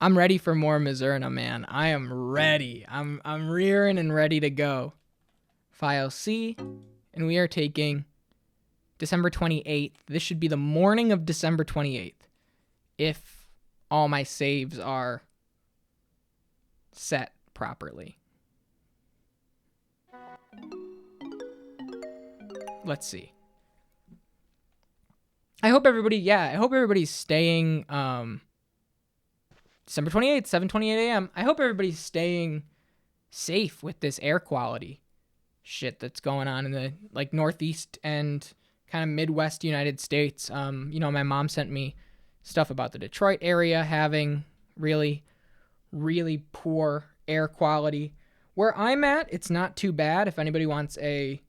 I'm ready for more Mizzurna, man. I am ready. I'm rearing and ready to go. File C, and we are taking December 28th. This should be the morning of December 28th, if all my saves are set properly. Let's see. I hope everybody's staying, December 28th, 7:28 a.m. I hope everybody's staying safe with this air quality shit that's going on in the Northeast and kind of Midwest United States. My mom sent me stuff about the Detroit area having really, really poor air quality. Where I'm at, it's not too bad. If anybody wants a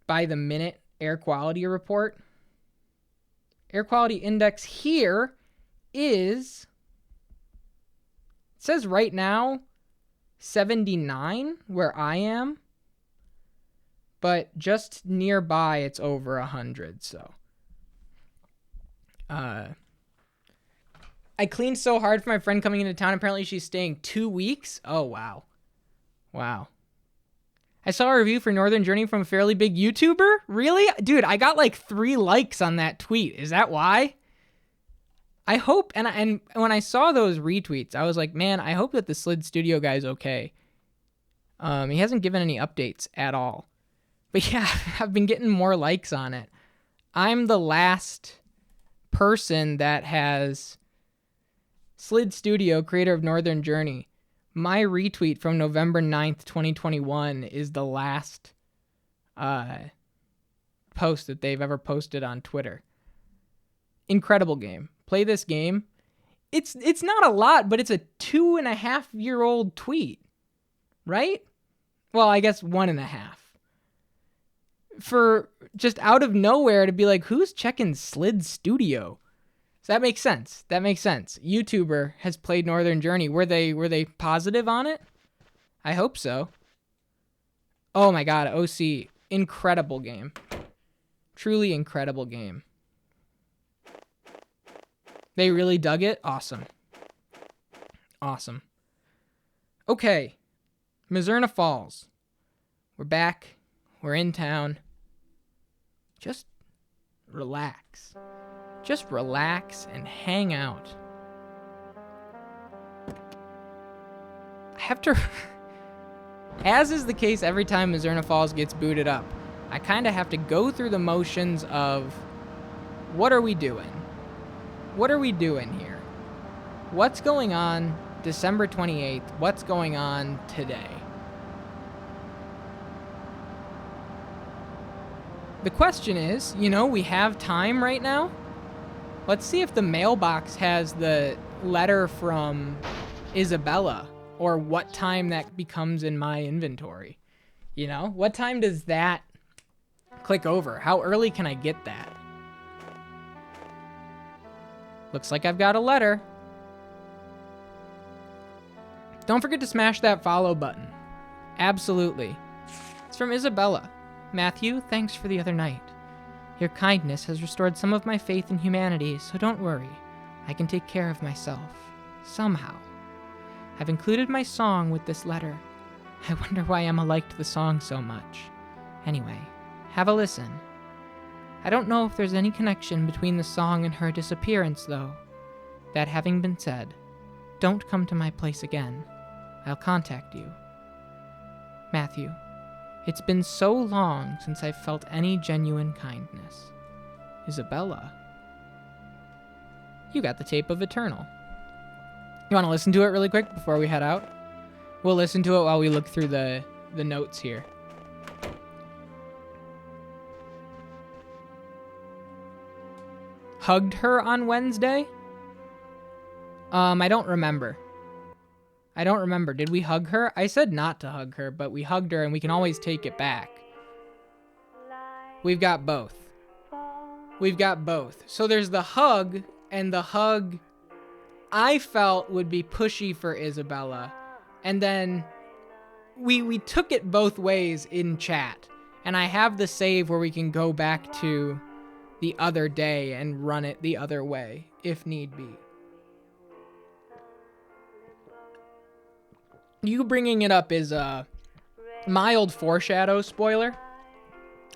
by the minute air quality report, air quality index here is, it says right now 79 where I am, but just nearby it's over 100. So I cleaned so hard for my friend coming into town. Apparently she's staying 2 weeks. Oh, wow. I saw a review for Northern Journey from a fairly big YouTuber. Really? Dude, I got 3 likes on that tweet. Is that why? I hope, and when I saw those retweets, I was like, man, I hope that the Slid Studio guy's okay. He hasn't given any updates at all. But yeah, I've been getting more likes on it. I'm the last person that has Slid Studio, creator of Northern Journey. My retweet from November 9th, 2021 is the last post that they've ever posted on Twitter. Incredible game. Play this game. It's not a lot, but it's a 2.5-year-old tweet, right? Well, I guess 1.5. For just out of nowhere to be like, who's checking Slid Studio? So that makes sense. YouTuber has played Northern Journey. Were they positive on it? I hope so. Oh my god, OC. Incredible game. Truly incredible game. They really dug it? Awesome. Okay. Mizzurna Falls. We're back. We're in town. Just relax. Just relax and hang out. I have to... As is the case every time Mizzurna Falls gets booted up, I kind of have to go through the motions of, what are we doing? What are we doing here? What's going on December 28th? What's going on today? The question is, we have time right now. Let's see if the mailbox has the letter from Isabella, or what time that becomes in my inventory. What time does that click over? How early can I get that? Looks like I've got a letter. Don't forget to smash that follow button. Absolutely. It's from Isabella. Matthew, thanks for the other night. Your kindness has restored some of my faith in humanity, so don't worry. I can take care of myself. Somehow. I've included my song with this letter. I wonder why Emma liked the song so much. Anyway, have a listen. I don't know if there's any connection between the song and her disappearance, though. That having been said, don't come to my place again. I'll contact you. Matthew, it's been so long since I've felt any genuine kindness. Isabella. You got the tape of Eternal. You want to listen to it really quick before we head out? We'll listen to it while we look through the notes here. Hugged her on Wednesday? I don't remember. Did we hug her? I said not to hug her, but we hugged her and we can always take it back. We've got both. So there's the hug, and the hug I felt would be pushy for Isabella. And then we took it both ways in chat. And I have the save where we can go back to the other day and run it the other way, if need be. You bringing it up is a mild foreshadow spoiler,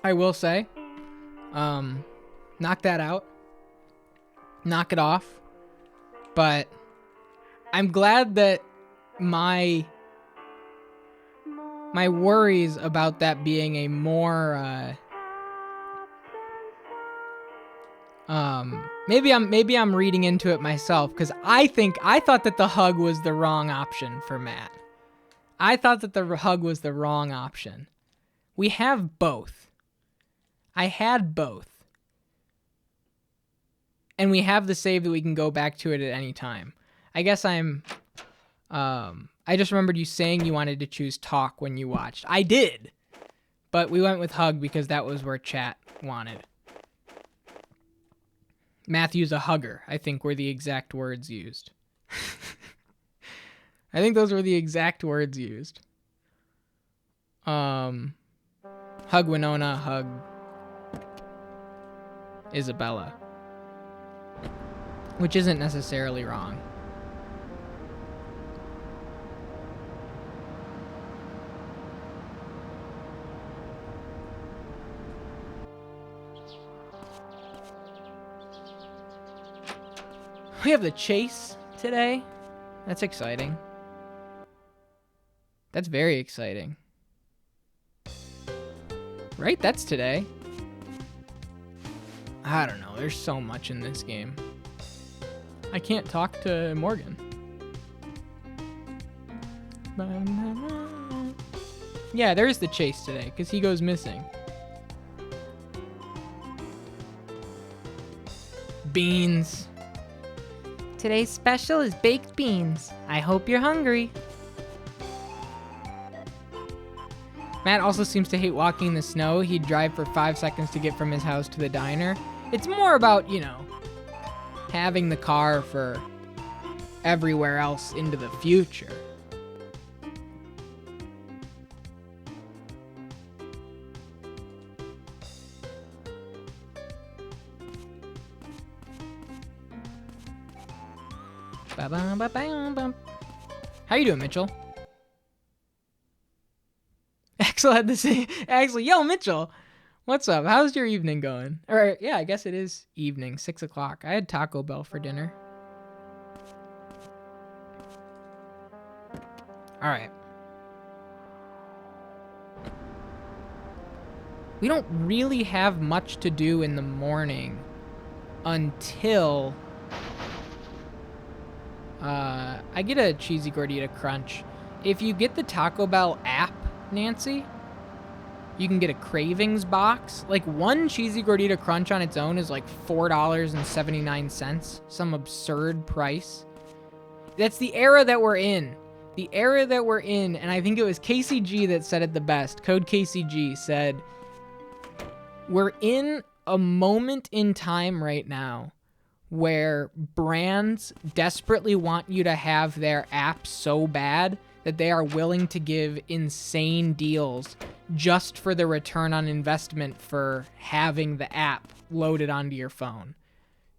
I will say. Knock that out. Knock it off. But I'm glad that my worries about that being a more maybe I'm reading into it myself, because I thought that the hug was the wrong option for Matt. I thought that the hug was the wrong option. We have both. I had both. And we have the save that we can go back to it at any time. I guess I just remembered you saying you wanted to choose talk when you watched. I did. But we went with hug because that was where chat wanted. Matthew's a hugger, I think were the exact words used. I think those were the exact words used. Hug Winona, hug Isabella. Which isn't necessarily wrong. We have the chase today. That's exciting. That's very exciting. Right? That's today. I don't know. There's so much in this game. I can't talk to Morgan. Yeah, there is the chase today, because he goes missing. Beans. Today's special is baked beans. I hope you're hungry. Matt also seems to hate walking in the snow. He'd drive for 5 seconds to get from his house to the diner. It's more about, you know, having the car for everywhere else into the future. How you doing, Mitchell? Axel had the same. Actually, yo, Mitchell, what's up? How's your evening going? Or yeah, I guess it is evening, 6 o'clock. I had Taco Bell for dinner. All right. We don't really have much to do in the morning until I get a cheesy gordita crunch. If you get the Taco Bell app, Nancy, you can get a cravings box. Like one cheesy gordita crunch on its own is like $4.79, some absurd price. That's the era that we're in. The era that we're in, and I think it was KCG that said it the best. Code KCG said, we're in a moment in time right now where brands desperately want you to have their app so bad that they are willing to give insane deals just for the return on investment for having the app loaded onto your phone.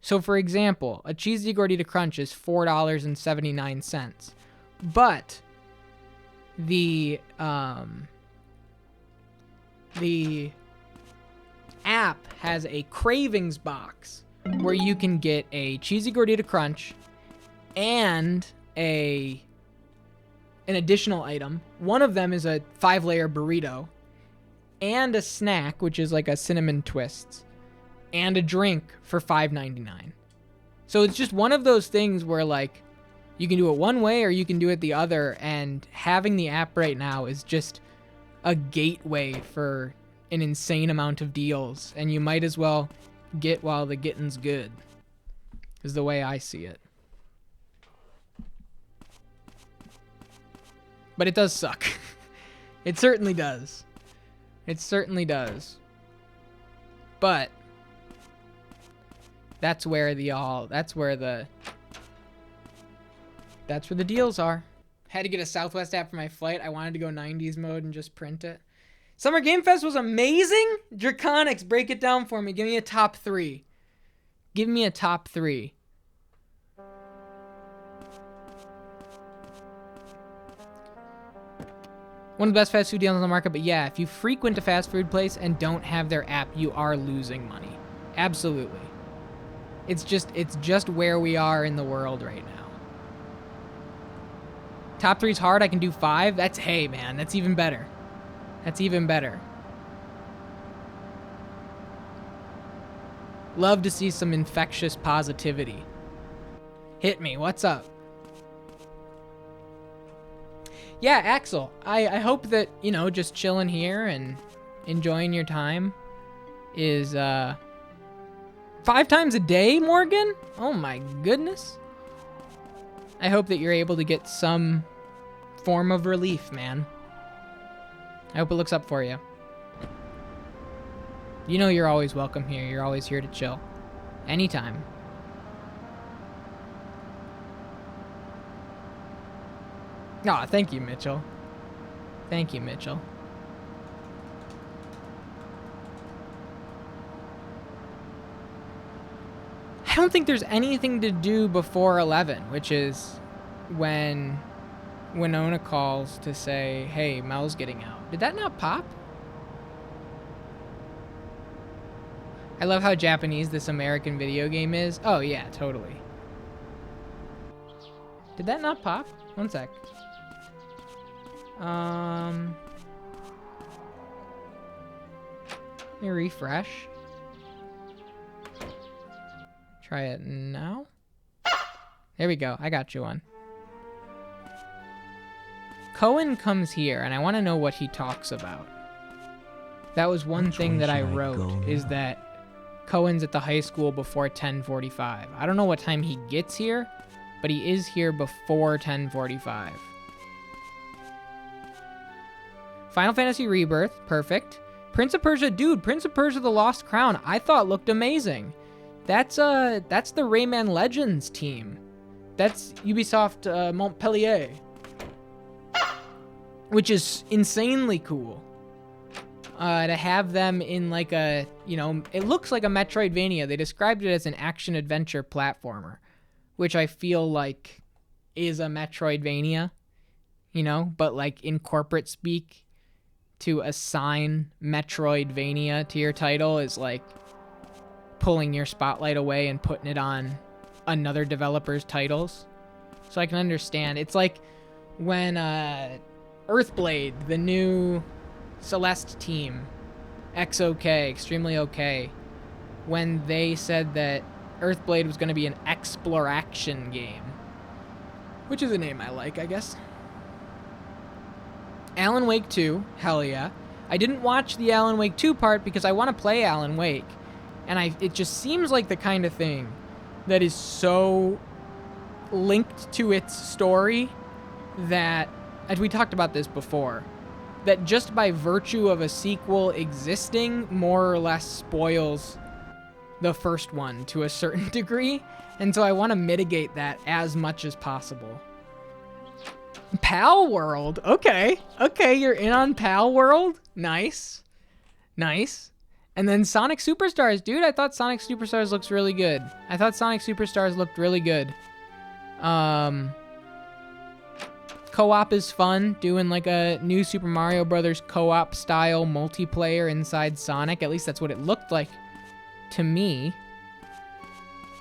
So for example, a cheesy gordita crunch is $4.79, but the app has a cravings box where you can get a cheesy gordita crunch and an additional item. One of them is a 5-layer burrito and a snack, which is like a cinnamon twists, and a drink for $5.99. So it's just one of those things where like you can do it one way or you can do it the other, and having the app right now is just a gateway for an insane amount of deals, and you might as well get while the getting's good, is the way I see it. But it does suck. It certainly does. It certainly does. But that's where the deals are. Had to get a Southwest app for my flight. I wanted to go 90s mode and just print it. Summer Game Fest was amazing. Draconics, break it down for me. Give me a top 3. Give me a top 3. One of the best fast food deals on the market, but yeah, if you frequent a fast food place and don't have their app, you are losing money. Absolutely. It's just where we are in the world right now. Top 3's hard, I can do 5. Hey man, that's even better. That's even better. Love to see some infectious positivity. Hit me, what's up? Yeah, Axel, I hope that, you know, just chilling here and enjoying your time is 5 times a day, Morgan? Oh my goodness. I hope that you're able to get some form of relief, man. I hope it looks up for you. You know you're always welcome here. You're always here to chill. Anytime. Aw, thank you, Mitchell. Thank you, Mitchell. I don't think there's anything to do before 11, which is when Winona calls to say, hey, Mel's getting out. Did that not pop? I love how Japanese this American video game is. Oh, yeah, totally. Did that not pop? One sec. Let me refresh. Try it now. There we go. I got you one. Cohen comes here, and I want to know what he talks about. That was one thing that I wrote, is that Cohen's at the high school before 10:45. I don't know what time he gets here, but he is here before 10:45. Final Fantasy Rebirth, perfect. Prince of Persia, dude, Prince of Persia: The Lost Crown, I thought looked amazing. That's the Rayman Legends team. That's Ubisoft Montpellier, which is insanely cool. To have them in like a, you know, it looks like a Metroidvania. They described it as an action-adventure platformer, which I feel like is a Metroidvania, you know, but like in corporate speak, to assign Metroidvania to your title is like pulling your spotlight away and putting it on another developer's titles. So I can understand. It's like when Earthblade, the new Celeste team, XOK, Extremely OK, when they said that Earthblade was going to be an exploration game, which is a name I like, I guess. Alan Wake 2, hell yeah. I didn't watch the Alan Wake 2 part because I want to play Alan Wake, and it just seems like the kind of thing that is so linked to its story that, as we talked about this before, that just by virtue of a sequel existing more or less spoils the first one to a certain degree, and so I want to mitigate that as much as possible. Pal World, okay, you're in on Pal World, nice. And then Sonic Superstars, dude, I thought Sonic Superstars looks really good. I thought Sonic Superstars looked really good. Co-op is fun, doing like a new Super Mario Brothers co-op style multiplayer inside Sonic. At least that's what it looked like to me.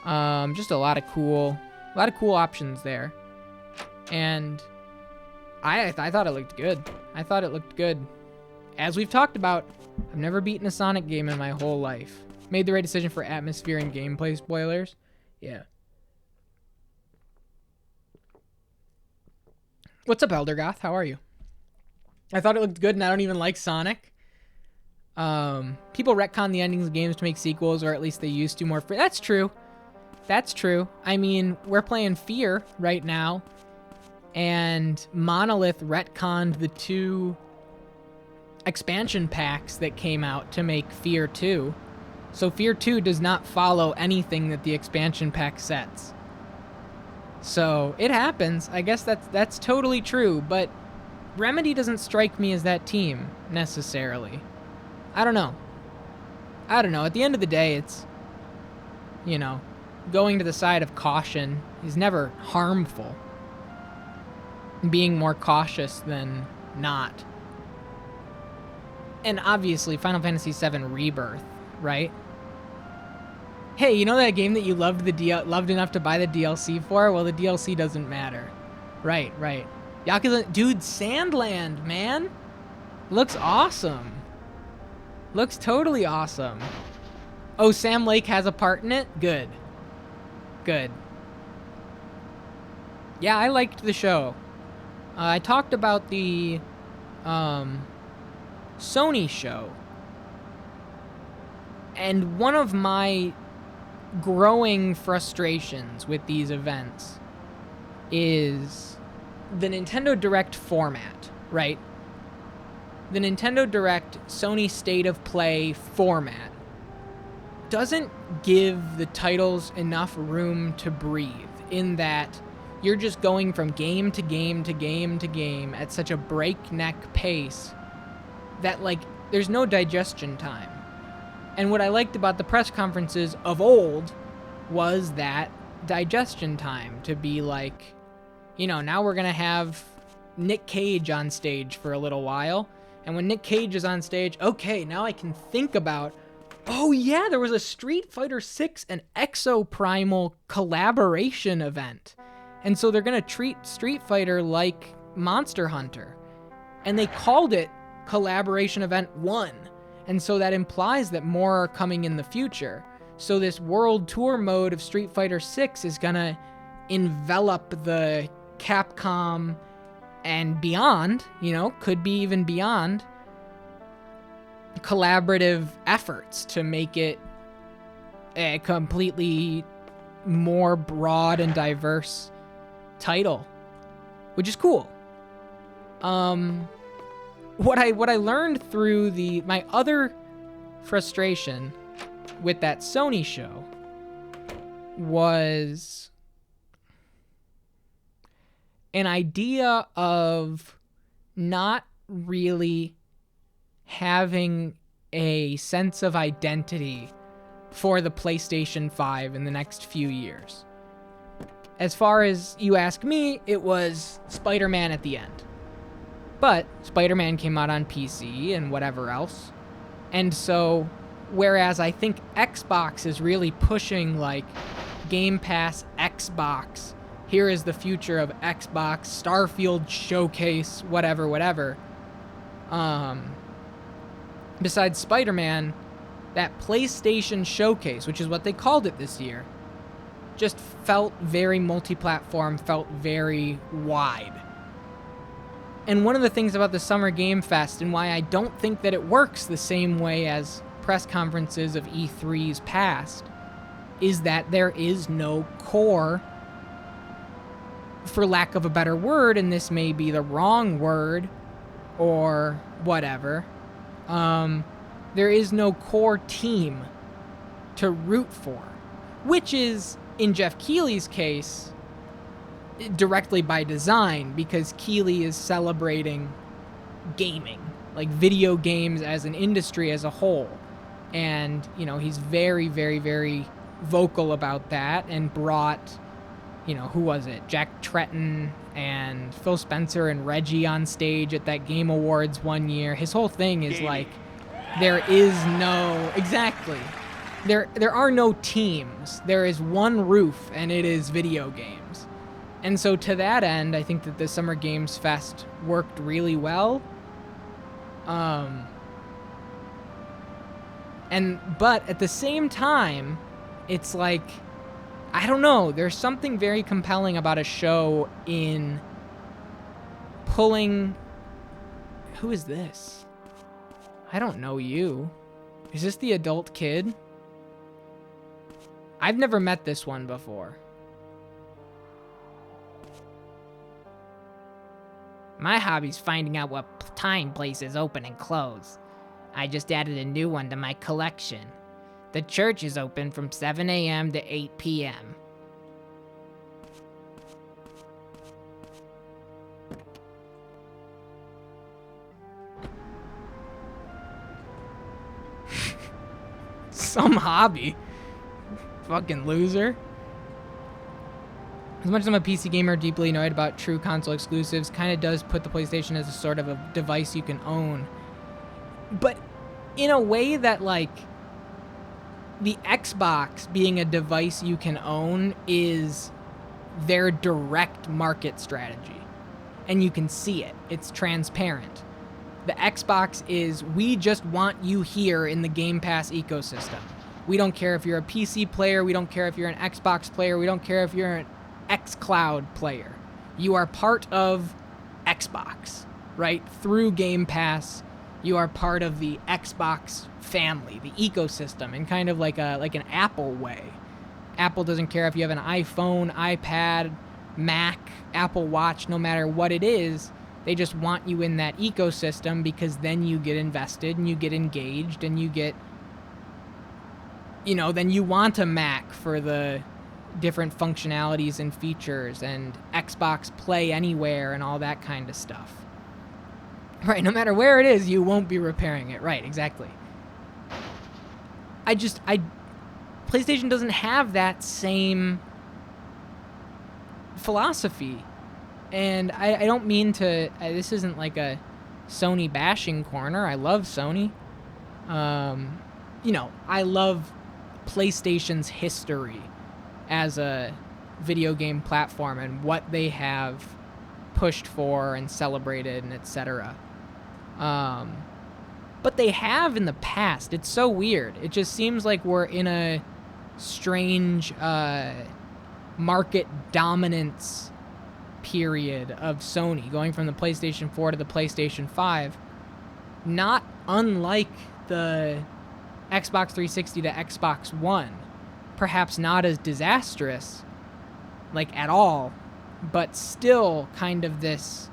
Just a lot of cool options there. And I thought it looked good. I thought it looked good. As we've talked about, I've never beaten a Sonic game in my whole life. Made the right decision for atmosphere and gameplay spoilers. Yeah. What's up, Eldergoth? How are you? I thought it looked good, and I don't even like Sonic. People retcon the endings of games to make sequels, or at least they used to more. That's true. That's true. I mean, we're playing Fear right now, and Monolith retconned the 2 expansion packs that came out to make Fear 2. So Fear 2 does not follow anything that the expansion pack sets. So it happens. I guess that's totally true, but Remedy doesn't strike me as that team necessarily. I don't know. At the end of the day, it's, you know, going to the side of caution is never harmful. Being more cautious than not And obviously Final Fantasy VII Rebirth, right? Hey, you know that game that you loved enough to buy the DLC for? Well, the DLC doesn't matter. Right. Yakuza, dude, Sandland, man. Looks awesome. Looks totally awesome. Oh, Sam Lake has a part in it? Good. Yeah, I liked the show. I talked about the Sony show. And one of my growing frustrations with these events is the Nintendo Direct format, right? The Nintendo Direct Sony State of Play format doesn't give the titles enough room to breathe, in that you're just going from game to game to game to game at such a breakneck pace that, like, there's no digestion time. And what I liked about the press conferences of old was that digestion time, to be like, you know, now we're going to have Nick Cage on stage for a little while. And when Nick Cage is on stage, okay, now I can think about, oh yeah, there was a Street Fighter 6 and Exoprimal collaboration event. And so they're going to treat Street Fighter like Monster Hunter. And they called it Collaboration Event 1. And so that implies that more are coming in the future. So this world tour mode of Street Fighter 6 is going to envelop the Capcom and beyond, you know, could be even beyond, collaborative efforts to make it a completely more broad and diverse title, which is cool. What I learned through my other frustration with that Sony show was an idea of not really having a sense of identity for the PlayStation 5 in the next few years. As far as you ask me, it was Spider-Man at the end. But Spider-Man came out on PC and whatever else. And so, whereas I think Xbox is really pushing, like, Game Pass Xbox, here is the future of Xbox, Starfield Showcase, whatever. Besides Spider-Man, that PlayStation Showcase, which is what they called it this year, just felt very multi-platform, felt very wide. And one of the things about the Summer Game Fest, and why I don't think that it works the same way as press conferences of E3's past, is that there is no core, for lack of a better word, and this may be the wrong word, or whatever, there is no core team to root for, which is, in Jeff Keighley's case, directly by design, because Keighley is celebrating gaming, like video games as an industry as a whole. And, you know, he's very, very, very vocal about that, and brought, you know, who was it? Jack Tretton and Phil Spencer and Reggie on stage at that Game Awards one year. His whole thing is like, there is no, exactly. There are no teams. There is one roof, and it is video games. And so to that end, I think that the Summer Games Fest worked really well. But at the same time, it's like, I don't know, there's something very compelling about a show in pulling... Who is this? I don't know you. Is this the adult kid? I've never met this one before. My hobby's finding out what time places open and close. I just added a new one to my collection. The church is open from 7 a.m. to 8 p.m. Some hobby. Fucking loser. As much as I'm a PC gamer deeply annoyed about true console exclusives, kind of does put the PlayStation as a sort of a device you can own. but in a way that, like, the Xbox being a device you can own is their direct market strategy. And you can see it. It's transparent. The Xbox is, we just want you here in the Game Pass ecosystem. We don't care if you're a PC player. We don't care if you're an Xbox player. We don't care if you're an xCloud player. You are part of Xbox, right? Through Game Pass, you are part of the Xbox family, the ecosystem, in kind of like an Apple way. Apple doesn't care if you have an iPhone, iPad, Mac, Apple Watch, no matter what it is. They just want you in that ecosystem because then you get invested and you get engaged and you get, then you want a Mac for the different functionalities and features and Xbox Play Anywhere and all that kind of stuff. Right, no matter where it is, you won't be repairing it. Right, exactly. PlayStation doesn't have that same philosophy. And I don't mean to, this isn't like a Sony bashing corner. I love Sony. I love PlayStation's history as a video game platform and what they have pushed for and celebrated and etc. But they have in the past. It's so weird. It just seems like we're in a strange market dominance period of Sony, going from the PlayStation 4 to the PlayStation 5, not unlike the Xbox 360 to Xbox One. Perhaps not as disastrous, like at all, but still kind of this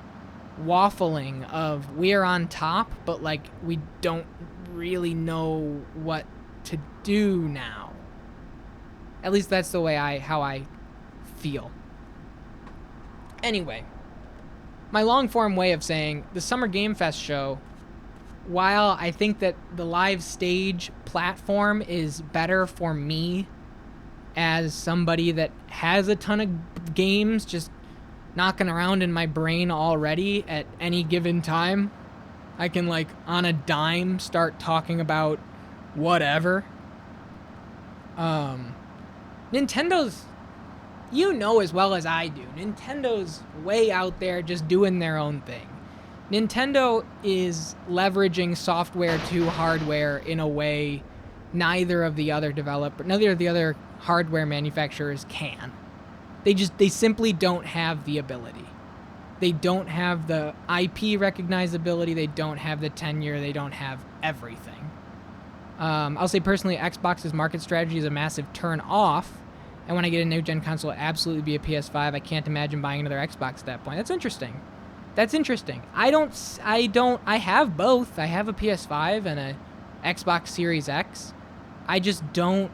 waffling of we're on top, but like we don't really know what to do now. At least that's the way how I feel. Anyway, my long-form way of saying the Summer Game Fest show, while I think that the live stage platform is better for me as somebody that has a ton of games just knocking around in my brain already at any given time, I can, like, on a dime start talking about whatever. Nintendo's, as well as I do, Nintendo's way out there just doing their own thing. Nintendo is leveraging software to hardware in a way neither of the other hardware manufacturers can. They simply don't have the ability. They don't have the IP recognizability. They don't have the tenure. They don't have everything. I'll say personally, Xbox's market strategy is a massive turn off. And when I get a new gen console, it'll absolutely be a PS5. I can't imagine buying another Xbox at that point. That's interesting. I have both. I have a PS5 and a Xbox Series X. I just don't.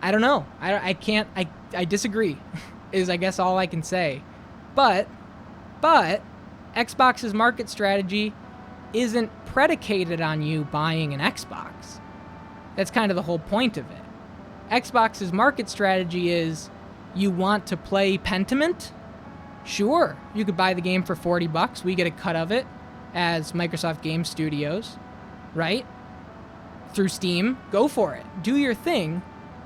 I don't know. I disagree, is I guess all I can say. But Xbox's market strategy isn't predicated on you buying an Xbox. That's kind of the whole point of it. Xbox's market strategy is you want to play Pentiment? Sure, you could buy the game for $40. We get a cut of it as Microsoft Game Studios, right? Through Steam. Go for it. Do your thing.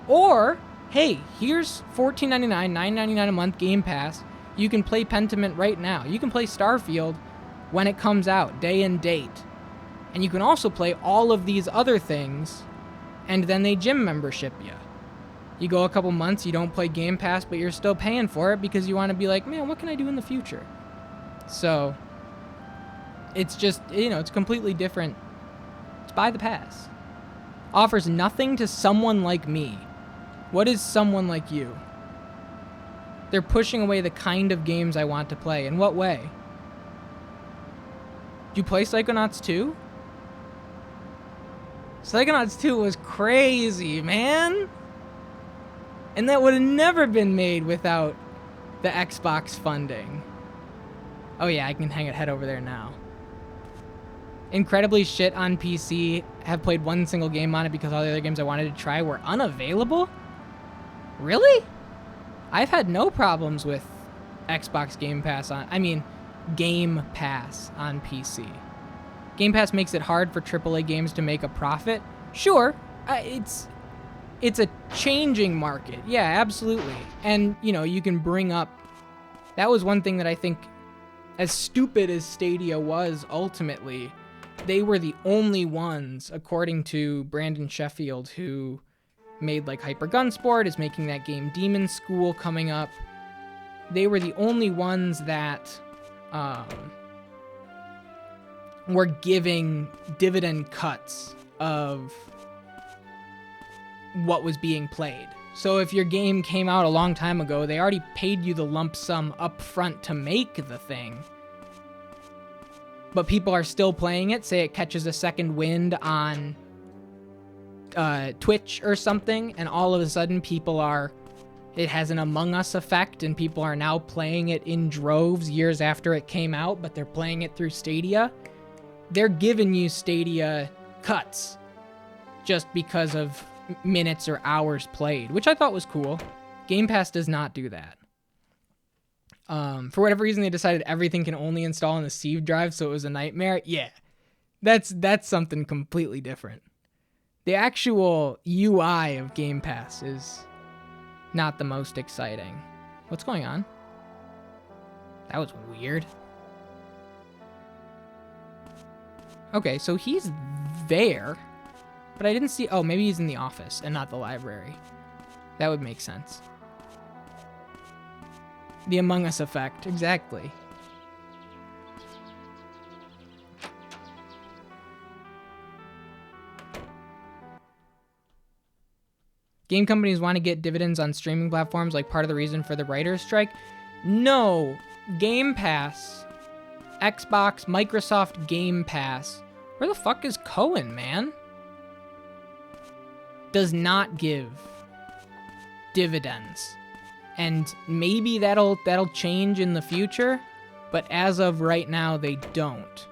Or, hey, here's $14.99, $9.99 a month Game Pass. You can play Pentiment right now. You can play Starfield when it comes out, day and date. And you can also play all of these other things, and then they gym membership you. You go a couple months, you don't play Game Pass, but you're still paying for it because you want to be like, man, what can I do in the future? So, it's just, it's completely different. It's by the pass. Offers nothing to someone like me. What is someone like you? They're pushing away the kind of games I want to play. In what way? Did you play Psychonauts 2? Psychonauts 2 was crazy, man. And that would have never been made without the Xbox funding. Oh yeah, I can head over there now. Incredibly shit on PC. Have played one single game on it because all the other games I wanted to try were unavailable? Really? I've had no problems with Xbox Game Pass on PC. Game Pass makes it hard for AAA games to make a profit. Sure, it's a changing market. Yeah, absolutely. And, you know, you can bring up... That was one thing that I think, as stupid as Stadia was ultimately, they were the only ones, according to Brandon Sheffield, who made, like, Hyper Gunsport, is making that game Demon School coming up. They were the only ones that were giving dividend cuts of what was being played. So if your game came out a long time ago, they already paid you the lump sum up front to make the thing. But people are still playing it. Say it catches a second wind on Twitch or something, and all of a sudden it has an Among Us effect, and people are now playing it in droves years after it came out, but they're playing it through Stadia. They're giving you Stadia cuts just because of minutes or hours played, which I thought was cool. Game Pass does not do that. For whatever reason, they decided everything can only install on the C drive, so it was a nightmare. Yeah, that's something completely different. The actual UI of Game Pass is not the most exciting. What's going on? That was weird. Okay, so he's there. But I didn't see... Oh, maybe he's in the office and not the library. That would make sense. The Among Us effect. Exactly. Game companies want to get dividends on streaming platforms like part of the reason for the writer's strike. No. Game Pass. Xbox, Microsoft Game Pass. Where the fuck is Cohen, man? Does not give dividends. And maybe that'll change in the future, but as of right now, they don't.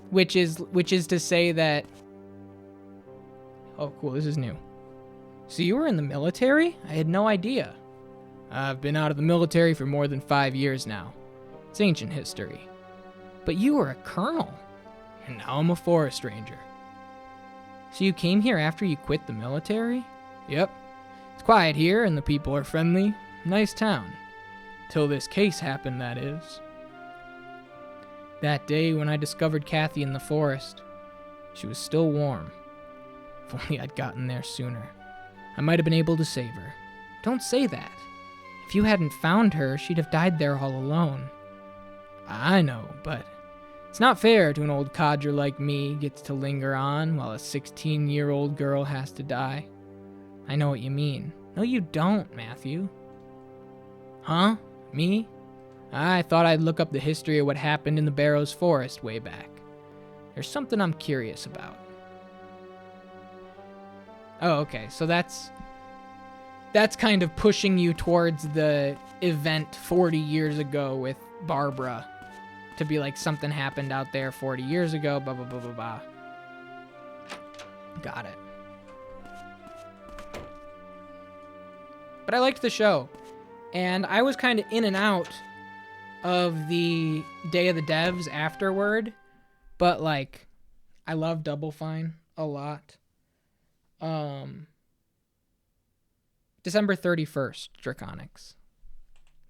Which is to say that... Oh, cool, this is new. So you were in the military? I had no idea. I've been out of the military for more than 5 years now. It's ancient history. But you were a colonel, and now I'm a forest ranger. So you came here after you quit the military? Yep. It's quiet here, and the people are friendly. Nice town. Till this case happened, that is. That day when I discovered Kathy in the forest, she was still warm. If only I'd gotten there sooner. I might have been able to save her. Don't say that. If you hadn't found her, she'd have died there all alone. I know, but it's not fair to an old codger like me gets to linger on while a 16-year-old girl has to die. I know what you mean. No, you don't, Matthew. Huh? Me? I thought I'd look up the history of what happened in the Barrows Forest way back. There's something I'm curious about. Oh, okay, so that's kind of pushing you towards the event 40 years ago with Barbara. To be like, something happened out there 40 years ago, blah, blah, blah, blah, blah. Got it. But I liked the show. And I was kind of in and out of the Day of the Devs afterward. But, like, I love Double Fine a lot. December 31st, Draconics.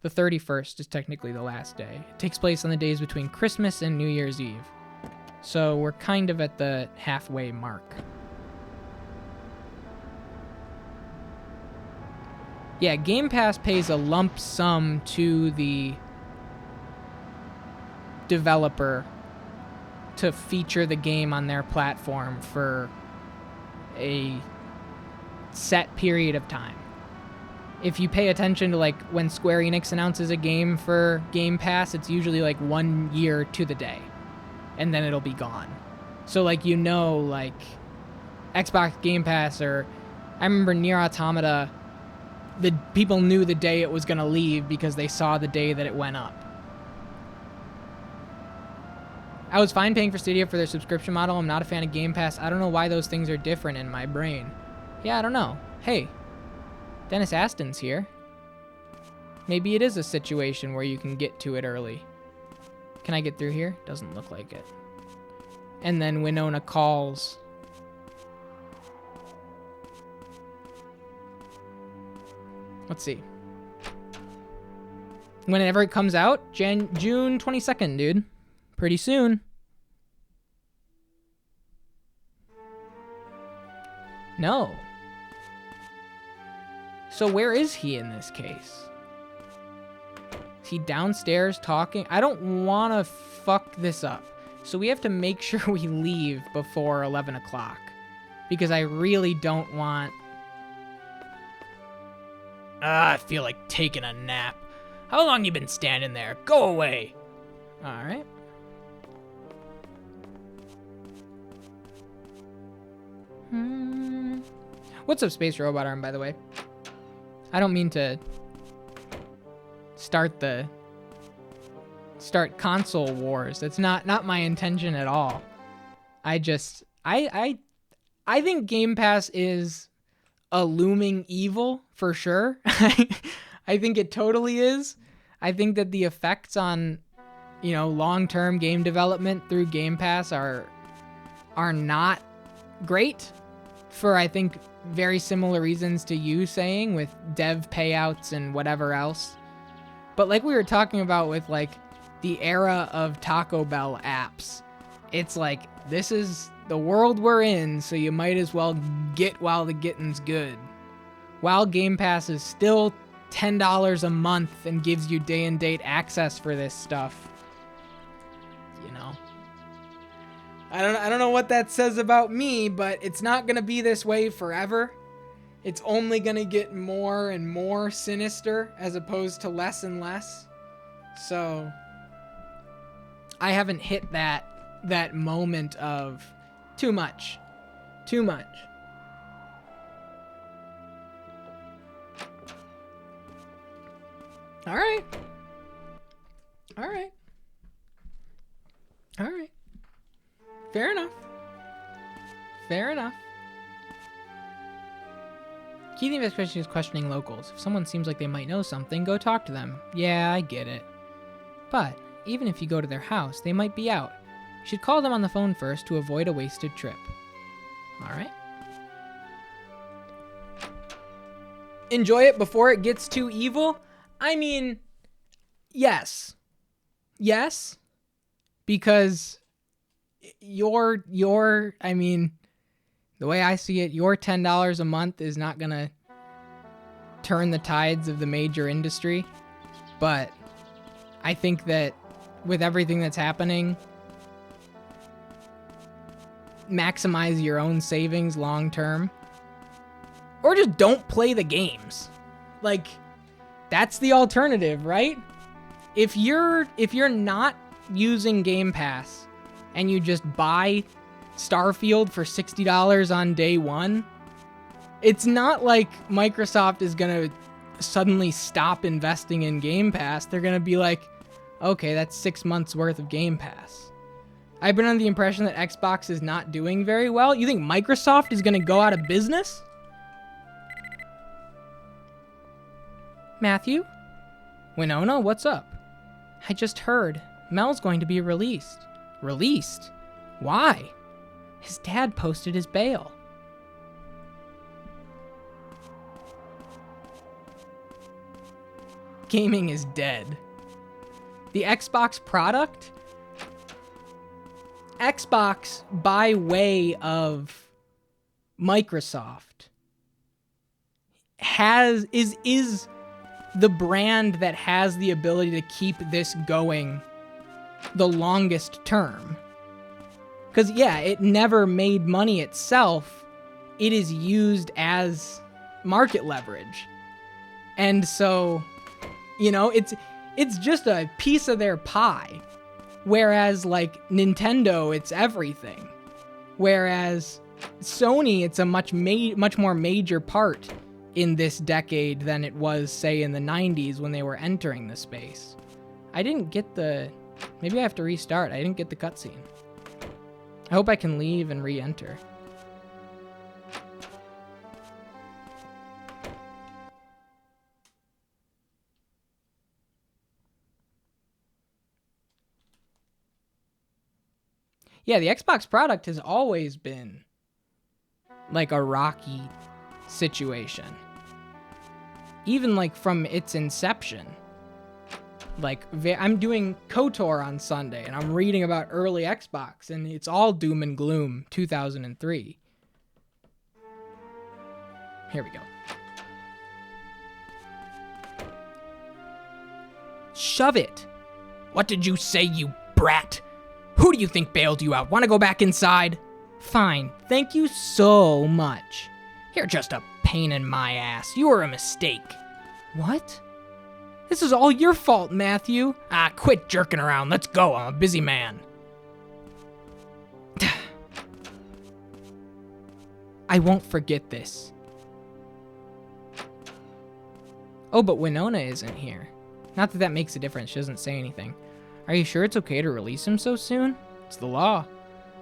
The 31st is technically the last day. It takes place on the days between Christmas and New Year's Eve. So we're kind of at the halfway mark. Yeah, Game Pass pays a lump sum to the developer to feature the game on their platform for a set period of time. If you pay attention to, like, when Square Enix announces a game for Game Pass, it's usually, like, 1 year to the day. And then it'll be gone. So, like, you know, like, Xbox Game Pass, or... I remember Nier Automata, the people knew the day it was going to leave because they saw the day that it went up. I was fine paying for Stadia for their subscription model. I'm not a fan of Game Pass. I don't know why those things are different in my brain. Yeah, I don't know. Hey. Dennis Aston's here. Maybe it is a situation where you can get to it early. Can I get through here? Doesn't look like it. And then Winona calls. Let's see. Whenever it comes out, June 22nd, dude. Pretty soon. No. So where is he in this case? Is he downstairs talking? I don't want to fuck this up. So we have to make sure we leave before 11 o'clock. Because I really don't want... I feel like taking a nap. How long you been standing there? Go away. All right. What's up, Space Robot Arm, by the way? I don't mean to start console wars. That's not my intention at all. I think Game Pass is a looming evil for sure. I think it totally is. I think that the effects on, long-term game development through Game Pass are not great for, I think, very similar reasons to you saying with dev payouts and whatever else. But like we were talking about with like the era of Taco Bell apps, it's like, this is the world we're in, so you might as well get while the getting's good. While Game Pass is still $10 a month and gives you day and date access for this stuff. I don't know what that says about me, but it's not going to be this way forever. It's only going to get more and more sinister as opposed to less and less. So I haven't hit that moment of too much. Too much. All right. All right. All right. Fair enough. Fair enough. Key the investigation is questioning locals. If someone seems like they might know something, go talk to them. Yeah, I get it. But even if you go to their house, they might be out. You should call them on the phone first to avoid a wasted trip. All right. Enjoy it before it gets too evil? I mean, yes. Yes. Because I mean, the way I see it, your $10 a month is not going to turn the tides of the major industry. But I think that with everything that's happening, maximize your own savings long term. Or just don't play the games. Like, that's the alternative, right? If you're not using Game Pass and you just buy Starfield for $60 on day one, it's not like Microsoft is going to suddenly stop investing in Game Pass. They're going to be like, okay, that's 6 months worth of Game Pass. I've been under the impression that Xbox is not doing very well. You think Microsoft is going to go out of business? Matthew? Winona, what's up? I just heard. Mel's going to be released. Released? Why? His dad posted his bail. Gaming is dead. The Xbox product? Xbox, by way of Microsoft, is the brand that has the ability to keep this going the longest term. Because, yeah, it never made money itself. It is used as market leverage. And so, it's just a piece of their pie. Whereas, like, Nintendo, it's everything. Whereas Sony, it's a much more major part in this decade than it was, say, in the 90s when they were entering the space. I didn't get maybe I have to restart. I didn't get the cutscene. I hope I can leave and re-enter. Yeah, the Xbox product has always been like a rocky situation. Even like from its inception. Like, I'm doing KOTOR on Sunday, and I'm reading about early Xbox, and it's all doom and gloom 2003. Here we go. Shove it! What did you say, you brat? Who do you think bailed you out? Want to go back inside? Fine, thank you so much. You're just a pain in my ass. You were a mistake. What? This is all your fault, Matthew. Ah, quit jerking around. Let's go. I'm a busy man. I won't forget this. Oh, but Winona isn't here. Not that that makes a difference. She doesn't say anything. Are you sure it's okay to release him so soon? It's the law.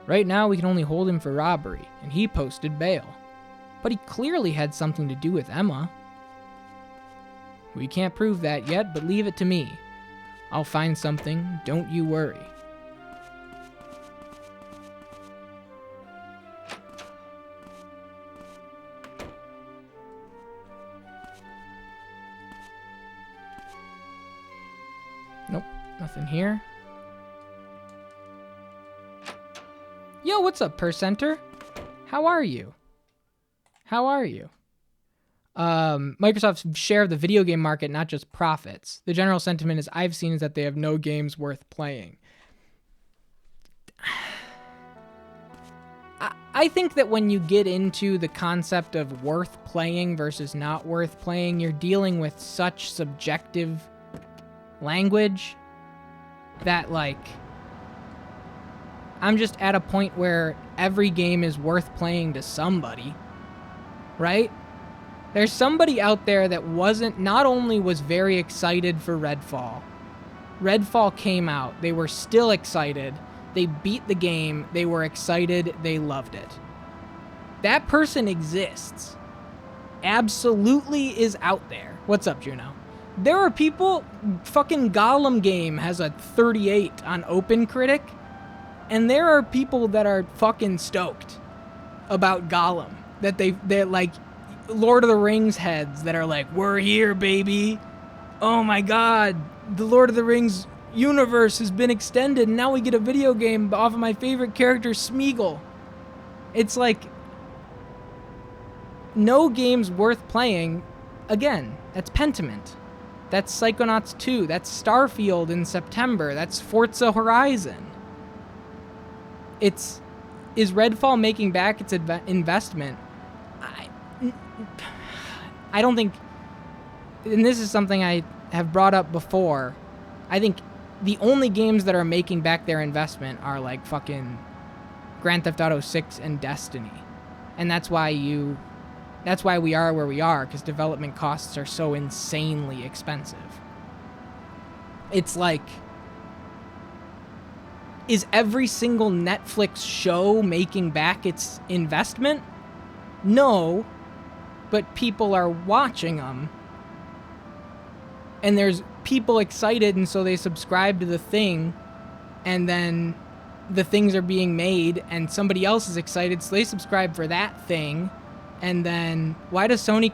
Right now, we can only hold him for robbery, and he posted bail. But he clearly had something to do with Emma. We can't prove that yet, but leave it to me. I'll find something, don't you worry. Nope, nothing here. Yo, what's up, Percenter? How are you? How are you? Microsoft's share of the video game market, not just profits. The general sentiment is I've seen is that they have no games worth playing. I think that when you get into the concept of worth playing versus not worth playing, you're dealing with such subjective language that, like, I'm just at a point where every game is worth playing to somebody, right? There's somebody out there that not only was very excited for Redfall. Redfall came out. They were still excited. They beat the game. They were excited. They loved it. That person exists. Absolutely is out there. What's up, Juno? There are people, fucking Gollum game has a 38 on OpenCritic, and there are people that are fucking stoked about Gollum. That they're like, Lord of the Rings heads that are like, we're here, baby. Oh my god, the Lord of the Rings universe has been extended, and now we get a video game off of my favorite character, Smeagol. It's like, no game's worth playing. Again, that's Pentiment. That's Psychonauts 2. That's Starfield in September. That's Forza Horizon. Is Redfall making back its investment? I don't think, and this is something I have brought up before, I think the only games that are making back their investment are like fucking Grand Theft Auto 6 and Destiny. And that's why we are where we are, because development costs are so insanely expensive. It's like, is every single Netflix show making back its investment? No. But people are watching them, and there's people excited, and so they subscribe to the thing, and then the things are being made, and somebody else is excited, so they subscribe for that thing, and then why does Sony?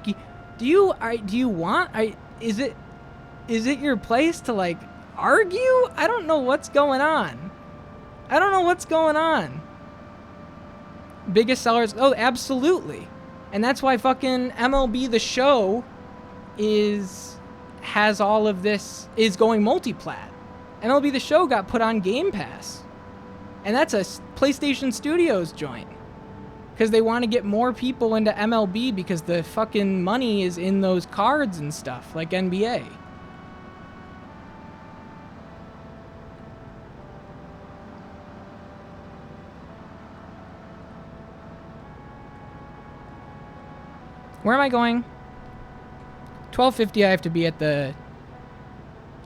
Is it your place to like argue? I don't know what's going on. Biggest sellers? Oh, absolutely. And that's why fucking MLB The Show has all of this, is going multi-plat. MLB The Show got put on Game Pass. And that's a PlayStation Studios joint. Because they want to get more people into MLB because the fucking money is in those cards and stuff, like NBA. Where am I going? 12:50, I have to be at the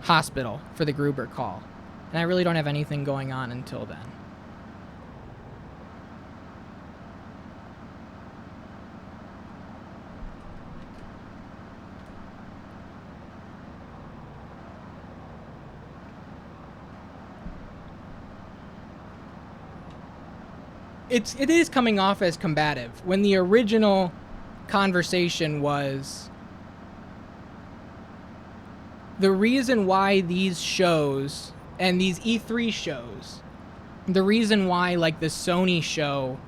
hospital for the Gruber call. And I really don't have anything going on until then. it is coming off as combative when the original conversation was the reason why these shows and these E3 shows, the reason why like the Sony show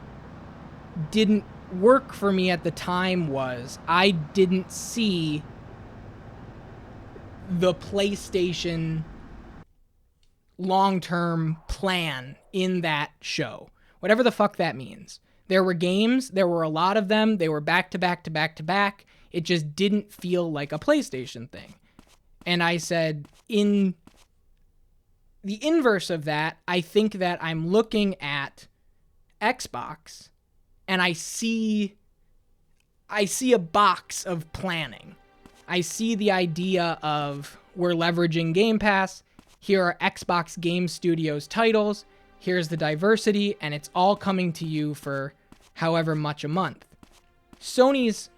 didn't work for me at the time was I didn't see the PlayStation long-term plan in that show. Whatever the fuck that means. There were games, there were a lot of them, they were back to back to back to back. It just didn't feel like a PlayStation thing. And I said, in the inverse of that, I think that I'm looking at Xbox and I see a box of planning. I see the idea of we're leveraging Game Pass. Here are Xbox Game Studios titles. Here's the diversity, and it's all coming to you for however much a month. Sony's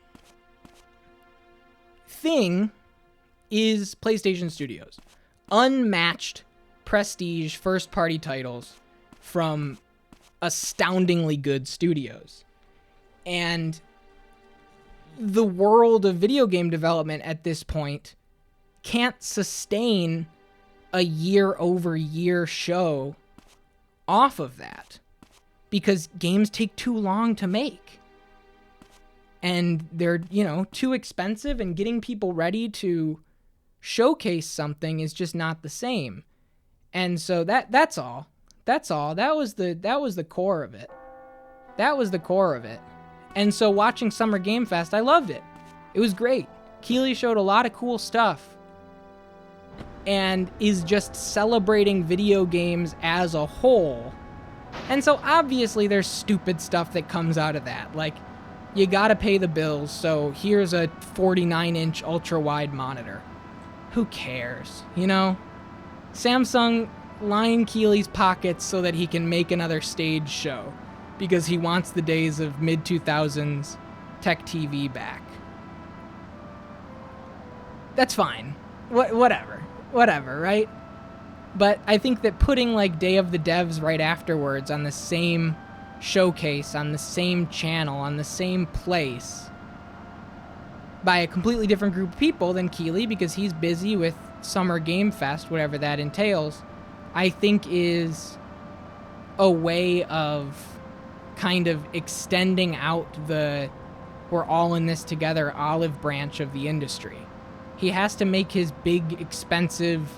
thing is PlayStation Studios. Unmatched prestige first-party titles from astoundingly good studios. And the world of video game development at this point can't sustain a year-over-year show off of that because games take too long to make. And they're, too expensive, and getting people ready to showcase something is just not the same. And so that's all. That's all. That was the core of it. That was the core of it. And so watching Summer Game Fest, I loved it. It was great. Keighley showed a lot of cool stuff and is just celebrating video games as a whole. And so obviously there's stupid stuff that comes out of that. Like, you gotta pay the bills, so here's a 49-inch ultra-wide monitor. Who cares, Samsung line Keighley's pockets so that he can make another stage show because he wants the days of mid-2000s tech TV back. That's fine. Whatever, right? But I think that putting like Day of the Devs right afterwards on the same showcase, on the same channel, on the same place, by a completely different group of people than Keighley because he's busy with Summer Game Fest, whatever that entails, I think is a way of kind of extending out the we're all in this together olive branch of the industry. He has to make his big, expensive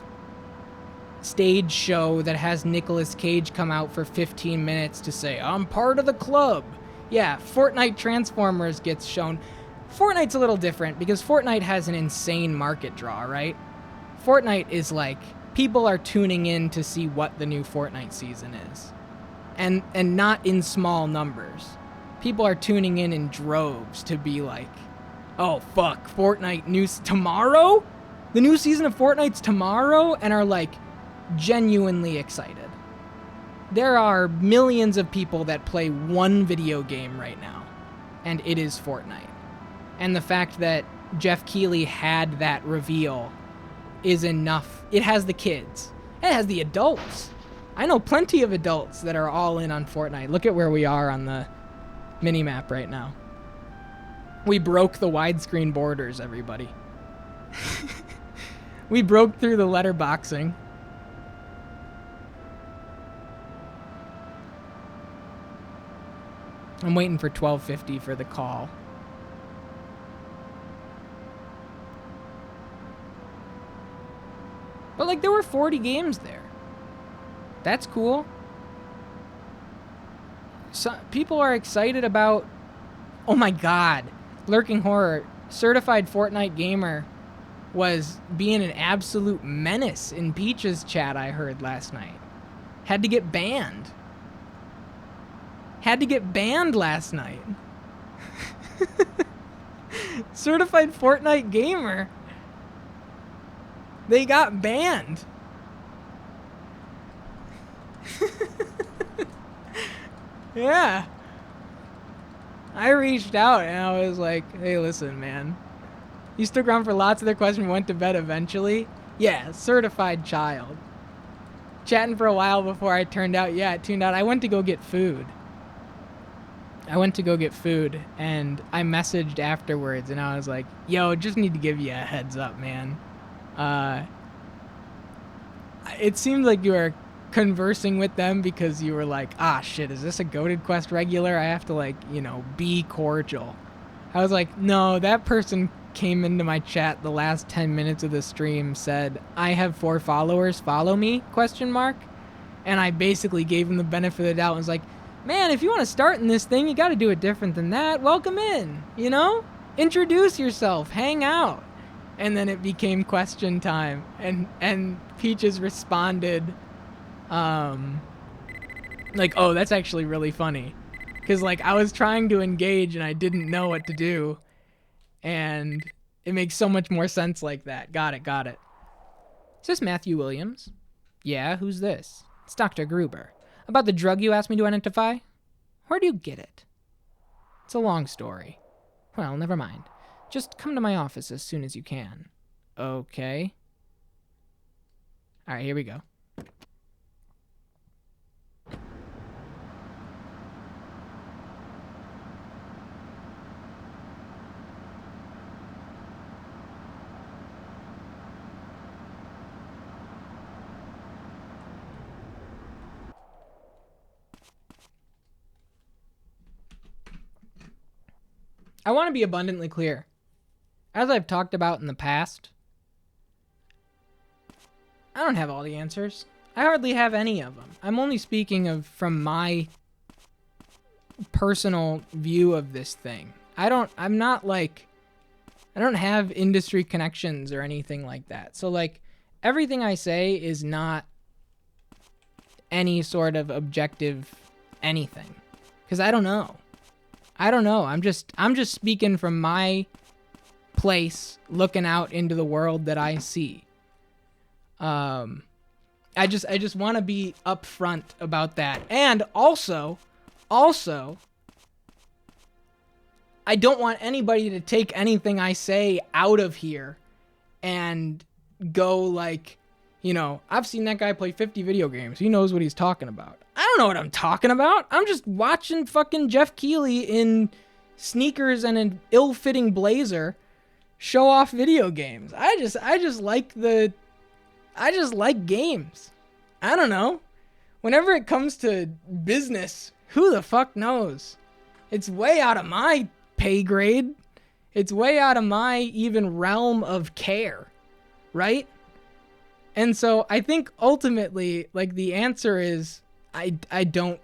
stage show that has Nicolas Cage come out for 15 minutes to say, I'm part of the club. Yeah, Fortnite Transformers gets shown. Fortnite's a little different because Fortnite has an insane market draw, right? Fortnite is like, people are tuning in to see what the new Fortnite season is. And not in small numbers. People are tuning in droves to be like, oh, fuck, Fortnite news tomorrow? The new season of Fortnite's tomorrow? And are like genuinely excited. There are millions of people that play one video game right now, and it is Fortnite. And the fact that Jeff Keighley had that reveal is enough. It has the kids. It has the adults. I know plenty of adults that are all in on Fortnite. Look at where we are on the minimap right now. We broke the widescreen borders, everybody. We broke through the letterboxing. I'm waiting for 12:50 for the call. But like, there were 40 games there. That's cool. So, people are excited about... Oh my god. Lurking Horror, certified Fortnite gamer, was being an absolute menace in Peach's chat, I heard last night. Had to get banned. Had to get banned last night. Certified Fortnite gamer. They got banned. Yeah. I reached out and I was like, hey, listen, man. You stuck around for lots of their questions, went to bed eventually? Yeah, certified child. Chatting for a while before I tuned out. I went to go get food. I went to go get food, and I messaged afterwards, and I was like, yo, just need to give you a heads up, man. It seemed like you were conversing with them because you were like, ah, shit, is this a GoatedQuest regular? I have to, like, be cordial. I was like, no, that person came into my chat the last 10 minutes of the stream, said, I have 4 followers, follow me, ? And I basically gave him the benefit of the doubt and was like, man, if you want to start in this thing, you got to do it different than that. Welcome in, Introduce yourself, hang out. And then it became question time, and Peaches responded, like, oh, that's actually really funny. Because, like, I was trying to engage and I didn't know what to do. And it makes so much more sense like that. Got it. Is this Matthew Williams? Yeah, who's this? It's Dr. Gruber. About the drug you asked me to identify? Where do you get it? It's a long story. Well, never mind. Just come to my office as soon as you can. Okay. All right, here we go. I want to be abundantly clear. As I've talked about in the past, I don't have all the answers. I hardly have any of them. I'm only speaking from my personal view of this thing. I don't have industry connections or anything like that. So, like, everything I say is not any sort of objective anything. Because I don't know. I'm just speaking from my place, looking out into the world that I see. I just want to be upfront about that. And also, I don't want anybody to take anything I say out of here and go like, I've seen that guy play 50 video games. He knows what he's talking about. I don't know what I'm talking about. I'm just watching fucking Jeff Keighley in sneakers and an ill-fitting blazer show off video games. I just like games. I don't know. Whenever it comes to business, who the fuck knows? It's way out of my pay grade. It's way out of my even realm of care, right? And so I think ultimately, like, the answer is I don't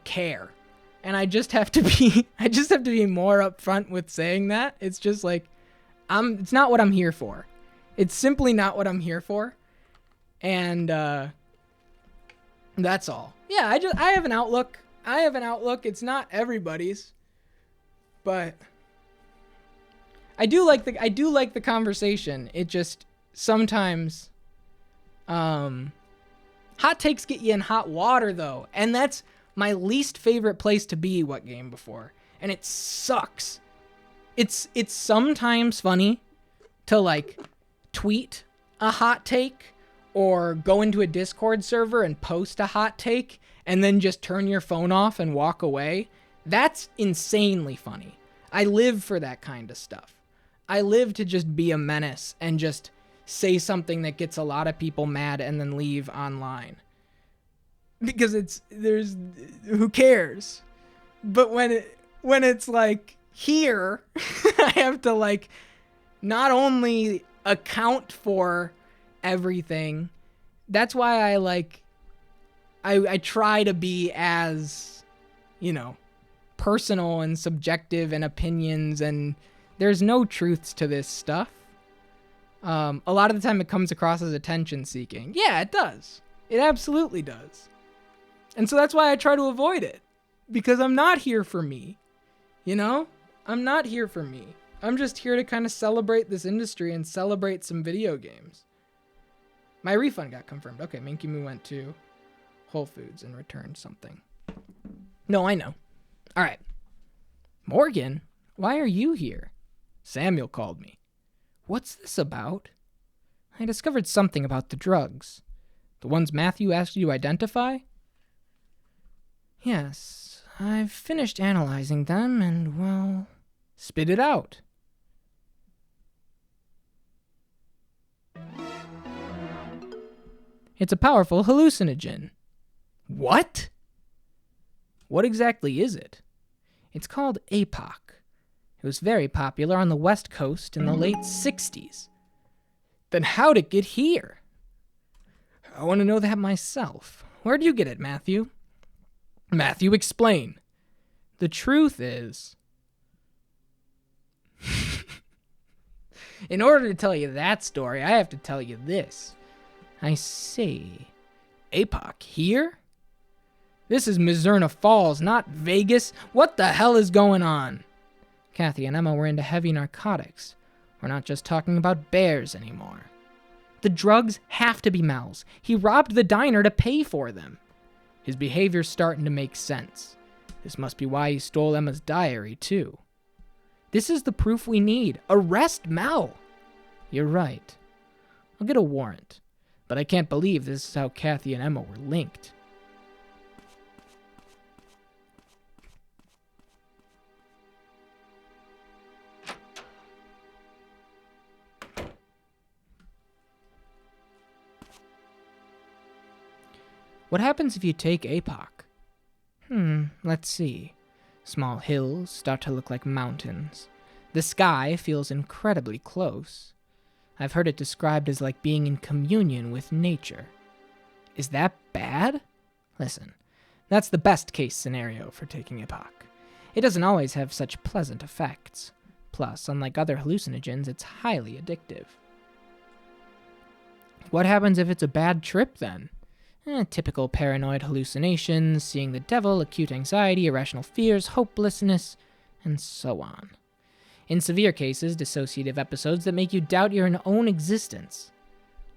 care. And I just have to be more upfront with saying that. It's just like it's not what I'm here for. It's simply not what I'm here for. And that's all. Yeah, I have an outlook. It's not everybody's, but I do like the conversation. It just sometimes hot takes get you in hot water though, and that's my least favorite place to be. What game before? And it sucks. It's sometimes funny to like tweet a hot take or go into a Discord server and post a hot take and then just turn your phone off and walk away. That's insanely funny. I live for that kind of stuff. I live to just be a menace and just say something that gets a lot of people mad and then leave online. Because who cares? But when it's like here, I have to like not only account for everything. That's why I try to be as, personal and subjective and opinions, and there's no truths to this stuff. A lot of the time it comes across as attention seeking. Yeah, it does. It absolutely does. And so that's why I try to avoid it, because I'm not here for me. I'm not here for me. I'm just here to kind of celebrate this industry and celebrate some video games. My refund got confirmed. Okay, Minky Moo went to Whole Foods and returned something. No, I know. All right. Morgan, why are you here? Samuel called me. What's this about? I discovered something about the drugs. The ones Matthew asked you to identify? Yes, I've finished analyzing them and, well, spit it out. It's a powerful hallucinogen. What? What exactly is it? It's called APOC. It was very popular on the West Coast in the late 60s. Then how'd it get here? I want to know that myself. Where'd you get it, Matthew? Matthew, explain. The truth is... In order to tell you that story, I have to tell you this. I see. APOC here? This is Mizzurna Falls, not Vegas. What the hell is going on? Kathy and Emma were into heavy narcotics. We're not just talking about bears anymore. The drugs have to be Mel's. He robbed the diner to pay for them. His behavior's starting to make sense. This must be why he stole Emma's diary, too. This is the proof we need. Arrest Mel! You're right. I'll get a warrant. But I can't believe this is how Kathy and Emma were linked. What happens if you take APOC? Let's see. Small hills start to look like mountains. The sky feels incredibly close. I've heard it described as like being in communion with nature. Is that bad? Listen, that's the best case scenario for taking APOC. It doesn't always have such pleasant effects. Plus, unlike other hallucinogens, it's highly addictive. What happens if it's a bad trip then? Typical paranoid hallucinations, seeing the devil, acute anxiety, irrational fears, hopelessness, and so on. In severe cases, dissociative episodes that make you doubt your own existence.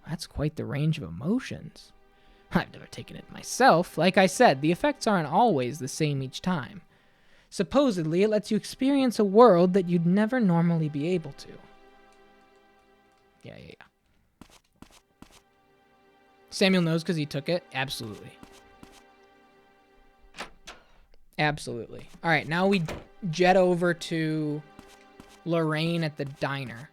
That's quite the range of emotions. I've never taken it myself. Like I said, the effects aren't always the same each time. Supposedly, it lets you experience a world that you'd never normally be able to. Yeah. Samuel knows because he took it? Absolutely. Absolutely. All right, now we jet over to Lorraine at the diner.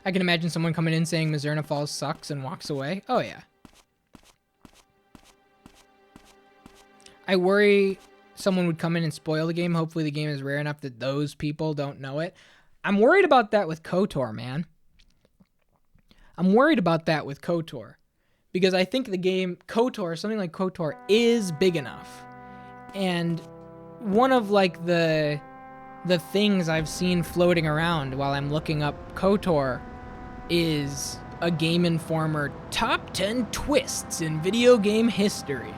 I can imagine someone coming in saying Mizzurna Falls sucks and walks away. Oh, yeah. I worry someone would come in and spoil the game. Hopefully the game is rare enough that those people don't know it. I'm worried about that with KOTOR, man. I'm worried about that with KOTOR. Because I think the game, KOTOR, something like KOTOR, is big enough. And one of, like, the things I've seen floating around while I'm looking up KOTOR is a Game Informer top 10 twists in video game history.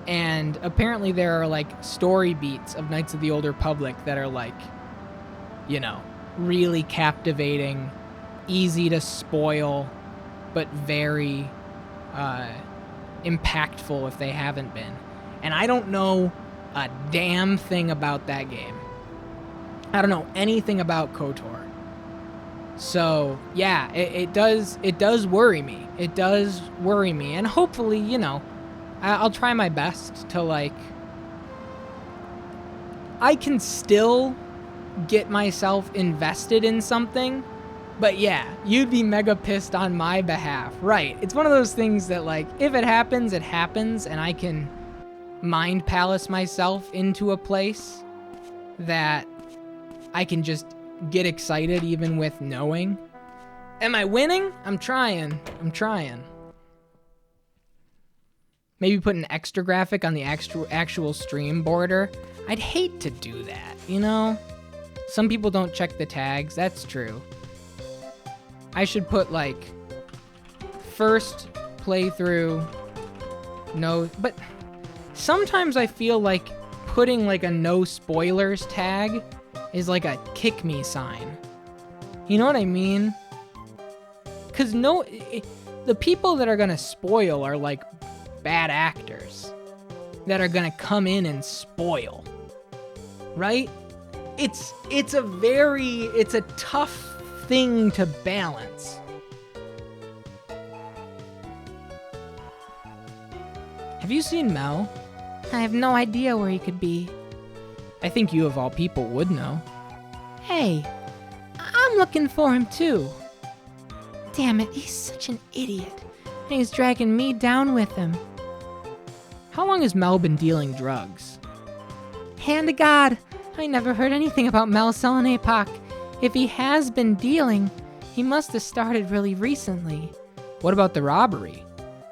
And apparently there are, like, story beats of Knights of the Old Republic that are, like, you know, really captivating, easy to spoil, but very impactful if they haven't been. And I don't know a damn thing about that game. I don't know anything about KOTOR. So, yeah, it does worry me. It does worry me. And hopefully, you know, I'll try my best to, like... I can still get myself invested in something, but yeah, you'd be mega pissed on my behalf. Right. It's one of those things that, like, if it happens, it happens, and I can mind palace myself into a place that I can just get excited even with knowing. Am I winning? I'm trying. Maybe put an extra graphic on the actual stream border. I'd hate to do that, you know? Some people don't check the tags, that's true. I should put, like, first playthrough, no, but sometimes I feel like putting, like, a no spoilers tag is like a kick me sign. You know what I mean? Because the people that are gonna spoil are, like, bad actors that are gonna come in and spoil, right? it's a tough thing to balance. Have you seen Mel? I have no idea where he could be. I think you of all people would know. Hey, I'm looking for him too. Damn it, he's such an idiot. And he's dragging me down with him. How long has Mel been dealing drugs? Hand to God, I never heard anything about Mel selling APOC. If he has been dealing, he must have started really recently. What about the robbery?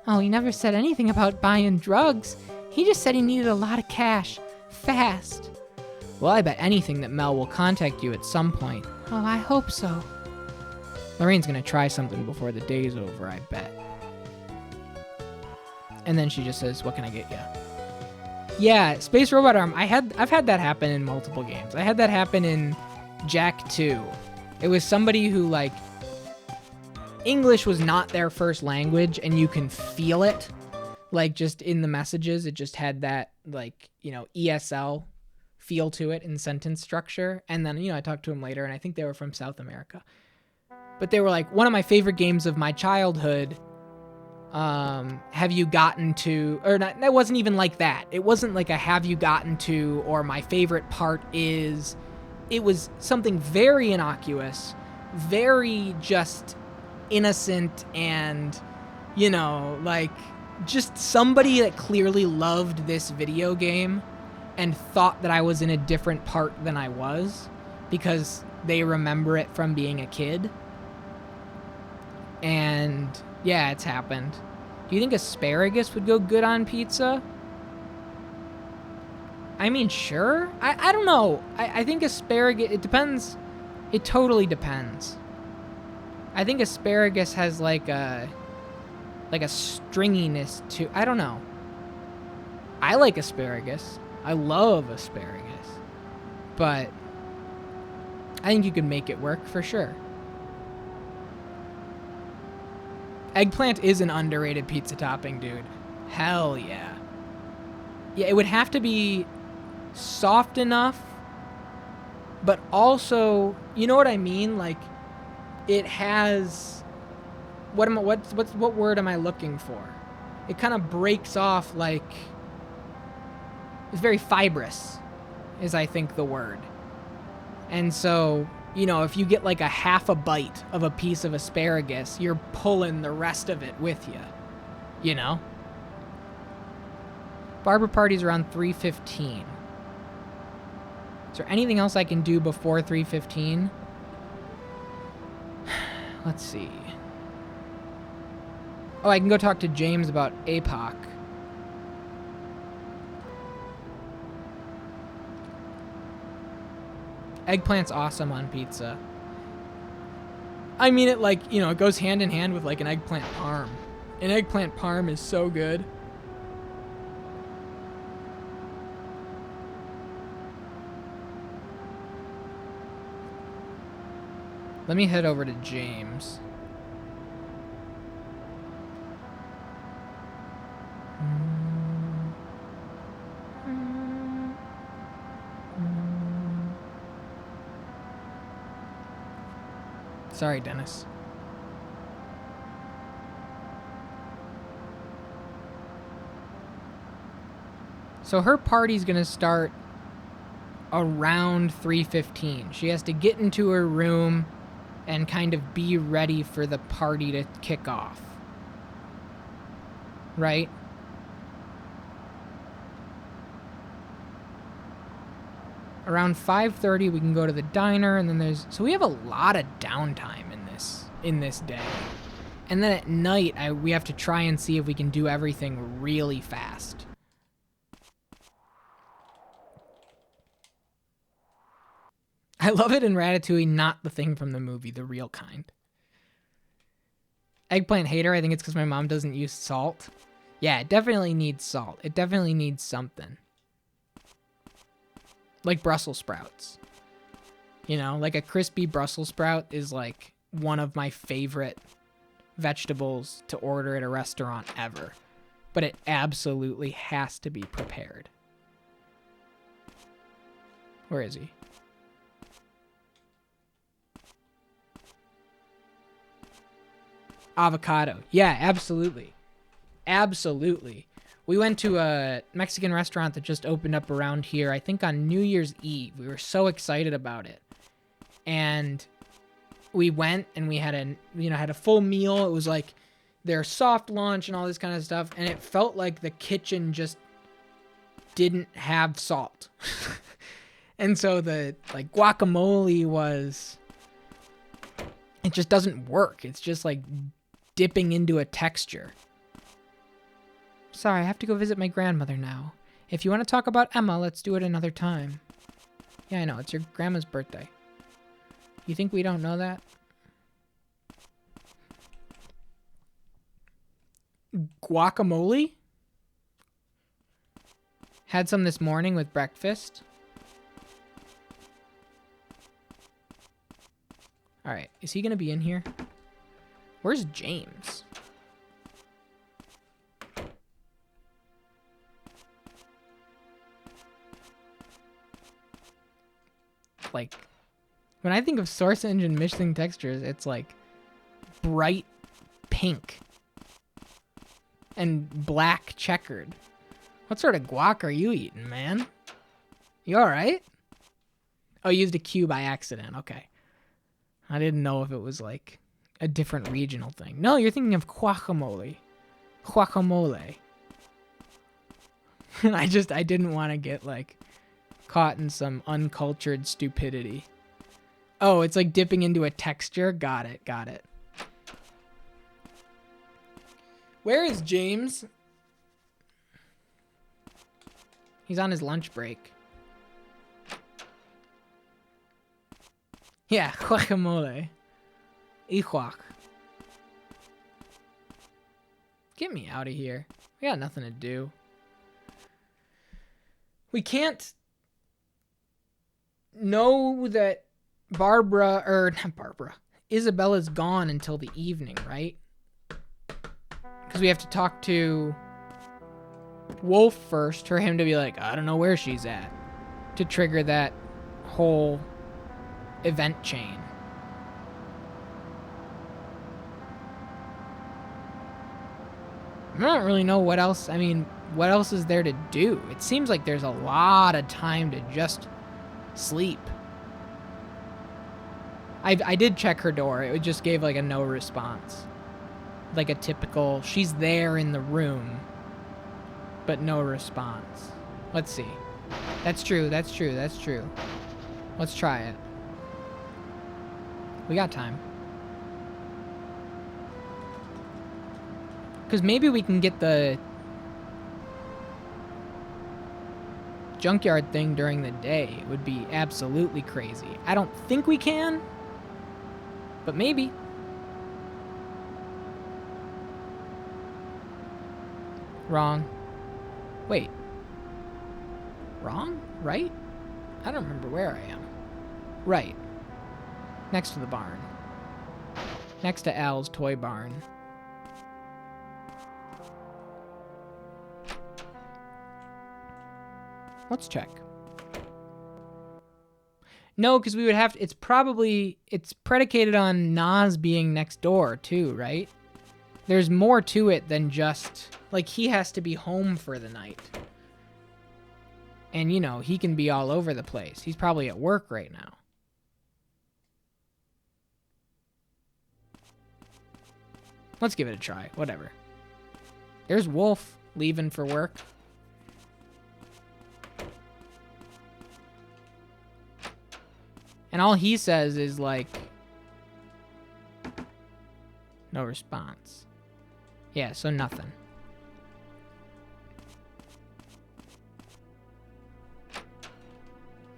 Oh, he never said anything about buying drugs. He just said he needed a lot of cash. Fast. Well, I bet anything that Mel will contact you at some point. Oh, I hope so. Lorraine's gonna try something before the day's over, I bet. And then she just says, what can I get you? Yeah, Space Robot Arm, I've had that happen in multiple games. I had that happen in Jack 2. It was somebody who, like, English was not their first language, and you can feel it. Like, just in the messages, it just had that, like, you know, ESL feel to it in sentence structure. And then, you know, I talked to them later, and I think they were from South America. But they were like, one of my favorite games of my childhood, have you gotten to, or not, that wasn't even like that. It wasn't like a have you gotten to, or my favorite part is, it was something very innocuous, very just innocent, and, you know, like, just somebody that clearly loved this video game and thought that I was in a different part than I was because they remember it from being a kid. And yeah, it's happened. Do you think asparagus would go good on pizza? I mean, sure. I don't know. I think asparagus, it depends. It totally depends. I think asparagus has like a stringiness to, I don't know. I like asparagus. I love asparagus. But I think you could make it work for sure. Eggplant is an underrated pizza topping, dude. Hell yeah. Yeah, it would have to be soft enough, but also, you know what I mean? Like, it has, what word am I looking for? It kind of breaks off, like, it's very fibrous, is I think the word. And so, you know, if you get like a half a bite of a piece of asparagus, you're pulling the rest of it with you, you know? Barber party's around 3:15. Is there anything else I can do before 3:15? Let's see. Oh, I can go talk to James about APOC. Eggplant's awesome on pizza. I mean it like, you know, it goes hand in hand with like an eggplant parm. An eggplant parm is so good. Let me head over to James. Sorry, Dennis. So her party's gonna start around 3:15. She has to get into her room and kind of be ready for the party to kick off. Right? Around 5:30 we can go to the diner, and then so we have a lot of downtime in this day. And then at night we have to try and see if we can do everything really fast. I love it in Ratatouille, not the thing from the movie, the real kind. Eggplant hater, I think it's because my mom doesn't use salt. Yeah, it definitely needs salt. It definitely needs something. Like Brussels sprouts. You know, like a crispy Brussels sprout is like one of my favorite vegetables to order at a restaurant ever. But it absolutely has to be prepared. Where is he? Avocado. Yeah, absolutely. Absolutely. We went to a Mexican restaurant that just opened up around here, I think on New Year's Eve. We were so excited about it. And we went and we had a full meal. It was like their soft lunch and all this kind of stuff. And it felt like the kitchen just didn't have salt. And so the like guacamole it just doesn't work. It's just like dipping into a texture. Sorry, I have to go visit my grandmother now. If you want to talk about Emma, let's do it another time. Yeah, I know. It's your grandma's birthday. You think we don't know that? Guacamole? Had some this morning with breakfast. Alright, is he going to be in here? Where's James? Like, when I think of Source Engine missing textures, it's like bright pink and black checkered. What sort of guac are you eating, man? You alright? Oh, you used a Q by accident. Okay. I didn't know if it was like a different regional thing. No, you're thinking of guacamole. Guacamole. I didn't want to get like caught in some uncultured stupidity. Oh, it's like dipping into a texture. Got it. Where is James? He's on his lunch break. Yeah, guacamole. Ihuac. Get me out of here. We got nothing to do. We can't know that Isabella's gone until the evening, right? Because we have to talk to Wolf first for him to be like, I don't know where she's at, to trigger that whole event chain. I don't really know what else. I mean, what else is there to do? It seems like there's a lot of time to just sleep. I did check her door. It just gave like a no response. Like a typical, she's there in the room, but no response. Let's see. That's true. Let's try it. We got time. Because maybe we can get the junkyard thing during the day. It would be absolutely crazy. I don't think we can, but maybe. Wrong. Wait. Wrong? Right? I don't remember where I am. Right. Next to the barn. Next to Al's toy barn. Let's check. No, because we would have to, it's predicated on Nas being next door too, right? There's more to it than just, like, he has to be home for the night. And, you know, he can be all over the place. He's probably at work right now. Let's give it a try. Whatever. There's Wolf leaving for work. And all he says is, like, no response. Yeah, so nothing.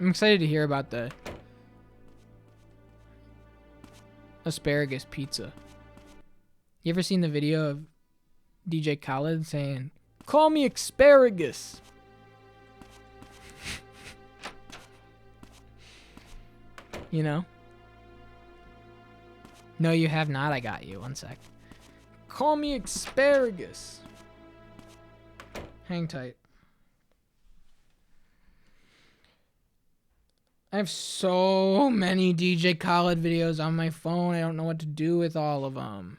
I'm excited to hear about the asparagus pizza. You ever seen the video of DJ Khaled saying, "Call me asparagus"? You know? No, you have not. I got you. One sec. Call me asparagus. Hang tight. I have so many DJ Khaled videos on my phone. I don't know what to do with all of them.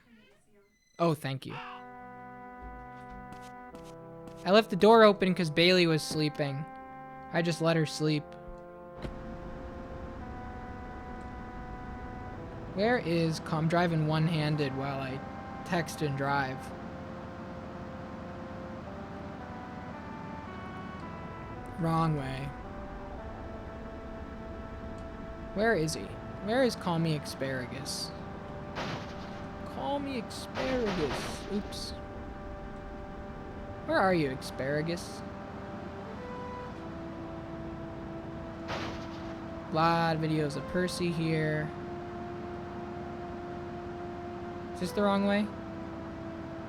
Oh, thank you. I left the door open because Bailey was sleeping. I just let her sleep. Where is... I'm driving one-handed while I text and drive. Wrong way. Where is he? Where is Call Me Asparagus? Call me Asparagus. Oops. Where are you, Asparagus? A lot of videos of Percy here. Is this the wrong way?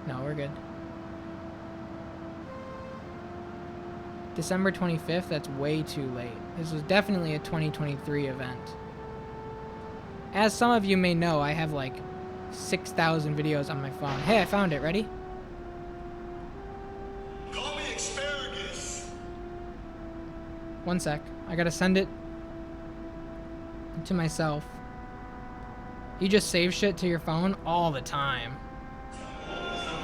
No, we're good. December 25th, that's way too late. This was definitely a 2023 event. As some of you may know, I have like 6,000 videos on my phone. Hey, I found it. Ready? Call me Asparagus. One sec. I gotta send it to myself. You just save shit to your phone all the time.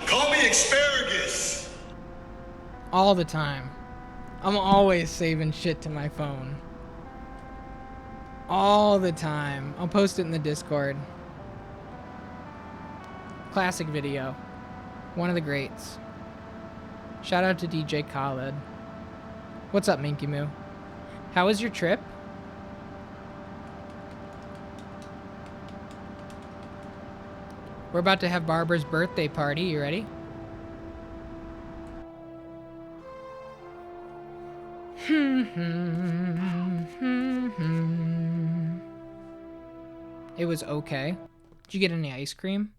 Call me Asparagus. All the time. I'm always saving shit to my phone. All the time. I'll post it in the Discord. Classic video. One of the greats. Shout out to DJ Khaled. What's up, Minky Moo? How was your trip? We're about to have Barbara's birthday party. You ready? It was okay. Did you get any ice cream?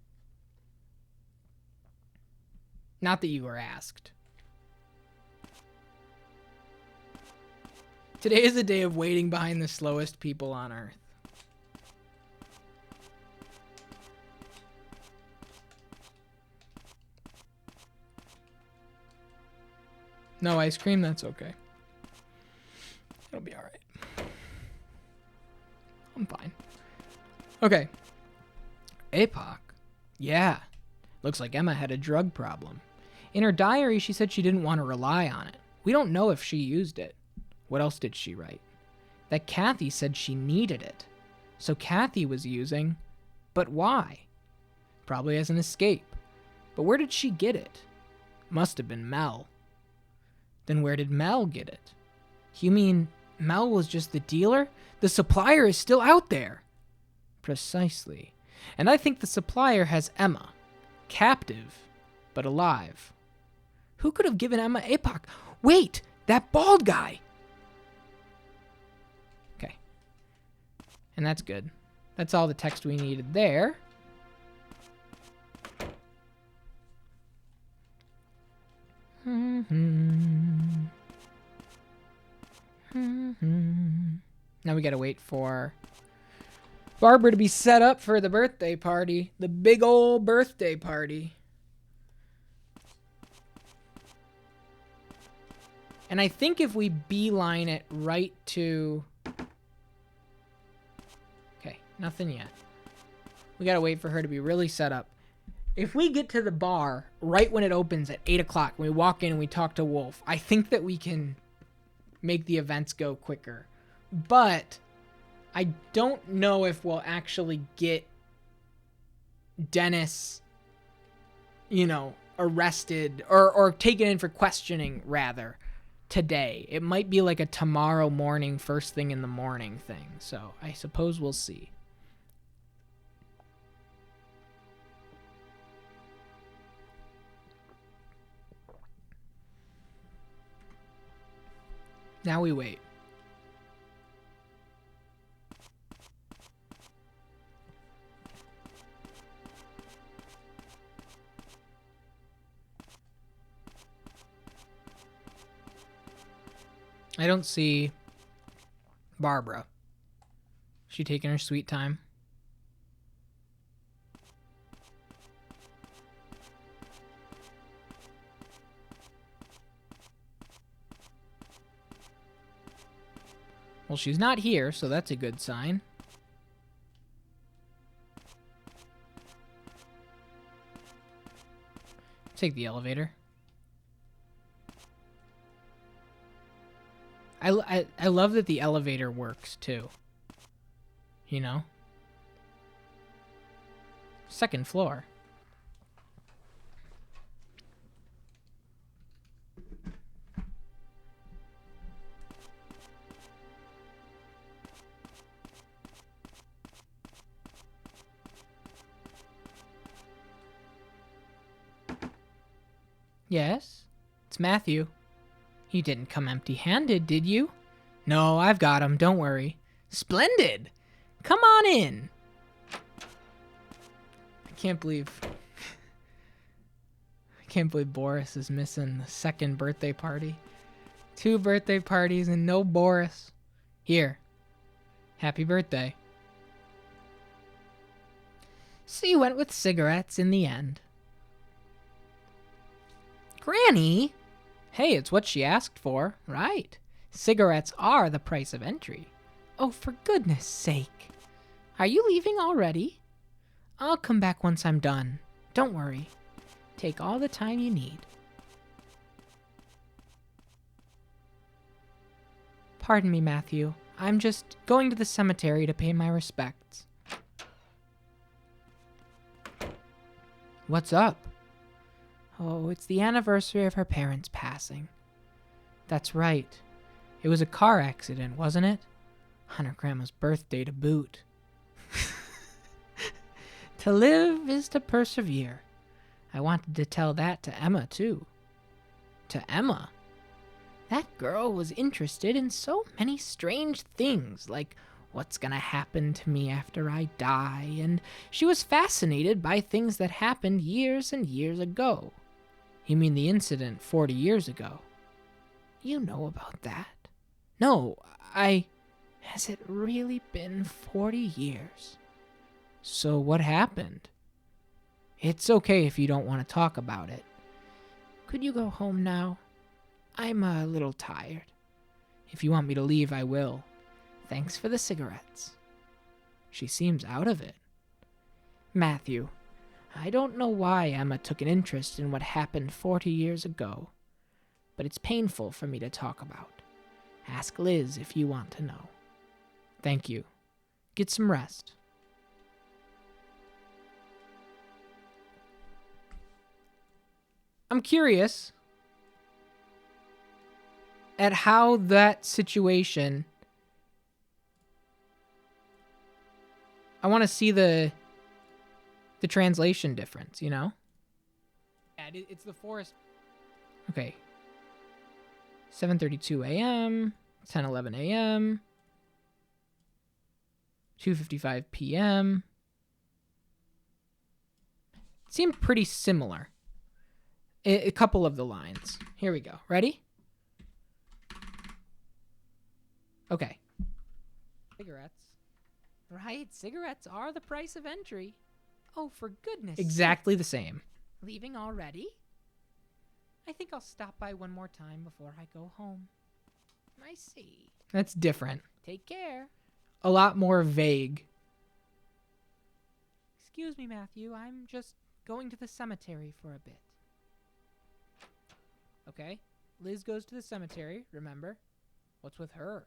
Not that you were asked. Today is a day of waiting behind the slowest people on Earth. No ice cream? That's okay. It'll be alright. I'm fine. Okay. APOC. Yeah. Looks like Emma had a drug problem. In her diary, she said she didn't want to rely on it. We don't know if she used it. What else did she write? That Kathy said she needed it. So Kathy was using, but why? Probably as an escape. But where did she get it? Must have been Mel. Then where did Mel get it? You mean Mel was just the dealer? The supplier is still out there. Precisely. And I think the supplier has Emma. Captive, but alive. Who could have given Emma APOC? Wait, that bald guy. Okay. And that's good. That's all the text we needed there. Now we gotta wait for Barbara to be set up for the birthday party. The big old birthday party. And I think if we beeline it right to... Okay, nothing yet. We gotta wait for her to be really set up. If we get to the bar right when it opens at 8 o'clock, we walk in and we talk to Wolf, I think that we can make the events go quicker. But I don't know if we'll actually get Dennis, you know, arrested or taken in for questioning, rather, today. It might be like a tomorrow morning, first thing in the morning thing. So I suppose we'll see. Now we wait. I don't see Barbara. She taking her sweet time. Well, she's not here, so that's a good sign. Take the elevator. I love that the elevator works too. You know? Second floor. Yes, it's Matthew. You didn't come empty-handed, did you? No, I've got him, don't worry. Splendid! Come on in. I can't believe Boris is missing the second birthday party. 2 birthday parties and no Boris. Here. Happy birthday. So you went with cigarettes in the end. Granny? Hey, it's what she asked for, right? Cigarettes are the price of entry. Oh, for goodness sake. Are you leaving already? I'll come back once I'm done. Don't worry. Take all the time you need. Pardon me, Matthew. I'm just going to the cemetery to pay my respects. What's up? Oh, it's the anniversary of her parents' passing. That's right. It was a car accident, wasn't it? On her grandma's birthday to boot. To live is to persevere. I wanted to tell that to Emma, too. To Emma? That girl was interested in so many strange things, like what's gonna happen to me after I die, and she was fascinated by things that happened years and years ago. You mean the incident 40 years ago? You know about that? No, Has it really been 40 years? So what happened? It's okay if you don't want to talk about it. Could you go home now? I'm a little tired. If you want me to leave, I will. Thanks for the cigarettes. She seems out of it. Matthew, I don't know why Emma took an interest in what happened 40 years ago, but it's painful for me to talk about. Ask Liz if you want to know. Thank you. Get some rest. I'm curious at how that situation... I want to see the translation difference, you know? Yeah, it's the forest. Okay. 7:32 a.m., 10:11 a.m., 2:55 p.m. It seemed pretty similar. A couple of the lines. Here we go. Ready? Okay. Cigarettes. Right, cigarettes are the price of entry. Oh, for goodness sake. Exactly the same. Leaving already? I think I'll stop by one more time before I go home. I see. That's different. Take care. A lot more vague. Excuse me, Matthew. I'm just going to the cemetery for a bit. Okay. Liz goes to the cemetery, remember? What's with her?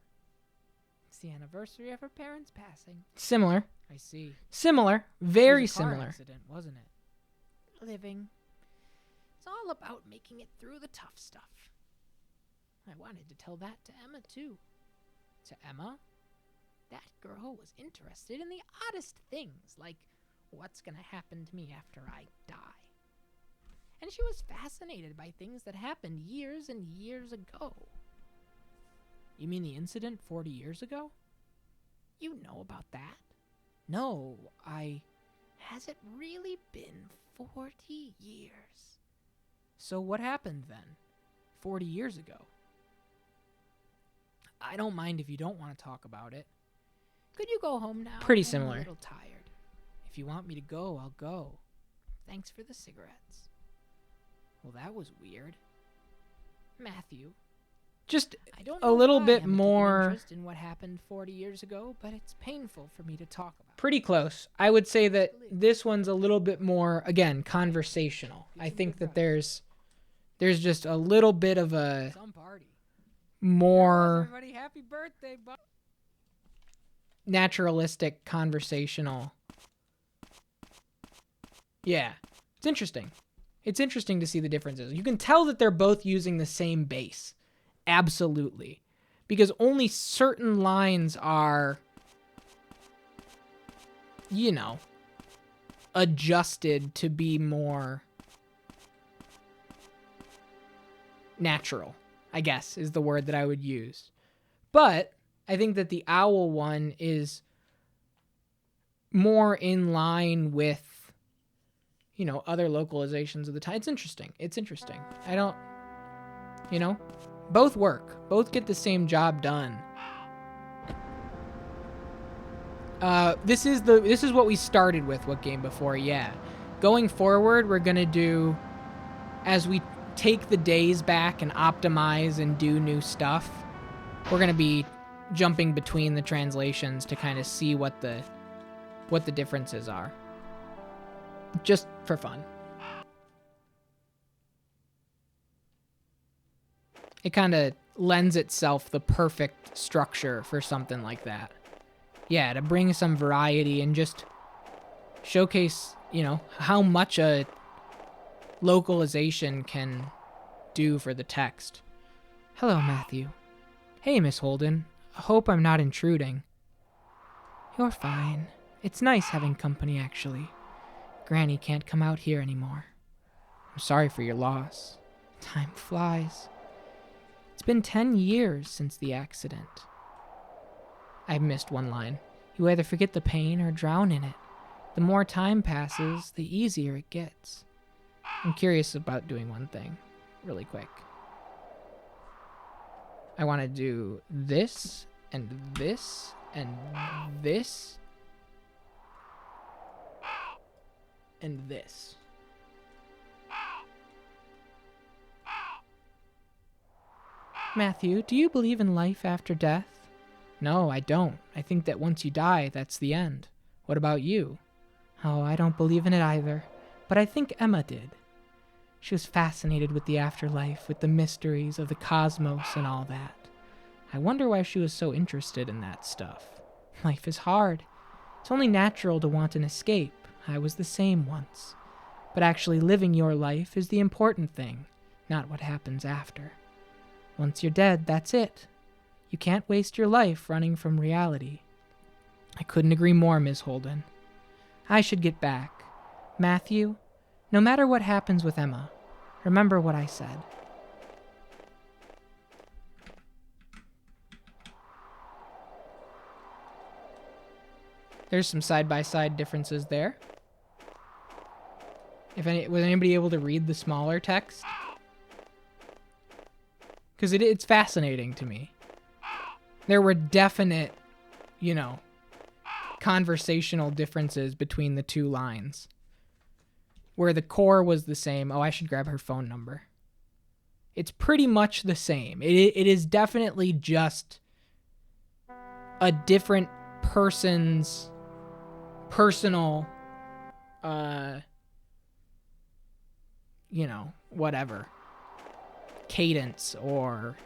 It's the anniversary of her parents' passing. Similar. I see. Similar. Very similar. It was a car accident, wasn't it? Living. It's all about making it through the tough stuff. I wanted to tell that to Emma, too. To Emma? That girl was interested in the oddest things, like what's gonna happen to me after I die. And she was fascinated by things that happened years and years ago. You mean the incident 40 years ago? You know about that? No, Has it really been 40 years? So what happened then? 40 years ago? I don't mind if you don't want to talk about it. Could you go home now? Pretty similar. I'm a little tired. If you want me to go, I'll go. Thanks for the cigarettes. Well, that was weird. Matthew. just I don't a know little why bit I'm a deep more. interest in what happened 40 years ago, but it's painful for me to talk about. Pretty close. I would say that this one's a little bit more, again, conversational. I think that there's just a little bit of a Some party. more Everybody, happy birthday, bud. naturalistic conversational. Yeah. It's interesting. It's interesting to see the differences. You can tell that they're both using the same base. Absolutely. Because only certain lines are, adjusted to be more natural, I guess, is the word that I would use. But I think that the owl one is more in line with, other localizations of the time. It's interesting. I don't, both work. Both get the same job done. This is what we started with. What game before? Yeah. Going forward, we're gonna do, as we take the days back and optimize and do new stuff, we're gonna be jumping between the translations to kind of see what the differences are. Just for fun. It kind of lends itself the perfect structure for something like that. Yeah, to bring some variety and just showcase, how much a localization can do for the text. Hello, Matthew. Hey, Miss Holden. I hope I'm not intruding. You're fine. It's nice having company, actually. Granny can't come out here anymore. I'm sorry for your loss. Time flies. It's been 10 years since the accident. I missed one line. You either forget the pain or drown in it. The more time passes, the easier it gets. I'm curious about doing one thing, really quick. I want to do this, and this, and this, and this. Matthew, do you believe in life after death? No, I don't. I think that once you die, that's the end. What about you? Oh, I don't believe in it either. But I think Emma did. She was fascinated with the afterlife, with the mysteries of the cosmos and all that. I wonder why she was so interested in that stuff. Life is hard. It's only natural to want an escape. I was the same once. But actually living your life is the important thing, not what happens after. Once you're dead, that's it. You can't waste your life running from reality. I couldn't agree more, Miss Holden. I should get back. Matthew, no matter what happens with Emma, remember what I said. There's some side-by-side differences there. Was anybody able to read the smaller text? Because it's fascinating to me. There were definite, conversational differences between the two lines. Where the core was the same. Oh, I should grab her phone number. It's pretty much the same. It is definitely just a different person's personal, whatever, cadence or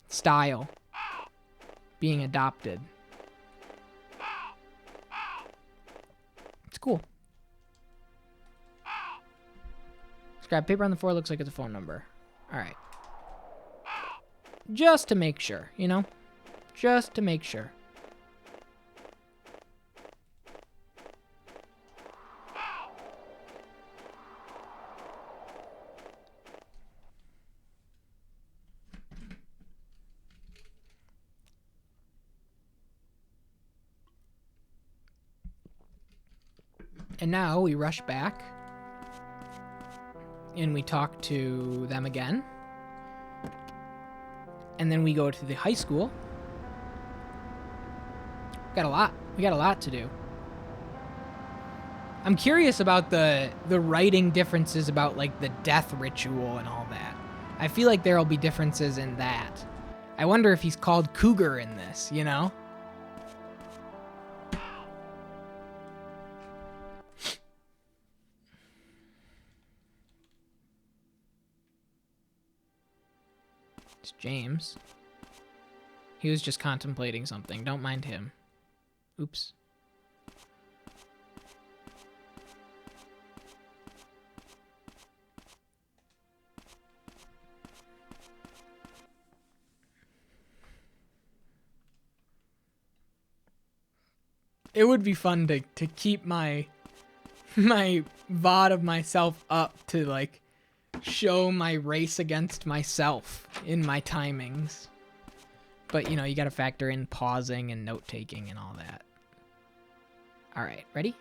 style being adopted. It's cool. Scrap paper on the floor looks like it's a phone number. All right. Just to make sure, Just to make sure. And now we rush back and we talk to them again. And then we go to the high school. We got a lot to do. I'm curious about the writing differences about like the death ritual and all that. I feel like there'll be differences in that. I wonder if he's called Cougar in this, you know? It's James. He was just contemplating something. Don't mind him. Oops. It would be fun to keep my VOD of myself up to, like, show my race against myself in my timings. But, you know, you gotta factor in pausing and note-taking and all that. Alright, ready?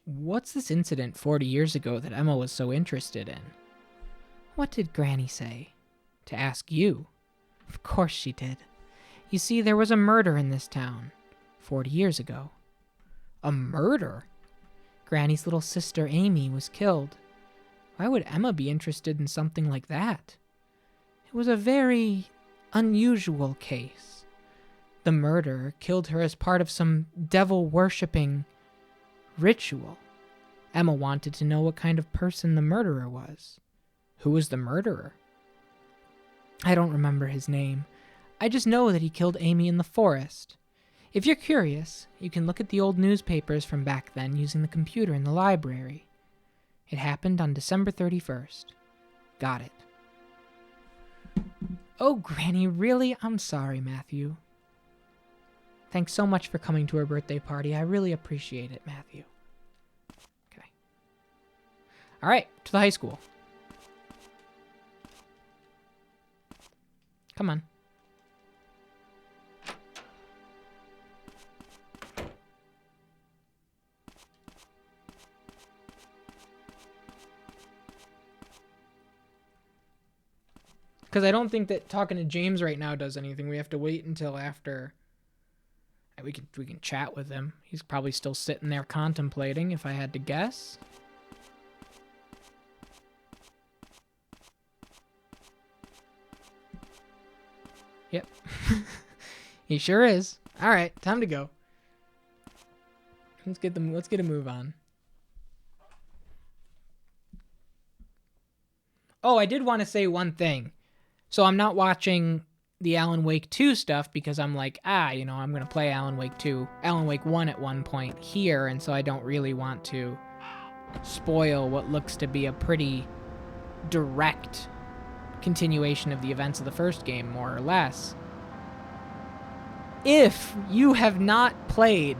What's this incident 40 years ago that Emma was so interested in? What did Granny say? To ask you. Of course she did. You see, there was a murder in this town 40 years ago. A murder? Granny's little sister Amy was killed. Why would Emma be interested in something like that? It was a very unusual case. The murderer killed her as part of some devil-worshipping ritual. Emma wanted to know what kind of person the murderer was. Who was the murderer? I don't remember his name. I just know that he killed Amy in the forest. If you're curious, you can look at the old newspapers from back then using the computer in the library. It happened on December 31st. Got it. Oh, Granny, really? I'm sorry, Matthew. Thanks so much for coming to our birthday party. I really appreciate it, Matthew. Okay. All right, to the high school. Come on. Because I don't think that talking to James right now does anything. We have to wait until after. We can chat with him. He's probably still sitting there contemplating, if I had to guess. Yep. He sure is. All right, time to go. Let's get a move on. Oh, I did want to say one thing. So I'm not watching the Alan Wake 2 stuff because I'm like, you know, I'm going to play Alan Wake 1 at one point here, and so I don't really want to spoil what looks to be a pretty direct continuation of the events of the first game, more or less. If you have not played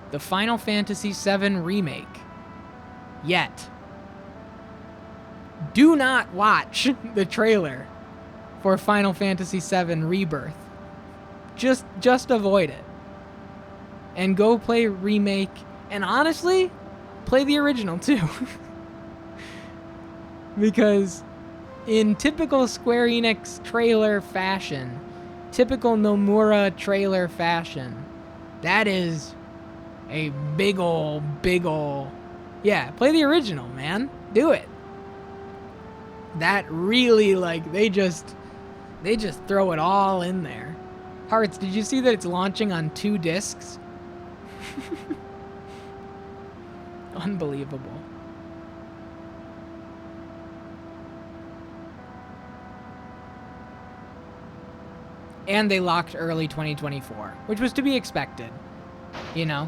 the Final Fantasy VII Remake yet, do not watch the trailer for Final Fantasy VII Rebirth. Just avoid it. And go play Remake, and honestly, play the original too. Because in typical Square Enix trailer fashion, typical Nomura trailer fashion, that is a big ol', yeah, play the original, man. Do it. That really, like, they just throw it all in there. Hearts, did you see that it's launching on 2 discs? Unbelievable. And they locked early 2024, which was to be expected, you know?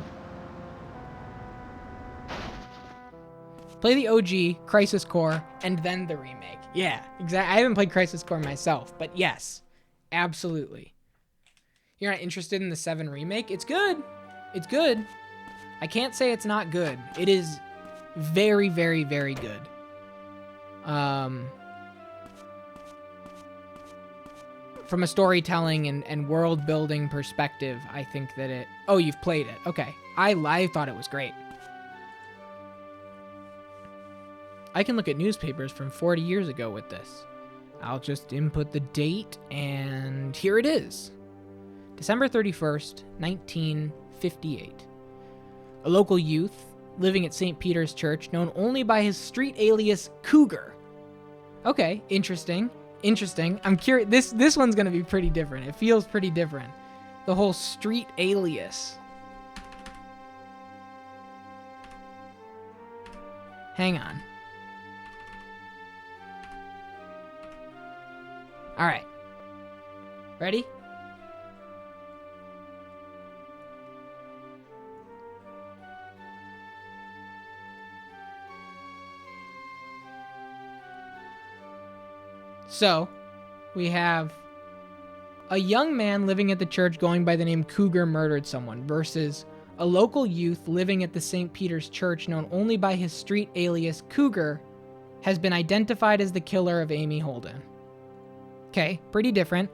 Play the OG, Crisis Core, and then the remake. Yeah, exactly. I haven't played Crisis Core myself, but yes, absolutely. You're not interested in the 7 remake? It's good. It's good. I can't say it's not good. It is very, very, very good. From a storytelling and world building perspective, I think that it... Oh, you've played it. Okay. I thought it was great. I can look at newspapers from 40 years ago with this. I'll just input the date, and here it is. December 31st, 1958. A local youth living at St. Peter's Church, known only by his street alias Cougar. Okay, interesting. I'm curious. This one's gonna be pretty different. It feels pretty different. The whole street alias. Hang on. All right. Ready? So, we have a young man living at the church going by the name Cougar murdered someone versus a local youth living at the St. Peter's Church known only by his street alias Cougar has been identified as the killer of Amy Holden. Okay, pretty different.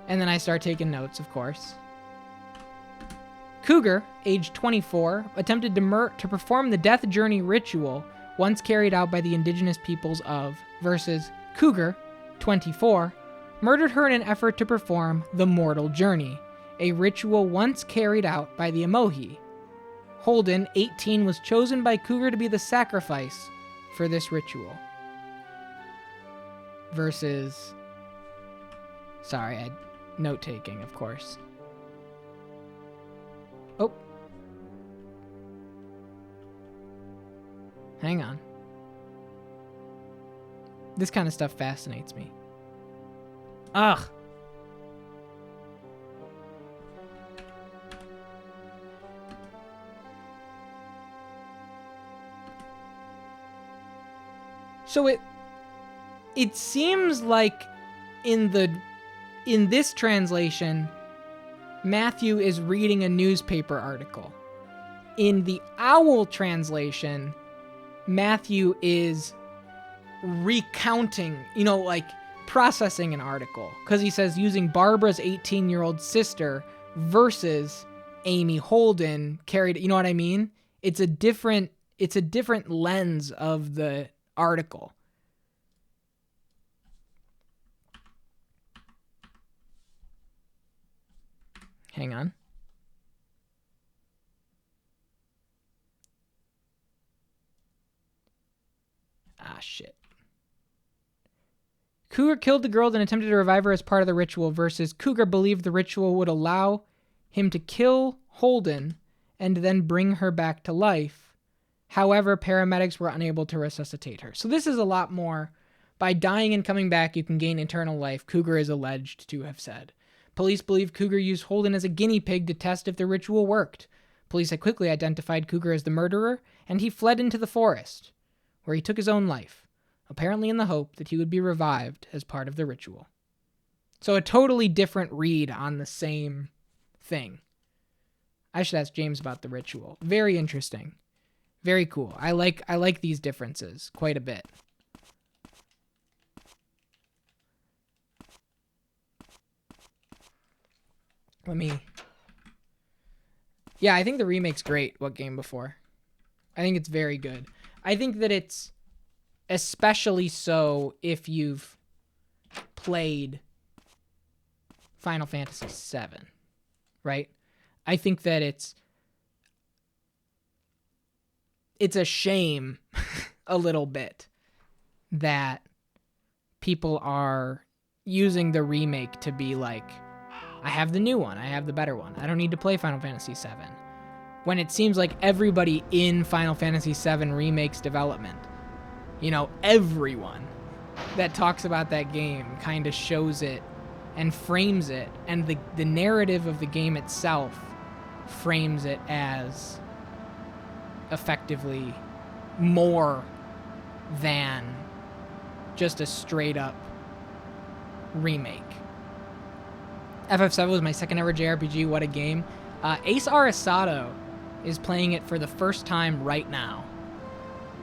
And then I start taking notes, of course. Cougar, age 24, attempted to perform the death journey ritual once carried out by the indigenous peoples of, versus Cougar, 24, murdered her in an effort to perform the mortal journey, a ritual once carried out by the Emoji. Holden, 18, was chosen by Cougar to be the sacrifice for this ritual. Versus... Sorry, note-taking, of course. Oh. Hang on. This kind of stuff fascinates me. Ugh. So it seems like in this translation, Matthew is reading a newspaper article. In the Owl translation, Matthew is recounting, like processing an article. Because he says using Barbara's 18-year-old sister versus Amy Holden carried, you know what I mean? It's a different lens of the article. Hang on. Ah, shit. Cougar killed the girl and attempted to revive her as part of the ritual versus Cougar believed the ritual would allow him to kill Holden and then bring her back to life. However, paramedics were unable to resuscitate her. So this is a lot more. By dying and coming back, you can gain eternal life, Cougar is alleged to have said. Police believe Cougar used Holden as a guinea pig to test if the ritual worked. Police had quickly identified Cougar as the murderer, and he fled into the forest, where he took his own life, apparently in the hope that he would be revived as part of the ritual. So a totally different read on the same thing. I should ask James about the ritual. Very interesting. Very cool. I like these differences quite a bit. Yeah, I think the remake's great. What Game Before? I think it's very good. I think that it's especially so if you've played Final Fantasy VII, right? I think that it's a shame a little bit that people are using the remake to be like, I have the new one, I have the better one, I don't need to play Final Fantasy VII. When it seems like everybody in Final Fantasy VII Remake's development, everyone that talks about that game kind of shows it and frames it, and the narrative of the game itself frames it as effectively more than just a straight up remake. FF7 was my second ever JRPG. What a game. Ace Arasado is playing it for the first time right now.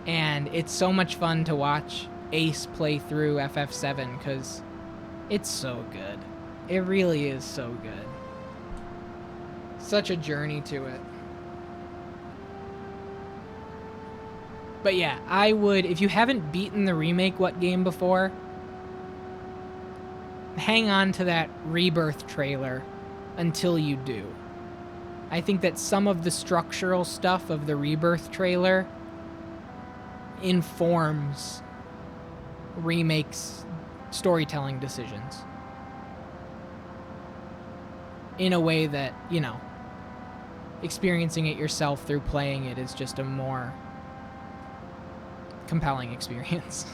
And it's so much fun to watch Ace play through FF7 because it's so good. It really is so good. Such a journey to it. But yeah, I would, if you haven't beaten the remake What Game Before, hang on to that Rebirth trailer until you do. I think that some of the structural stuff of the Rebirth trailer informs Remake's storytelling decisions in a way that, you know, experiencing it yourself through playing it is just a more compelling experience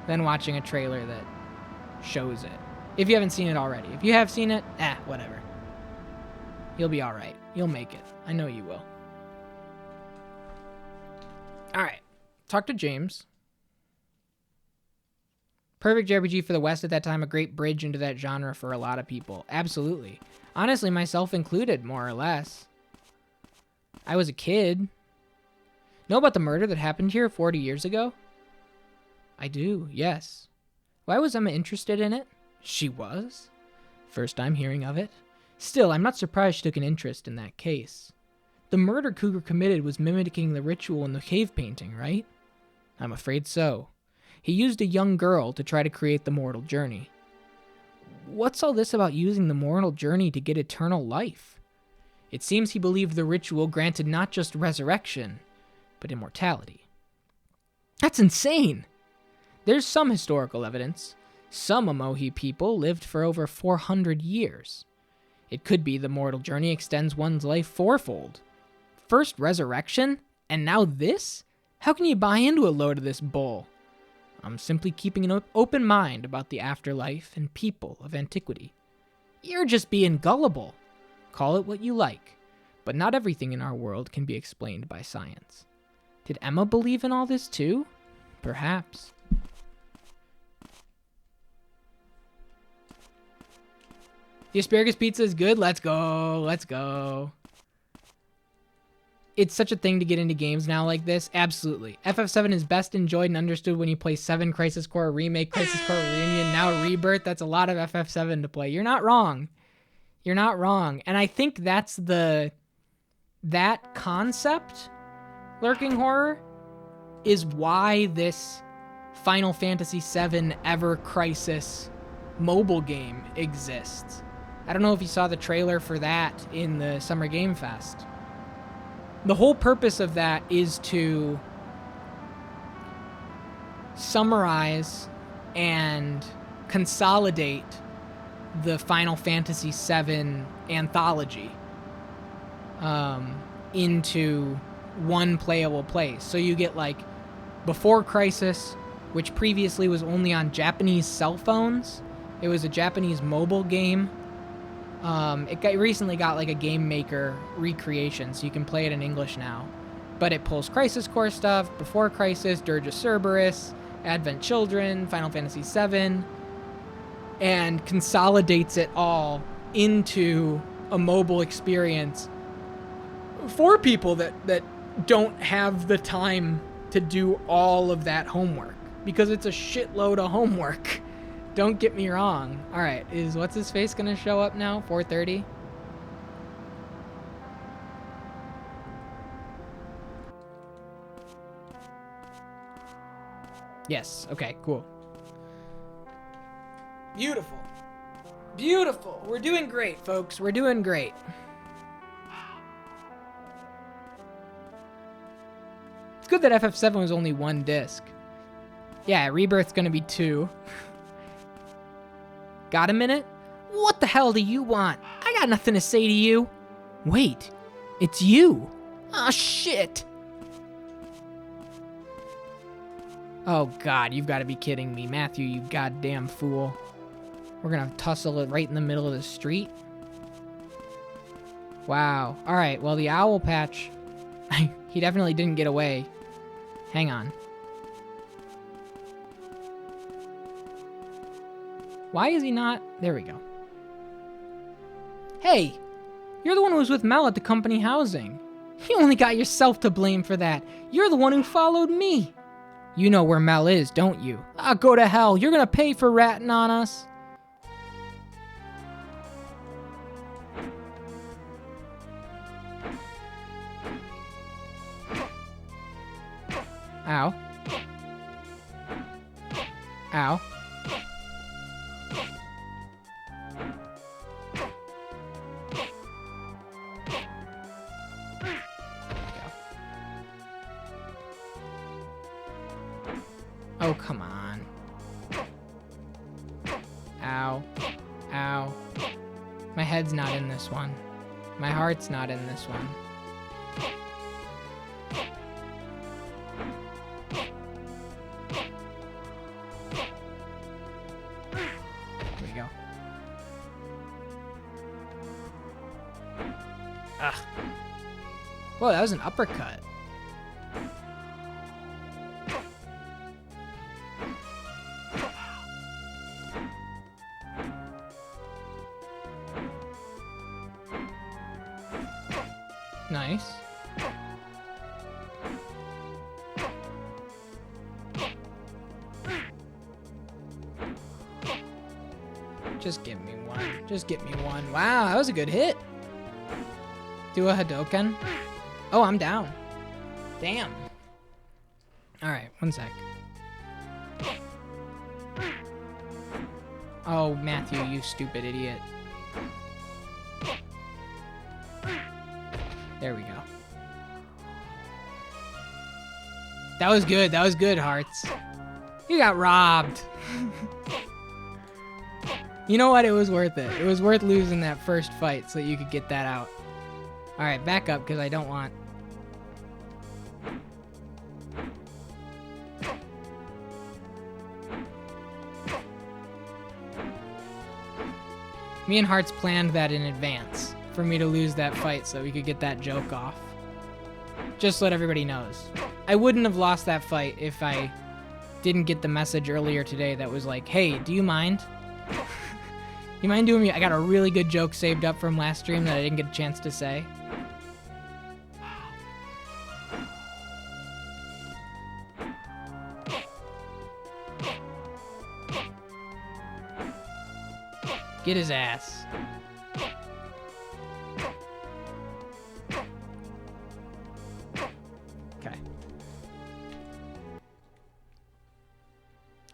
than watching a trailer that shows it. If you haven't seen it already. If you have seen it, whatever. You'll be alright. You'll make it. I know you will. Alright. Talk to James. Perfect JRPG for the West at that time, a great bridge into that genre for a lot of people. Absolutely. Honestly, myself included, more or less. I was a kid. Know about the murder that happened here 40 years ago? I do, yes. Why was Emma interested in it? She was. First time hearing of it. Still, I'm not surprised she took an interest in that case. The murder Cougar committed was mimicking the ritual in the cave painting, right? I'm afraid so. He used a young girl to try to create the mortal journey. What's all this about using the mortal journey to get eternal life? It seems he believed the ritual granted not just resurrection, but immortality. That's insane! There's some historical evidence. Some Amohi people lived for over 400 years. It could be the mortal journey extends one's life fourfold. First resurrection, and now this? How can you buy into a load of this bull? I'm simply keeping an open mind about the afterlife and people of antiquity. You're just being gullible. Call it what you like, but not everything in our world can be explained by science. Did Emma believe in all this too? Perhaps. The asparagus pizza is good. Let's go. Let's go. It's such a thing to get into games now like this. Absolutely. FF7 is best enjoyed and understood when you play 7, Crisis Core Remake, Crisis Core Reunion, now Rebirth. That's a lot of FF7 to play. You're not wrong. You're not wrong. And I think that's that concept, lurking horror, is why this Final Fantasy VII Ever Crisis mobile game exists. I don't know if you saw the trailer for that in the Summer Game Fest. The whole purpose of that is to summarize and consolidate the Final Fantasy VII anthology into one playable place. So you get like Before Crisis, which previously was only on Japanese cell phones. It was a Japanese mobile game. It recently got like a Game Maker recreation, so you can play it in English now. But it pulls Crisis Core stuff, Before Crisis, Dirge of Cerberus, Advent Children, Final Fantasy VII, and consolidates it all into a mobile experience for people that don't have the time to do all of that homework, because it's a shitload of homework. Don't get me wrong. All right, is what's-his-face going to show up now? 4:30? Yes, okay, cool. Beautiful. Beautiful. We're doing great, folks. We're doing great. It's good that FF7 was only 1 disc. Yeah, Rebirth's going to be 2. Got a minute? What the hell do you want? I got nothing to say to you. Wait, it's you. Oh, shit. Oh, God, you've got to be kidding me. Matthew, you goddamn fool. We're going to tussle it right in the middle of the street? Wow. All right, well, the owl patch, he definitely didn't get away. Hang on. Why is he not? There we go. Hey, you're the one who was with Mel at the company housing. You only got yourself to blame for that. You're the one who followed me. You know where Mel is, don't you? Ah, go to hell. You're gonna pay for ratting on us. Ow. Ow. Oh, come on. Ow. Ow. My head's not in this one. My heart's not in this one. Here we go. Ugh. Whoa, that was an uppercut. Nice. Just give me one. Just get me one. Wow, that was a good hit. Do a Hadoken. Oh, I'm down. Damn. All right, one sec. Oh, Matthew, you stupid idiot. There we go. That was good. That was good, Hearts. You got robbed. You know what? It was worth it. It was worth losing that first fight so that you could get that out. All right, back up because I don't want... Me and Hearts planned that in advance for me to lose that fight so we could get that joke off. Just so that everybody knows. I wouldn't have lost that fight if I didn't get the message earlier today that was like, hey, do you mind? You mind doing me? I got a really good joke saved up from last stream that I didn't get a chance to say. Get his ass. Okay.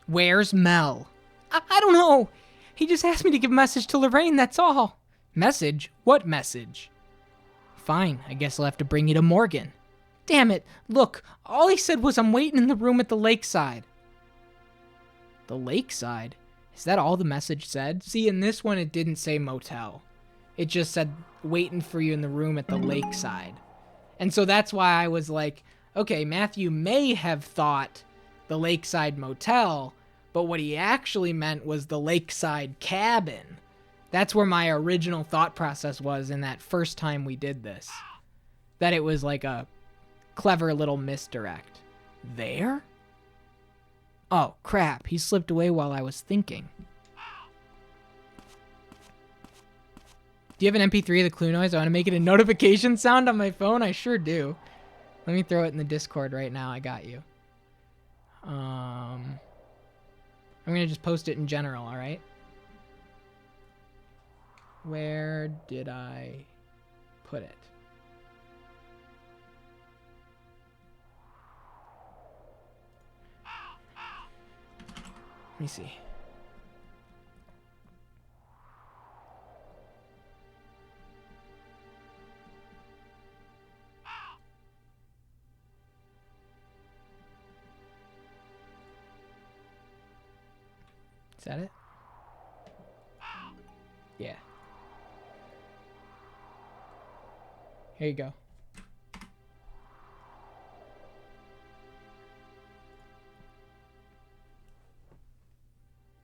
Where's Mel? I don't know. He just asked me to give a message to Lorraine, that's all. Message? What message? Fine, I guess I'll have to bring you to Morgan. Damn it. Look, all he said was I'm waiting in the room at the lakeside. The lakeside? Is that all the message said? See, in this one, it didn't say motel. It just said waiting for you in the room at the lakeside. And so that's why I was like, okay, Matthew may have thought the lakeside motel, but what he actually meant was the lakeside cabin. That's where my original thought process was in that first time we did this. That it was like a clever little misdirect. There? Oh, crap. He slipped away while I was thinking. Do you have an MP3 of the clue noise? I want to make it a notification sound on my phone? I sure do. Let me throw it in the Discord right now. I got you. I'm going to just post it in general, all right? Where did I put it? Let me see. Is that it? Yeah. Here you go.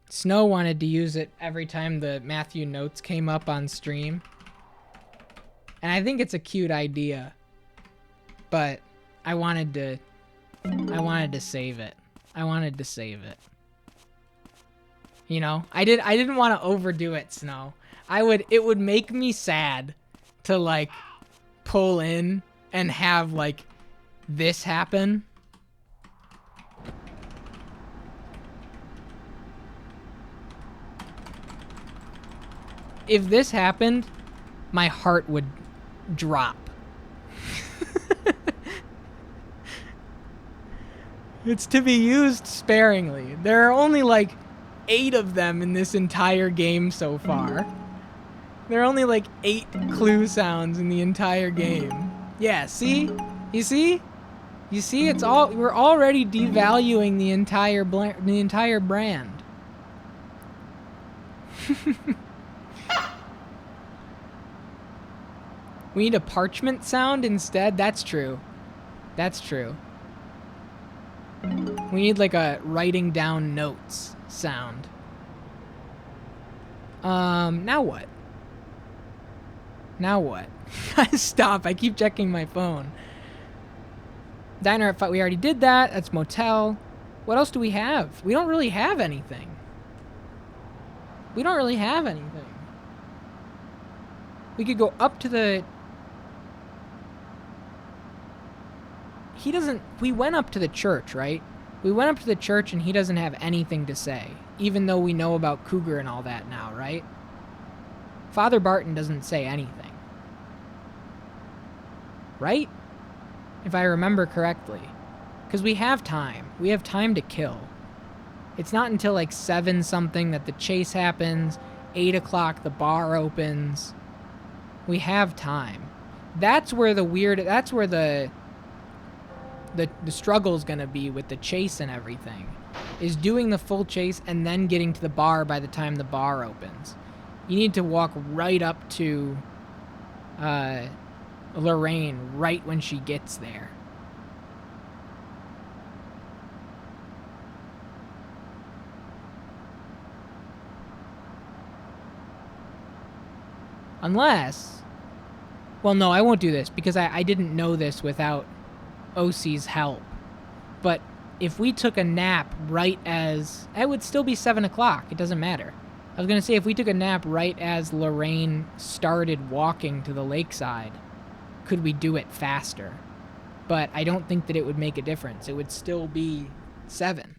Snow wanted to use it every time the Matthew notes came up on stream. And I think it's a cute idea. But I wanted to save it. I wanted to save it. You know, I didn't want to overdo it, Snow. It would make me sad to like pull in and have like this happen. If this happened, my heart would drop. It's to be used sparingly. There are only like 8 of them in this entire game so far. There are only like 8 clue sounds in the entire game. Yeah, see? You see? You see, we're already devaluing the entire brand. We need a parchment sound instead? That's true. That's true. We need like a writing down notes sound. Now what? Now what? Stop, I keep checking my phone. Diner at 5, we already did that. That's motel. What else do we have? We don't really have anything. We don't really have anything. We could go up to the... We went up to the church, right? We went up to the church and he doesn't have anything to say, even though we know about Cougar and all that now, right? Father Barton doesn't say anything. Right? If I remember correctly. Because we have time. We have time to kill. It's not until like 7 something that the chase happens. 8 o'clock the bar opens. We have time. That's where the struggle's gonna be with the chase and everything. Is doing the full chase and then getting to the bar by the time the bar opens. You need to walk right up to Lorraine right when she gets there. Unless... Well, no, I won't do this because I didn't know this without OC's help. But if we took a nap right as... It would still be 7 o'clock. It doesn't matter. I was going to say, if we took a nap right as Lorraine started walking to the lakeside, could we do it faster? But I don't think that it would make a difference. It would still be 7.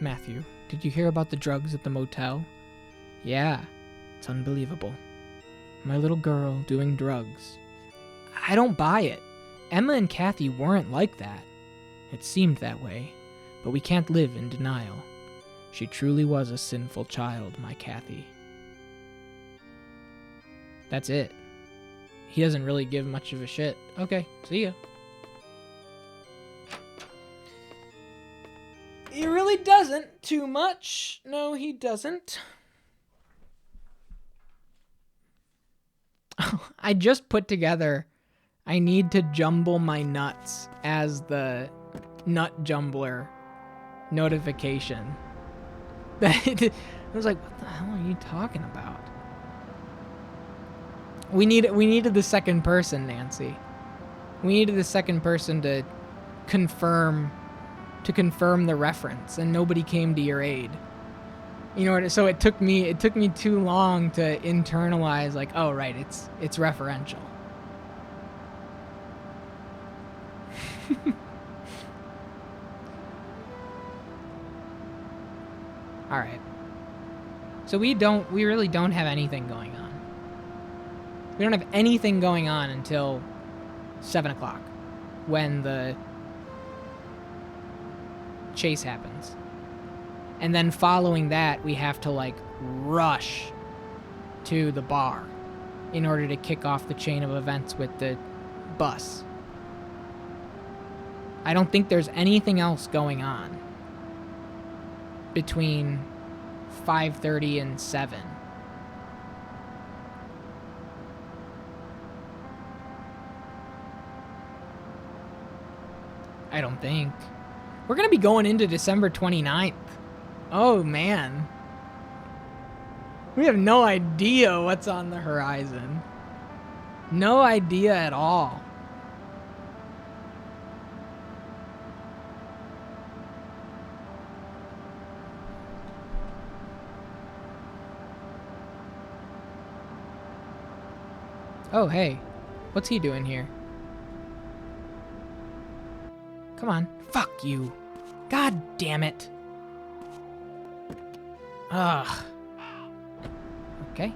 Matthew, did you hear about the drugs at the motel? Yeah, it's unbelievable. My little girl doing drugs. I don't buy it. Emma and Kathy weren't like that. It seemed that way, but we can't live in denial. She truly was a sinful child, my Kathy. That's it. He doesn't really give much of a shit. Okay, see ya. He really doesn't too much. No, he doesn't. I just put together, I need to jumble my nuts as the nut jumbler notification. I was like, what the hell are you talking about? We needed the second person, Nancy. We needed the second person to confirm the reference, and nobody came to your aid. You know, so it took me too long to internalize, like, oh right, it's referential. All right. So we really don't have anything going on. We don't have anything going on until 7 o'clock, when the chase happens. And then following that, we have to like rush to the bar in order to kick off the chain of events with the bus. I don't think there's anything else going on between 5:30 and 7. I don't think. We're going to be going into December 29th. Oh, man. We have no idea what's on the horizon. No idea at all. Oh, hey. What's he doing here? Come on. Fuck you. God damn it. Ugh. Okay.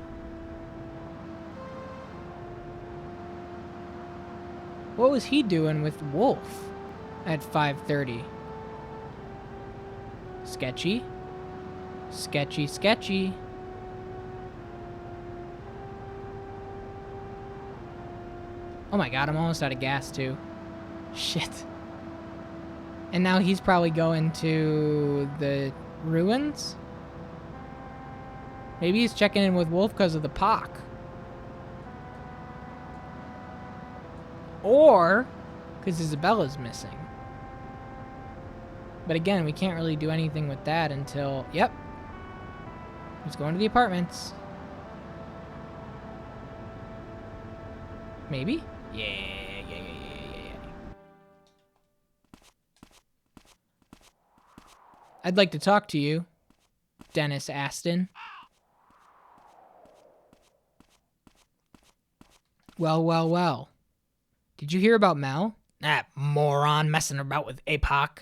What was he doing with Wolf? at 5:30. Sketchy. Sketchy, sketchy. Oh my god, I'm almost out of gas too. Shit. And now he's probably going to the ruins? Maybe he's checking in with Wolf because of the pock. Or because Isabella's missing. But again, we can't really do anything with that until... Yep. He's going to the apartments. Maybe? Yeah. I'd like to talk to you, Dennis Aston. Well. Did you hear about Mel? That moron messing about with APOC.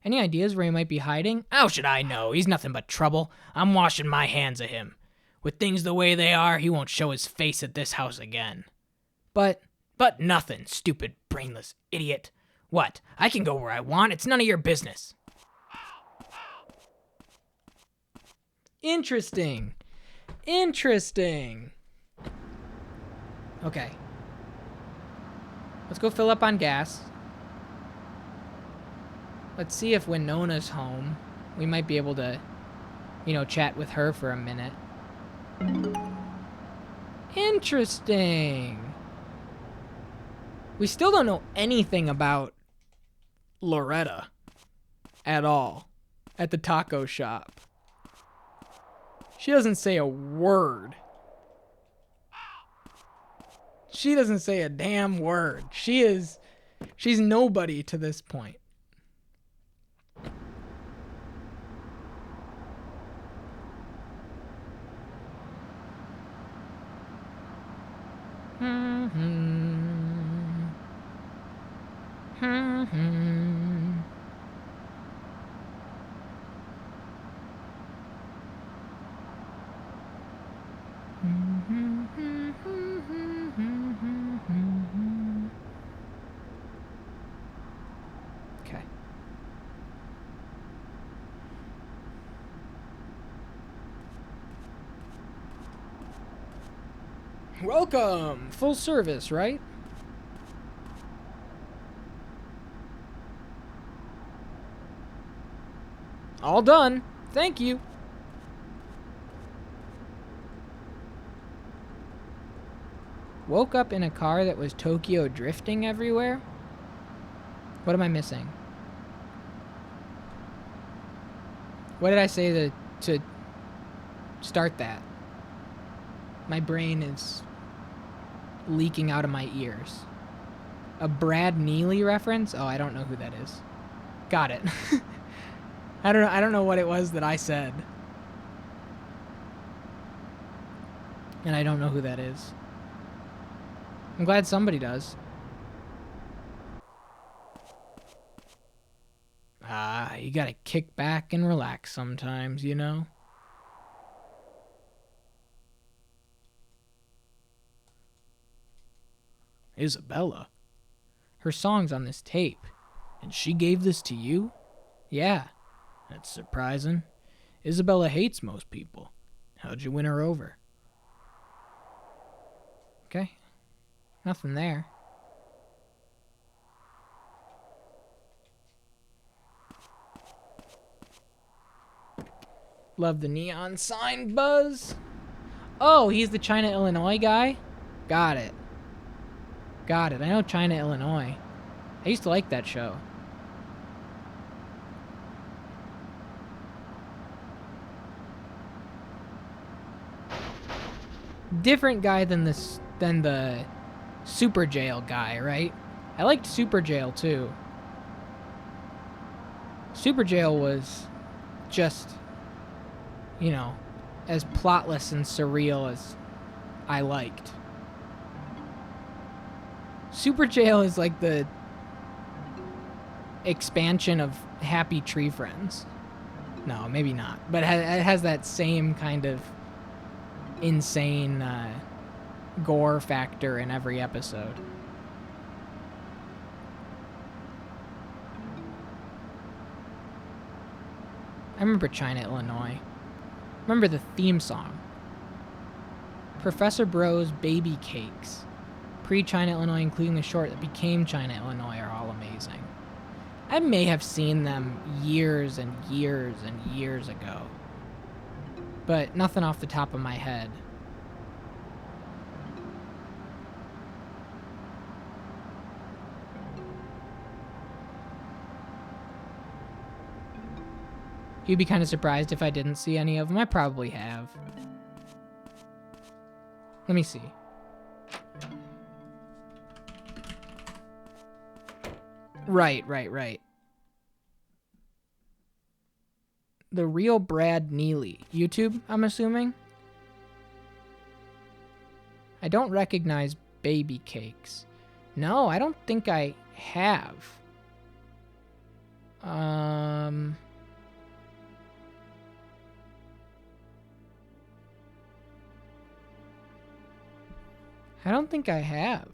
Any ideas where he might be hiding? How should I know? He's nothing but trouble. I'm washing my hands of him. With things the way they are, he won't show his face at this house again. But nothing, stupid, brainless idiot. What? I can go where I want. It's none of your business. Interesting. Okay. Let's go fill up on gas. Let's see if Winona's home. We might be able to, chat with her for a minute. Interesting. We still don't know anything about Loretta at all at the taco shop. She doesn't say a word. She doesn't say a damn word. She's nobody to this point. Okay. Welcome! Full service, right? All done. Thank you. Woke up in a car that was Tokyo drifting everywhere? What am I missing? What did I say to start that? My brain is leaking out of my ears. A Brad Neely reference? Oh, I don't know who that is. Got it. I don't know what it was that I said. And I don't know who that is. I'm glad somebody does. You gotta kick back and relax sometimes, you know? Isabella. Her song's on this tape. And she gave this to you? Yeah. That's surprising. Isabella hates most people. How'd you win her over? Okay. Nothing there. Love the neon sign buzz. Oh, he's the China, Illinois guy? Got it. I know China, Illinois. I used to like that show. Different guy than the Super Jail guy, right? I liked Super Jail too. Super Jail was just, as plotless and surreal as I liked. Super Jail is like the expansion of Happy Tree Friends. No, maybe not. But it has that same kind of insane gore factor in every episode. I remember China, Illinois. Remember the theme song. Professor Bro's Baby Cakes. Pre-China, Illinois, including the short that became China, Illinois, are all amazing. I may have seen them years and years and years ago. But nothing off the top of my head. You'd be kind of surprised if I didn't see any of them. I probably have. Let me see. Right. The real Brad Neely. YouTube, I'm assuming? I don't recognize Baby Cakes. No, I don't think I have. I don't think I have.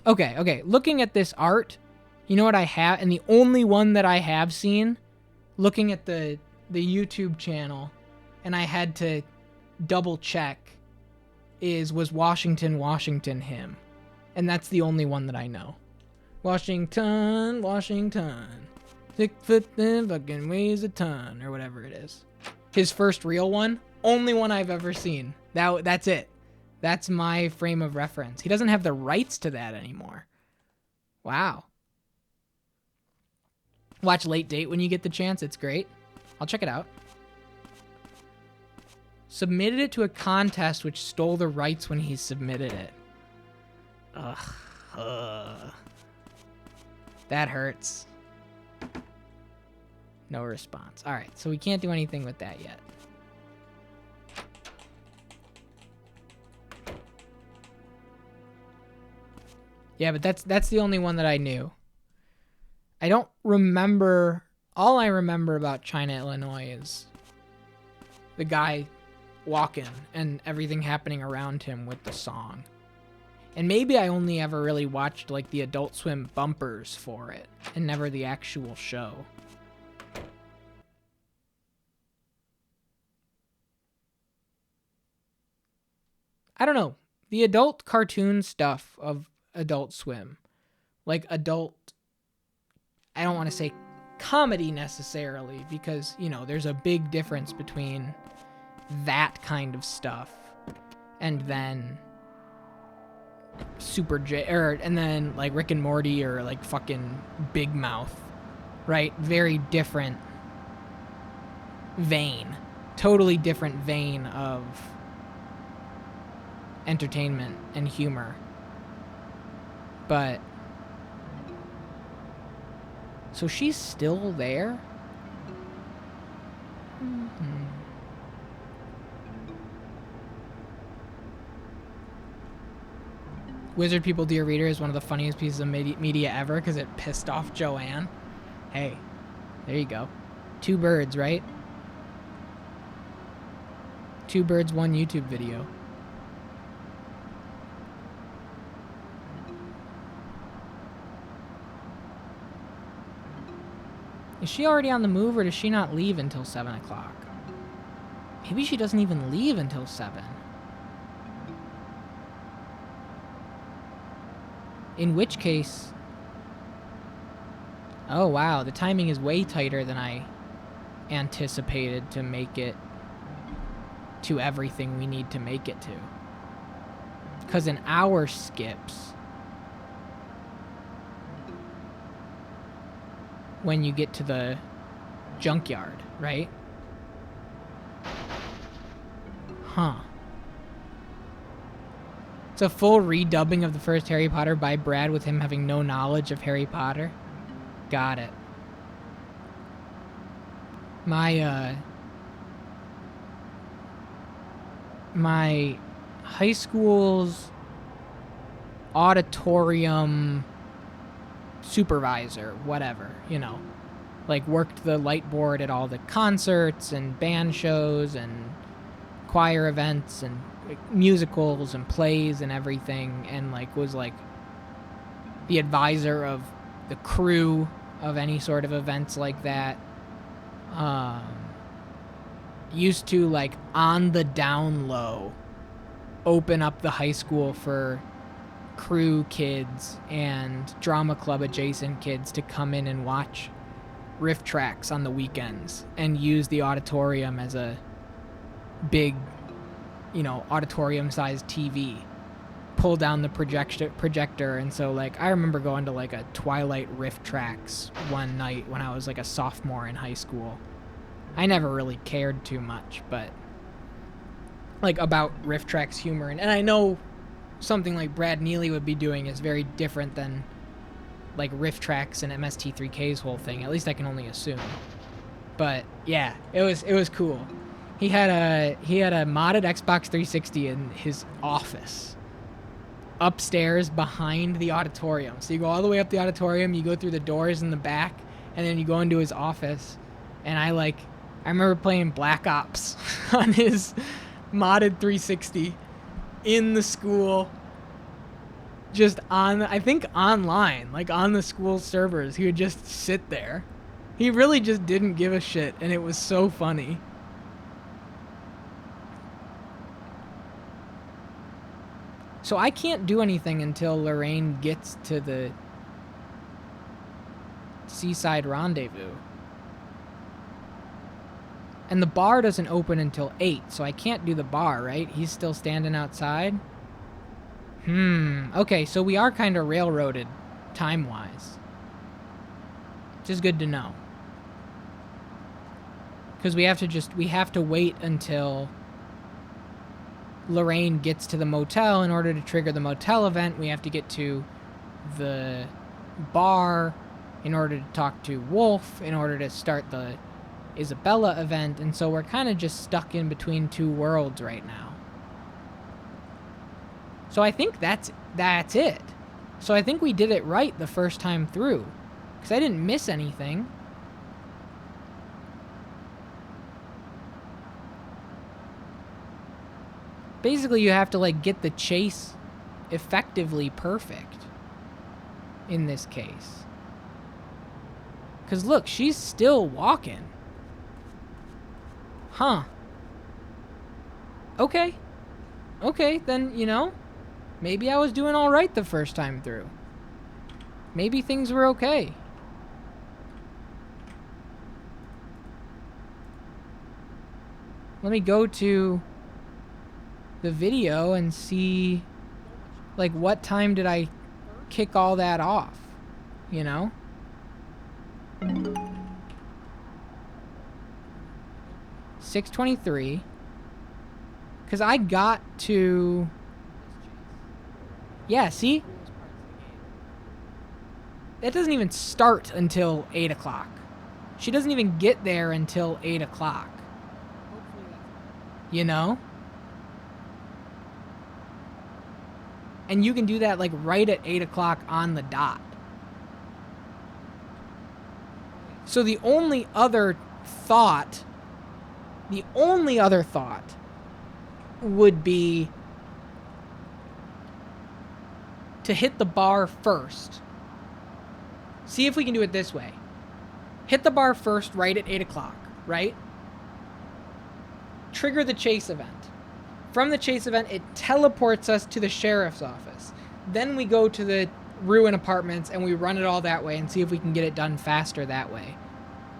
Okay. Looking at this art, you know what I have? And the only one that I have seen, looking at the YouTube channel, and I had to double check, was Washington Hymn. And that's the only one that I know. Washington. 6 foot then fucking weighs a ton, or whatever it is. His first real one, only one I've ever seen. That's it. That's my frame of reference. He doesn't have the rights to that anymore. Wow. Watch Late Date when you get the chance. It's great. I'll check it out. Submitted it to a contest which stole the rights when he submitted it. Ugh. That hurts. No response. All right, so we can't do anything with that yet. Yeah, but that's the only one that I knew. I don't remember. All I remember about China, Illinois is the guy walking and everything happening around him with the song. And maybe I only ever really watched like the Adult Swim bumpers for it and never the actual show. I don't know. The adult cartoon stuff of Adult Swim, like adult, I don't want to say comedy necessarily, because, you know, there's a big difference between that kind of stuff and then and then like Rick and Morty or like fucking Big Mouth, right? Very different vein, totally different vein of entertainment and humor. But so she's still there? Mm-hmm. Wizard People Dear Reader is one of the funniest pieces of media ever because it pissed off Joanne. Hey, there you go. 2 birds, right? 2 birds, 1 YouTube video. Is she already on the move, or does she not leave until 7 o'clock? Maybe she doesn't even leave until 7. In which case... Oh, wow. The timing is way tighter than I anticipated to make it to everything we need to make it to. Because an hour skips when you get to the junkyard, right? Huh. It's a full redubbing of the first Harry Potter by Brad with him having no knowledge of Harry Potter. Got it. My high school's auditorium supervisor, whatever, you know, like worked the light board at all the concerts and band shows and choir events and musicals and plays and everything, and like was like the advisor of the crew of any sort of events like that. Used to, like, on the down low, open up the high school for crew kids and drama club adjacent kids to come in and watch riff tracks on the weekends and use the auditorium as a big, auditorium sized TV. Pull down the projector. And so, like, I remember going to, like, a Twilight riff tracks one night when I was, like, a sophomore in high school. I never really cared too much, but, like, about riff tracks humor. And I know something like Brad Neely would be doing is very different than, like, riff tracks and MST3K's whole thing. At least I can only assume. But yeah, it was cool. He had a modded Xbox 360 in his office upstairs behind the auditorium. So you go all the way up the auditorium, you go through the doors in the back, and then you go into his office. And I remember playing Black Ops on his modded 360 in the school, just I think online, like on the school servers. He would just sit there. He really just didn't give a shit, and it was so funny. So I can't do anything until Lorraine gets to the Seaside Rendezvous. And the bar doesn't open until 8, so I can't do the bar, right? He's still standing outside? Okay, so we are kind of railroaded time-wise. Which is good to know. Because we have to wait until Lorraine gets to the motel. In order to trigger the motel event, we have to get to the bar in order to talk to Wolf, in order to start the Isabella event, and so we're kind of just stuck in between two worlds right now. So I think that's it. So I think we did it right the first time through, because I didn't miss anything. Basically, you have to, like, get the chase effectively perfect in this case. Because look, she's still walking. Huh. Okay, then, maybe I was doing all right the first time through. Maybe things were okay. Let me go to the video and see, like, what time did I kick all that off, 6:23, because I got to, yeah, see? That doesn't even start until 8 o'clock. She doesn't even get there until 8 o'clock. And you can do that, like, right at 8 o'clock on the dot. So the only other thought would be to hit the bar first. See if we can do it this way. Hit the bar first right at 8 o'clock, right? Trigger the chase event. From the chase event, it teleports us to the sheriff's office. Then we go to the Ruin Apartments and we run it all that way and see if we can get it done faster that way.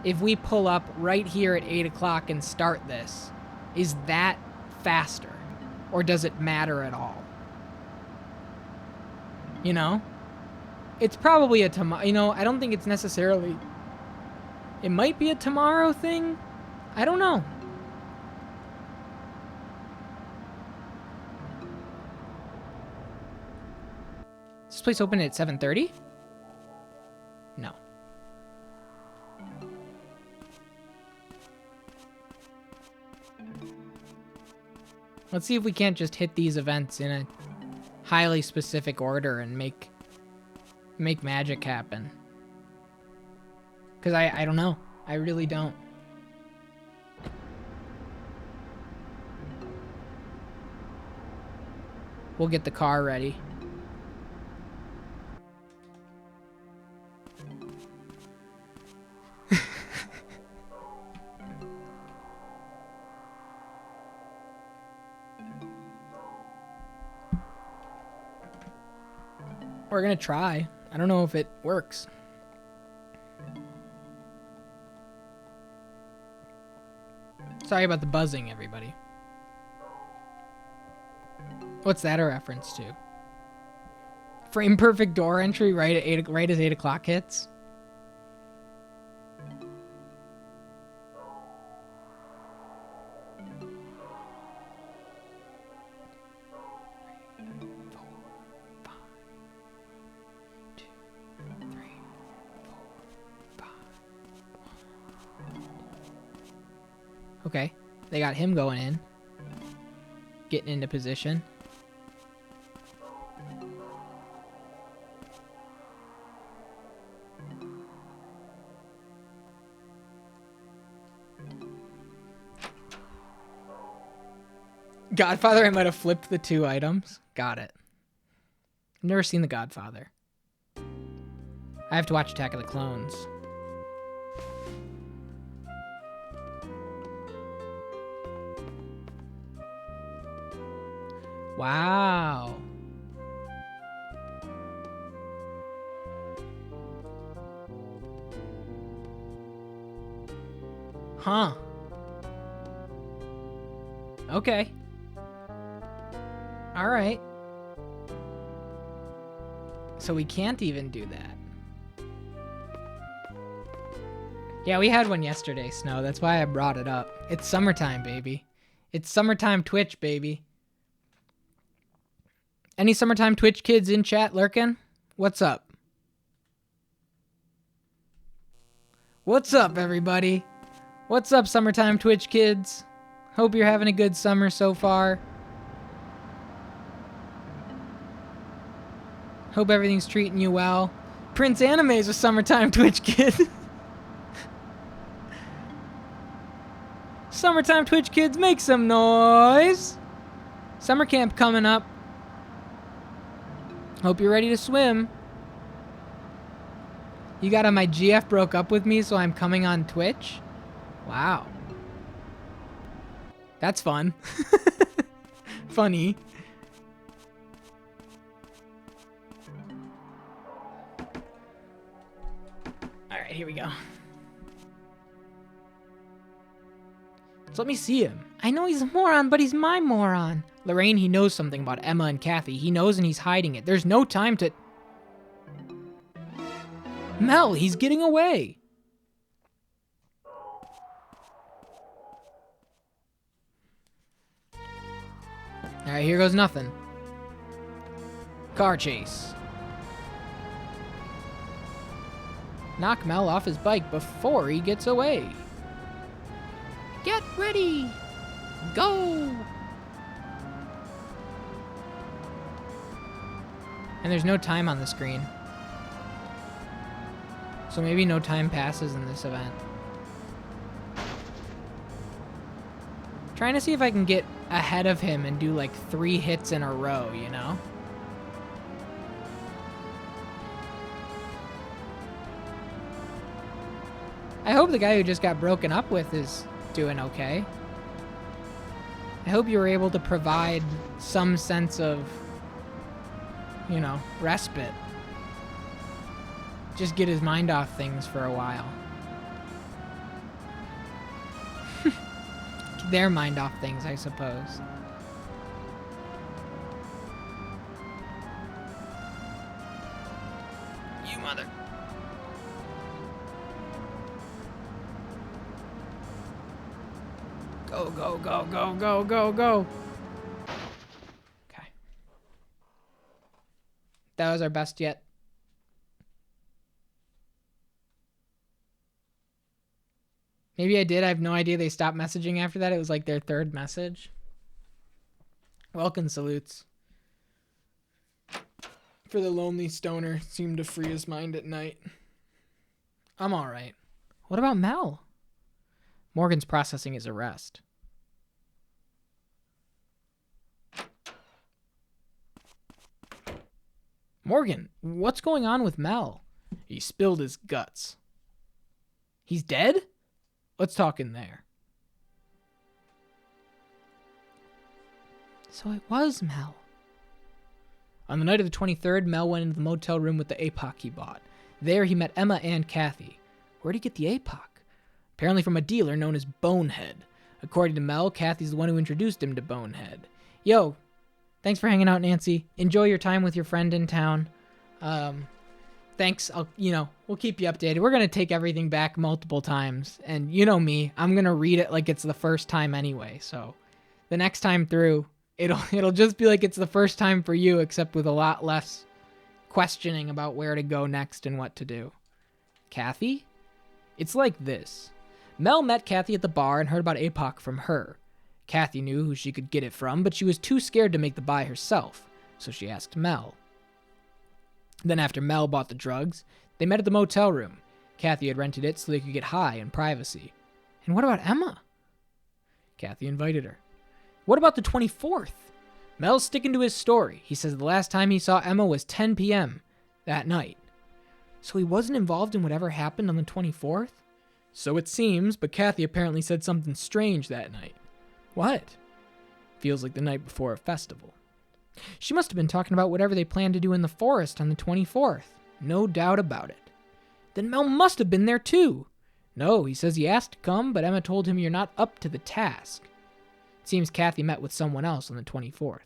If we pull up right here at 8 o'clock and start this, is that faster? Or does it matter at all? It's probably a tomorrow, I don't think it's necessarily, it might be a tomorrow thing. I don't know. Is this place open at 7:30? No. Let's see if we can't just hit these events in a highly specific order and make magic happen. Because I don't know. I really don't. We'll get the car ready. We're gonna try. I don't know if it works. Sorry about the buzzing, everybody. What's that a reference to? Frame perfect door entry right as 8 o'clock hits. Okay, they got him going in. Getting into position. Godfather, I might have flipped the 2 items. Got it. I've never seen The Godfather. I have to watch Attack of the Clones. Wow. Huh. Okay. All right. So we can't even do that. Yeah, we had one yesterday, Snow. That's why I brought it up. It's summertime, baby. It's summertime Twitch, baby. Any summertime Twitch kids in chat lurking? What's up? What's up, everybody? What's up, summertime Twitch kids? Hope you're having a good summer so far. Hope everything's treating you well. Prince Anime's a summertime Twitch kid. Summertime Twitch kids, make some noise. Summer camp coming up. Hope you're ready to swim. You got on my GF broke up with me, so I'm coming on Twitch? Wow. That's fun. Funny. Alright, here we go. So let me see him. I know he's a moron, but he's my moron. Lorraine, he knows something about Emma and Kathy. He knows and he's hiding it. There's no time to... Mel, he's getting away. Alright, here goes nothing. Car chase. Knock Mel off his bike before he gets away. Get ready. Go. And there's no time on the screen. So maybe no time passes in this event. Trying to see if I can get ahead of him and do like 3 hits in a row, you know? I hope the guy who just got broken up with is doing okay. I hope you were able to provide some sense of, you know, respite. Just get his mind off things for a while. Their mind off things, I suppose. You mother. Go, go, go, go, go, go, go. Okay. That was our best yet. Maybe I did. I have no idea. They stopped messaging after that. It was like their 3rd message. Welcome salutes. For the lonely stoner, seemed to free his mind at night. I'm all right. What about Mel? Morgan's processing his arrest. Morgan, what's going on with Mel? He spilled his guts. He's dead? Let's talk in there. So it was Mel. On the night of the 23rd, Mel went into the motel room with the APOC he bought. There, he met Emma and Kathy. Where'd he get the APOC? Apparently from a dealer known as Bonehead. According to Mel, Kathy's the one who introduced him to Bonehead. Yo, thanks for hanging out, Nancy. Enjoy your time with your friend in town. Thanks. We'll keep you updated. We're going to take everything back multiple times. And you know me, I'm going to read it like it's the first time anyway. So the next time through, it'll just be like it's the first time for you, except with a lot less questioning about where to go next and what to do. Kathy? It's like this. Mel met Kathy at the bar and heard about APOC from her. Kathy knew who she could get it from, but she was too scared to make the buy herself, so she asked Mel. Then after Mel bought the drugs, they met at the motel room. Kathy had rented it so they could get high in privacy. And what about Emma? Kathy invited her. What about the 24th? Mel's sticking to his story. He says the last time he saw Emma was 10 p.m. that night. So he wasn't involved in whatever happened on the 24th? So it seems, but Kathy apparently said something strange that night. What? Feels like the night before a festival. She must have been talking about whatever they planned to do in the forest on the 24th. No doubt about it. Then Mel must have been there too. No, he says he asked to come, but Emma told him you're not up to the task. It seems Kathy met with someone else on the 24th.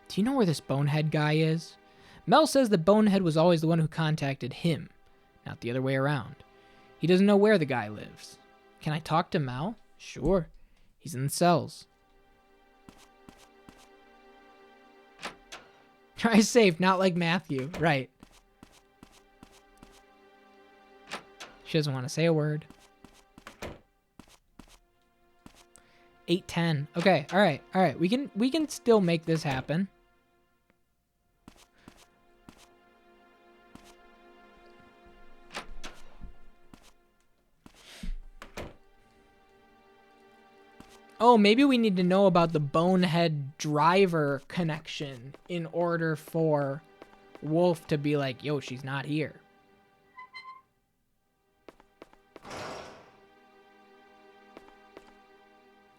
Do you know where this Bonehead guy is? Mel says that Bonehead was always the one who contacted him, not the other way around. He doesn't know where the guy lives. Can I talk to Mel? Sure. He's in the cells. Try safe, not like Matthew. Right. She doesn't want to say a word. 8:10. Okay, all right. We can still make this happen. Oh, maybe we need to know about the Bonehead driver connection in order for Wolf to be like, yo, she's not here.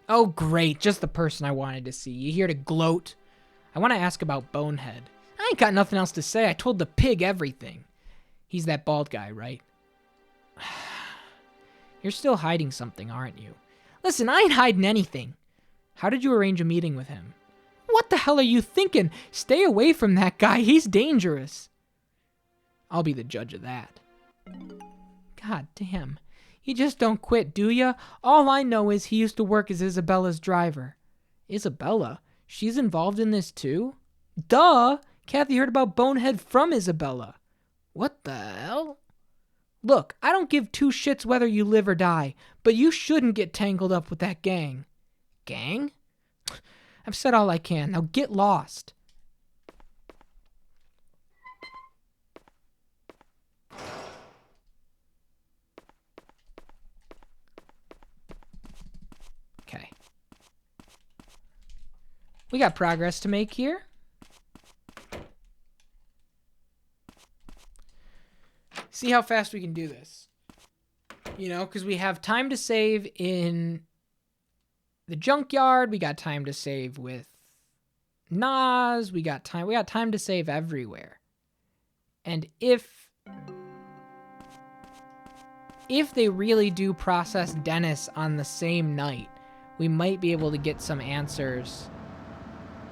Oh, great. Just the person I wanted to see. You here to gloat? I want to ask about Bonehead. I ain't got nothing else to say. I told the pig everything. He's that bald guy, right? You're still hiding something, aren't you? Listen, I ain't hiding anything. How did you arrange a meeting with him? What the hell are you thinking? Stay away from that guy. He's dangerous. I'll be the judge of that. God damn. You just don't quit, do ya? All I know is he used to work as Isabella's driver. Isabella? She's involved in this too? Duh! Kathy heard about Bonehead from Isabella. What the hell? Look, I don't give two shits whether you live or die, but you shouldn't get tangled up with that gang. Gang? I've said all I can. Now get lost. Okay. We got progress to make here. See how fast we can do this. You know, because we have time to save in the junkyard. We got time to save with Nas. We got time to save everywhere. And if they really do process Dennis on the same night, we might be able to get some answers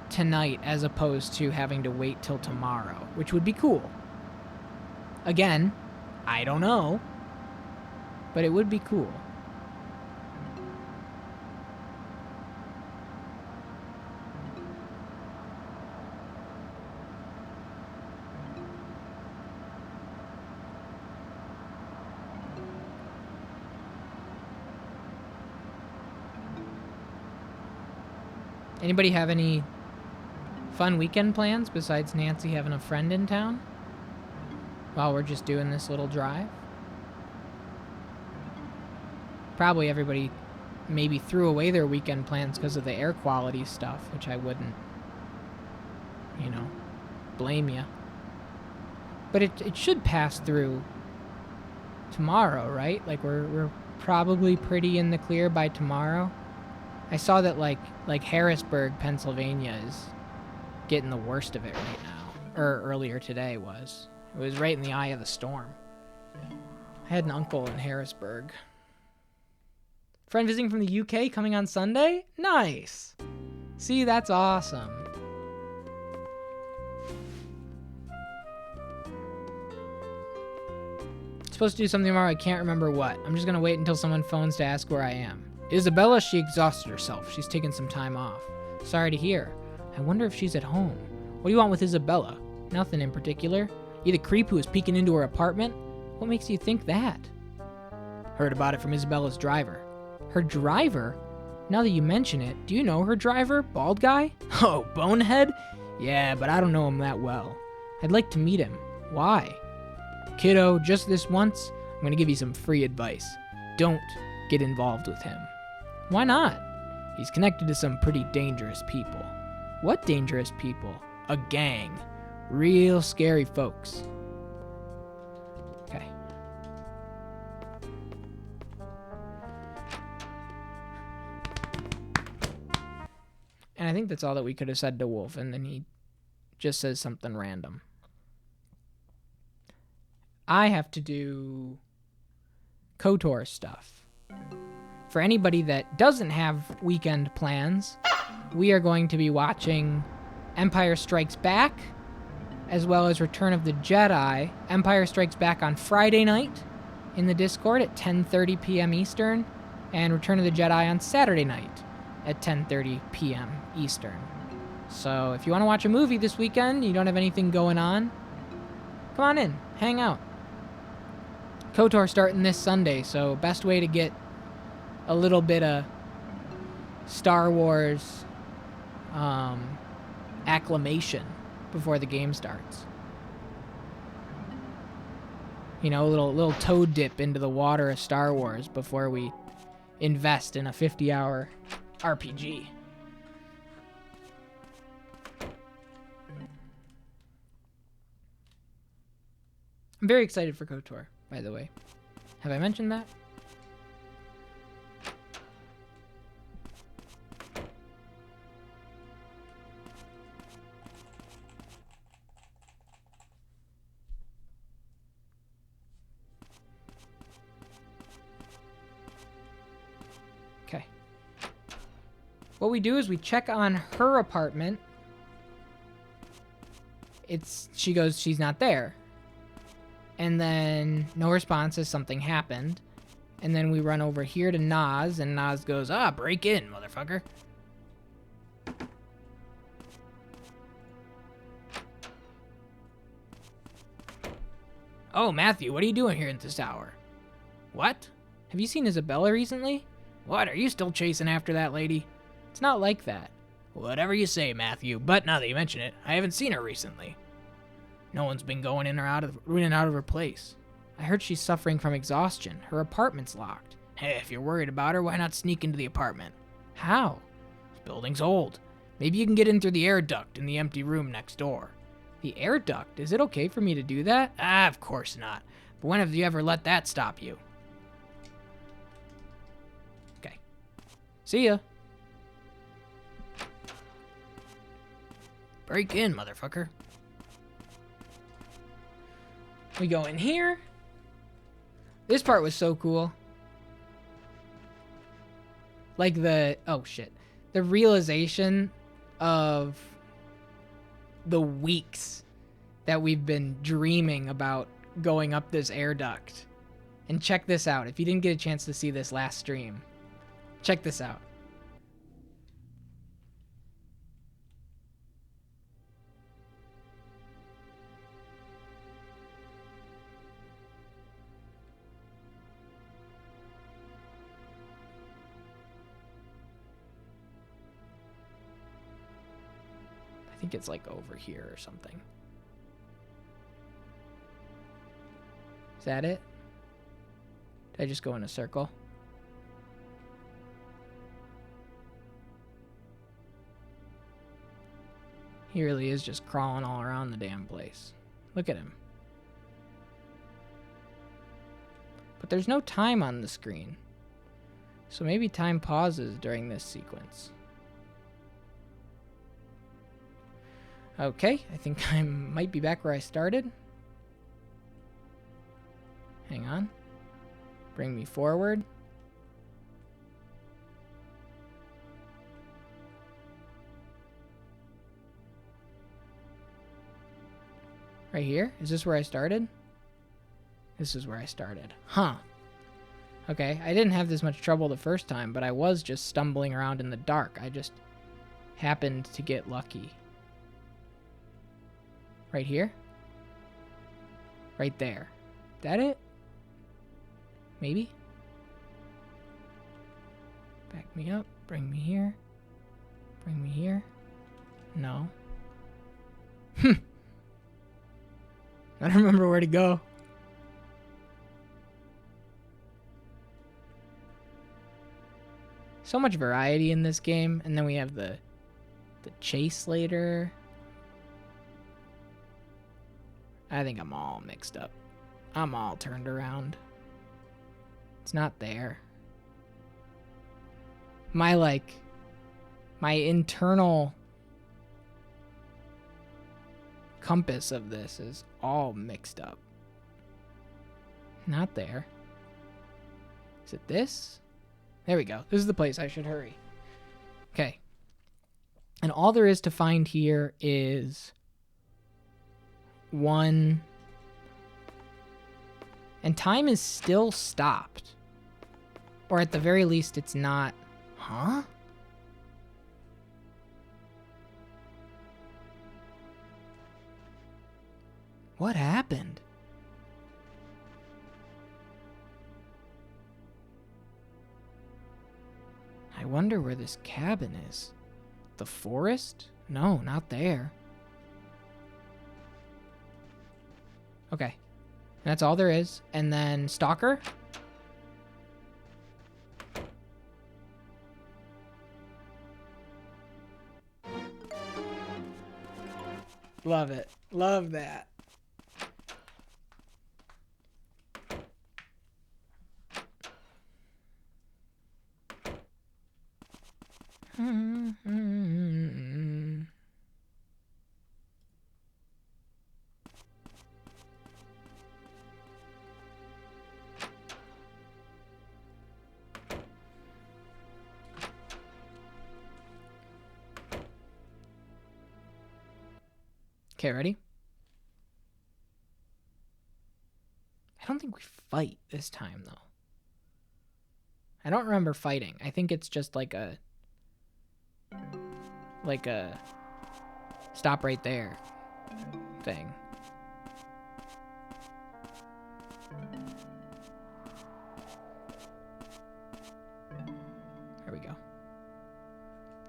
tonight as opposed to having to wait till tomorrow, which would be cool. Again, I don't know, but it would be cool. Anybody have any fun weekend plans besides Nancy having a friend in town? While we're just doing this little drive. Probably everybody maybe threw away their weekend plans because of the air quality stuff, which I wouldn't, blame you. But it should pass through tomorrow, right? Like we're probably pretty in the clear by tomorrow. I saw that like Harrisburg, Pennsylvania getting the worst of it right now. Or earlier today was. It was right in the eye of the storm. I had an uncle in Harrisburg. Friend visiting from the UK coming on Sunday? Nice. See, that's awesome. Supposed to do something tomorrow, I can't remember what. I'm just gonna wait until someone phones to ask where I am. Isabella, she exhausted herself. She's taken some time off. Sorry to hear. I wonder if she's at home. What do you want with Isabella? Nothing in particular. You the creep who was peeking into her apartment? What makes you think that? Heard about it from Isabella's driver. Her driver? Now that you mention it, do you know her driver? Bald guy? Oh, Bonehead? Yeah, but I don't know him that well. I'd like to meet him. Why? Kiddo, just this once, I'm gonna give you some free advice. Don't get involved with him. Why not? He's connected to some pretty dangerous people. What dangerous people? A gang. Real scary folks. Okay. And I think that's all that we could have said to Wolf, and then he just says something random. I have to do KOTOR stuff. For anybody that doesn't have weekend plans, we are going to be watching Empire Strikes Back, as well as Return of the Jedi. Empire Strikes Back on Friday night in the Discord at 10:30 p.m. Eastern, and Return of the Jedi on Saturday night at 10:30 p.m. Eastern. So if you want to watch a movie this weekend, you don't have anything going on, come on in, hang out. KOTOR starting this Sunday, so best way to get a little bit of Star Wars acclamation before the game starts. You know, a little toe dip into the water of Star Wars before we invest in a 50-hour RPG. I'm very excited for KOTOR, by the way. Have I mentioned that? Okay. What we do is we check on her apartment. She goes, she's not there. And then no response says something happened. And then we run over here to Nas, and Nas goes, break in, motherfucker. Oh, Matthew, what are you doing here at this hour? What? Have you seen Isabella recently? What, are you still chasing after that lady? It's not like that. Whatever you say, Matthew, but now that you mention it, I haven't seen her recently. No one's been going in and out of her place. I heard she's suffering from exhaustion. Her apartment's locked. Hey, if you're worried about her, why not sneak into the apartment? How? This building's old. Maybe you can get in through the air duct in the empty room next door. The air duct? Is it okay for me to do that? Of course not. But when have you ever let that stop you? Okay. See ya. Break in, motherfucker. We go in here. This part was so cool. Like the realization of the weeks that we've been dreaming about going up this air duct. And check this out. If you didn't get a chance to see this last stream, check this out. I think it's like over here or something. Is that it? Did I just go in a circle? He really is just crawling all around the damn place. Look at him. But there's no time on the screen. So maybe time pauses during this sequence. Okay, I think I might be back where I started. Hang on. Bring me forward. Right here? Is this where I started? This is where I started. Huh. Okay, I didn't have this much trouble the first time, but I was just stumbling around in the dark. I just happened to get lucky. Right here? Right there. That it? Maybe? Back me up. Bring me here. Bring me here. No. I don't remember where to go. So much variety in this game, and then we have the chase later. I think I'm all mixed up. I'm all turned around. It's not there. My internal compass of this is all mixed up. Not there. Is it this? There we go. This is the place. I should hurry. Okay. And all there is to find here is one. And time is still stopped. Or at the very least, it's not. Huh? What happened? I wonder where this cabin is. The forest? No, not there. Okay. And that's all there is. And then Stalker? Love it. Love that. Okay, ready? I don't think we fight this time, though. I don't remember fighting. I think it's just like a stop right there thing. There we go.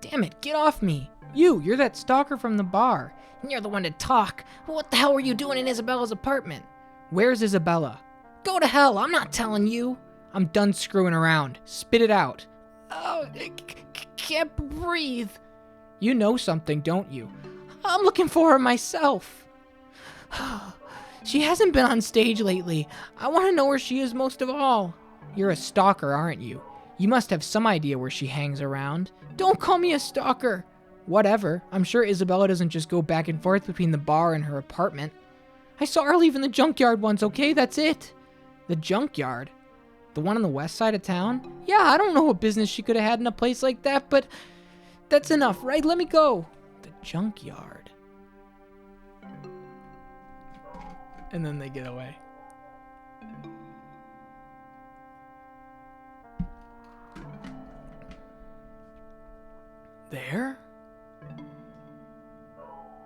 Damn it, get off me! You're that stalker from the bar. You're the one to talk. What the hell were you doing in Isabella's apartment? Where's Isabella? Go to hell, I'm not telling you. I'm done screwing around. Spit it out. Oh, I can't breathe. You know something, don't you? I'm looking for her myself. She hasn't been on stage lately. I want to know where she is most of all. You're a stalker, aren't you? You must have some idea where she hangs around. Don't call me a stalker. Whatever. I'm sure Isabella doesn't just go back and forth between the bar and her apartment. I saw her leaving the junkyard once, okay? That's it. The junkyard? The one on the west side of town? Yeah, I don't know what business she could have had in a place like that, but that's enough, right? Let me go. The junkyard. And then they get away. There?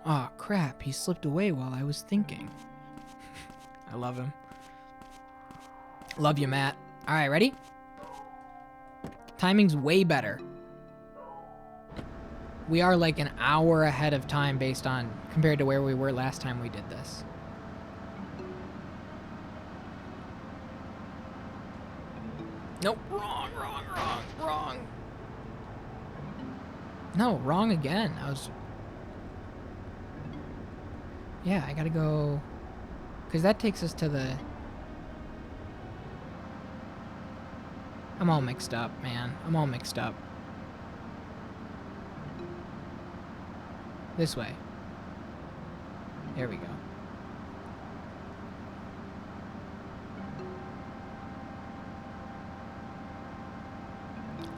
Aw, oh, crap. He slipped away while I was thinking. I love him. Love you, Matt. All right, ready? Timing's way better. We are like an hour ahead of time compared to where we were last time we did this. Nope. Wrong. No, wrong again. Yeah, I gotta go... Because that takes us to the... I'm all mixed up, man. I'm all mixed up. This way. There we go.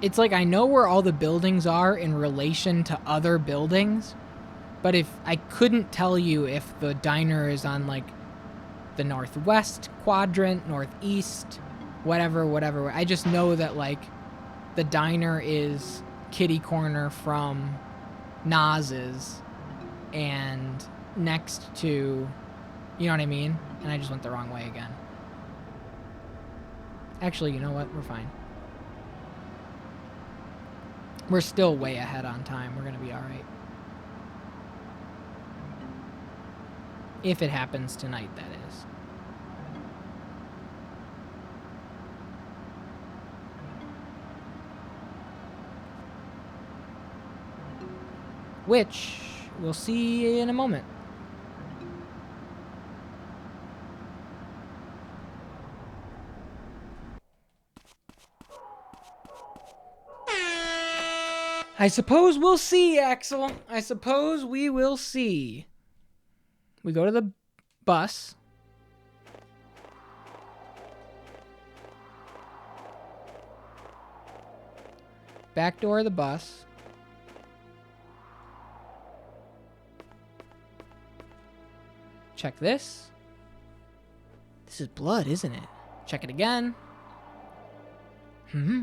It's like I know where all the buildings are in relation to other buildings, but if I couldn't tell you if the diner is on like the northwest quadrant, northeast, whatever. I just know that like the diner is kitty corner from Naz's and next to, you know what I mean? And I just went the wrong way again. Actually, you know what? We're fine. We're still way ahead on time. We're going to be all right. If it happens tonight, that is. Which we'll see in a moment. I suppose we'll see, Axel. I suppose we will see. We go to the bus. Back door of the bus. Check this. This is blood, isn't it? Check it again.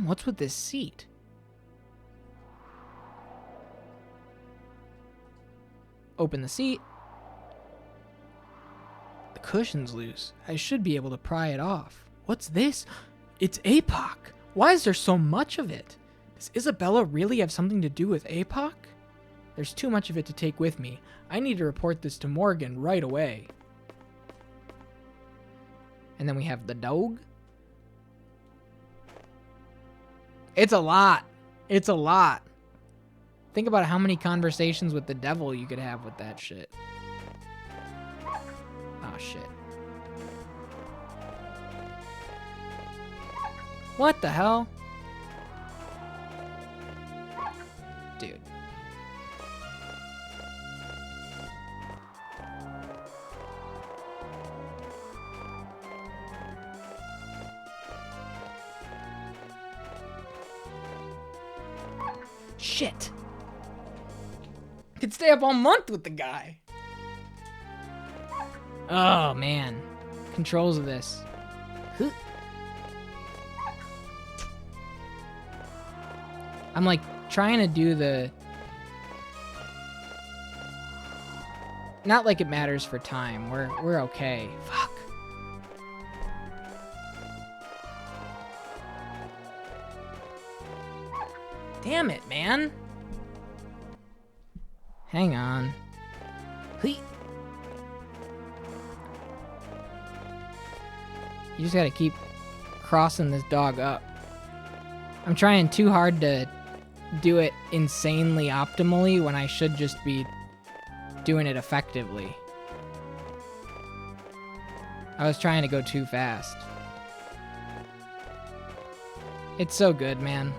What's with this seat? Open the seat. The cushion's loose. I should be able to pry it off. What's this? It's APOC. Why is there so much of it? Does Isabella really have something to do with APOC? There's too much of it to take with me. I need to report this to Morgan right away. And then we have the dog. It's a lot. It's a lot. Think about how many conversations with the devil you could have with that shit. Oh, shit. What the hell? Dude. Shit. Could stay up all month with the guy. Oh, man. Controls of this. I'm like trying to do the... Not like it matters for time. We're okay. Fuck. Damn it, man. Hang on. You just gotta keep crossing this dog up. I'm trying too hard to do it insanely optimally when I should just be doing it effectively. I was trying to go too fast. It's so good, man.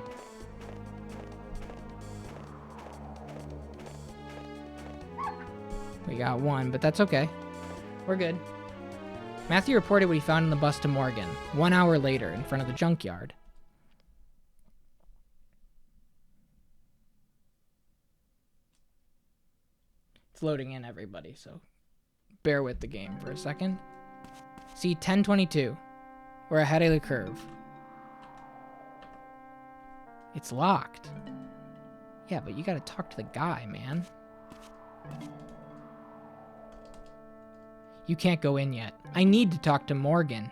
We got one, but that's okay. We're good. Matthew reported what he found in the bus to Morgan 1 hour later in front of the junkyard. It's loading in, everybody, so bear with the game for a second. See, 1022. We're ahead of the curve. It's locked. Yeah, but you gotta talk to the guy, man. You can't go in yet. I need to talk to Morgan.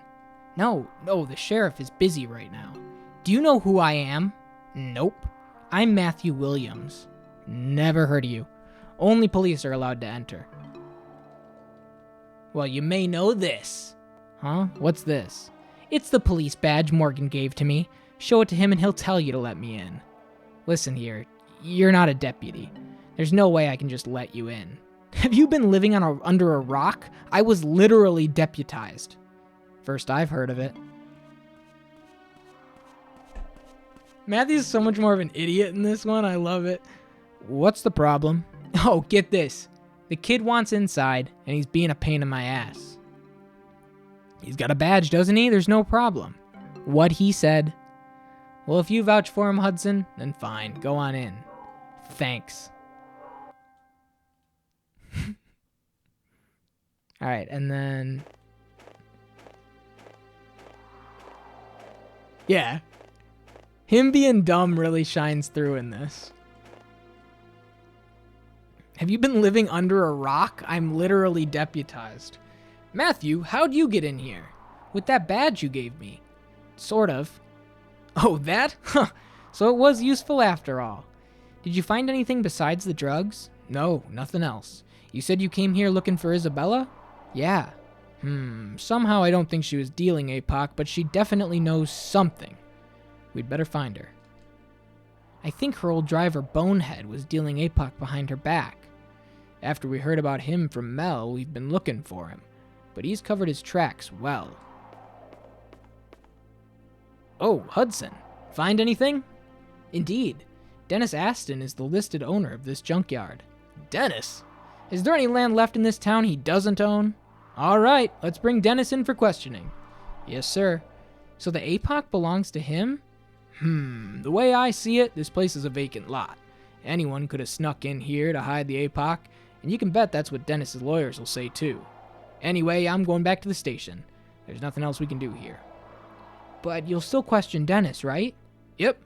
No, the sheriff is busy right now. Do you know who I am? Nope. I'm Matthew Williams. Never heard of you. Only police are allowed to enter. Well, you may know this. Huh? What's this? It's the police badge Morgan gave to me. Show it to him and he'll tell you to let me in. Listen here, you're not a deputy. There's no way I can just let you in. Have you been living under a rock? I was literally deputized. First I've heard of it. Matthew's so much more of an idiot in this one. I love it. What's the problem? Oh, get this. The kid wants inside, and he's being a pain in my ass. He's got a badge, doesn't he? There's no problem. What he said. Well, if you vouch for him, Hudson, then fine. Go on in. Thanks. All right, and then... Yeah. Him being dumb really shines through in this. Have you been living under a rock? I'm literally deputized. Matthew, how'd you get in here? With that badge you gave me. Sort of. Oh, that? Huh. So it was useful after all. Did you find anything besides the drugs? No, nothing else. You said you came here looking for Isabella? Yeah. Somehow I don't think she was dealing APOC, but she definitely knows something. We'd better find her. I think her old driver Bonehead was dealing APOC behind her back. After we heard about him from Mel, we've been looking for him, but he's covered his tracks well. Oh, Hudson. Find anything? Indeed. Dennis Aston is the listed owner of this junkyard. Dennis? Is there any land left in this town he doesn't own? All right, let's bring Dennis in for questioning. Yes, sir. So the APOC belongs to him? The way I see it, this place is a vacant lot. Anyone could have snuck in here to hide the APOC, and you can bet that's what Dennis's lawyers will say too. Anyway, I'm going back to the station. There's nothing else we can do here. But you'll still question Dennis, right? Yep.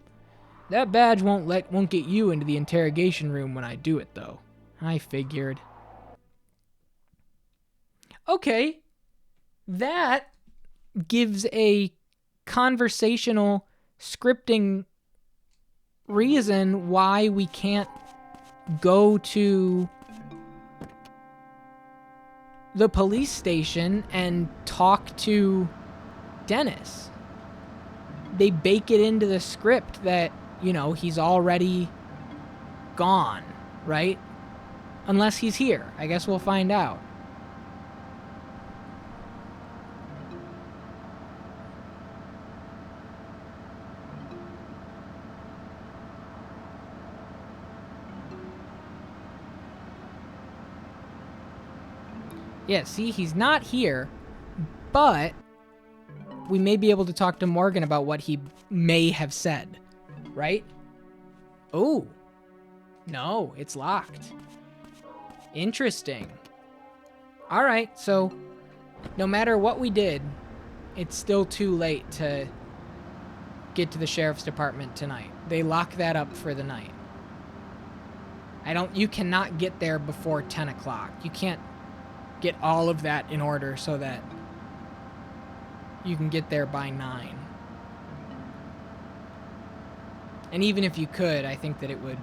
That badge won't get you into the interrogation room when I do it, though. I figured. Okay. That gives a conversational scripting reason why we can't go to the police station and talk to Dennis. They bake it into the script that, he's already gone, right? Unless he's here. I guess we'll find out. Yeah, see, he's not here, but we may be able to talk to Morgan about what he may have said, right? Oh, no, it's locked. Interesting. All right, so no matter what we did, it's still too late to get to the sheriff's department tonight. They lock that up for the night. You cannot get there before 10 o'clock. You can't get all of that in order so that you can get there by 9. And even if you could, I think that it would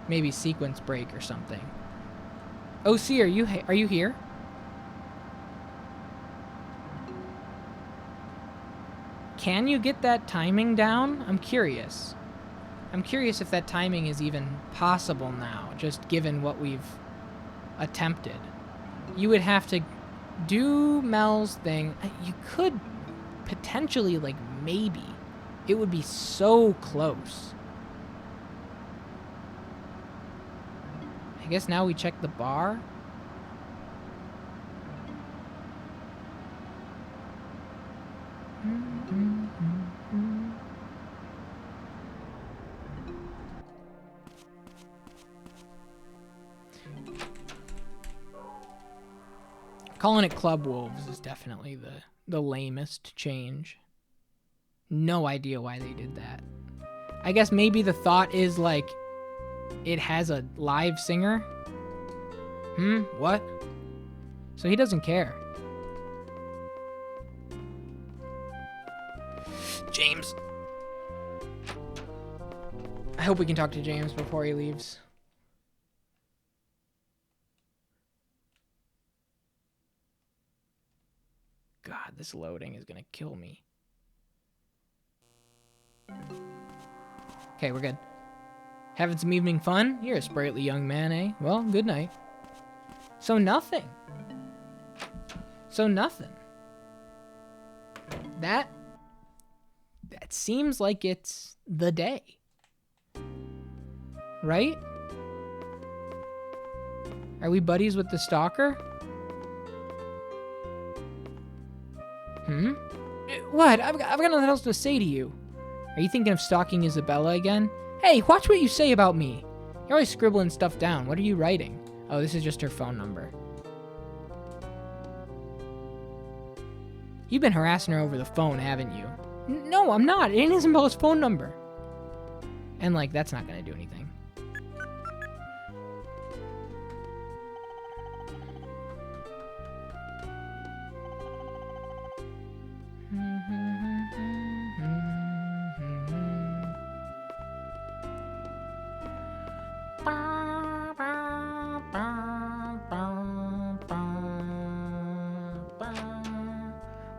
maybe sequence break or something. OC, are you here? Can you get that timing down? I'm curious. I'm curious if that timing is even possible now, just given what we've attempted. You would have to do Mel's thing. You could potentially, maybe. It would be so close. I guess now we check the bar. Calling it Club Wolves is definitely the lamest change. No idea why they did that. I guess maybe the thought is it has a live singer. What? So he doesn't care. James. I hope we can talk to James before he leaves. God, this loading is gonna kill me. Okay, we're good. Having some evening fun? You're a sprightly young man, eh? Well, good night. So nothing. That seems like it's the day. Right? Are we buddies with the stalker? What? I've got nothing else to say to you. Are you thinking of stalking Isabella again? Hey, watch what you say about me. You're always scribbling stuff down. What are you writing? Oh, this is just her phone number. You've been harassing her over the phone, haven't you? No, I'm not. It ain't Isabella's phone number. And, like, that's not gonna do anything.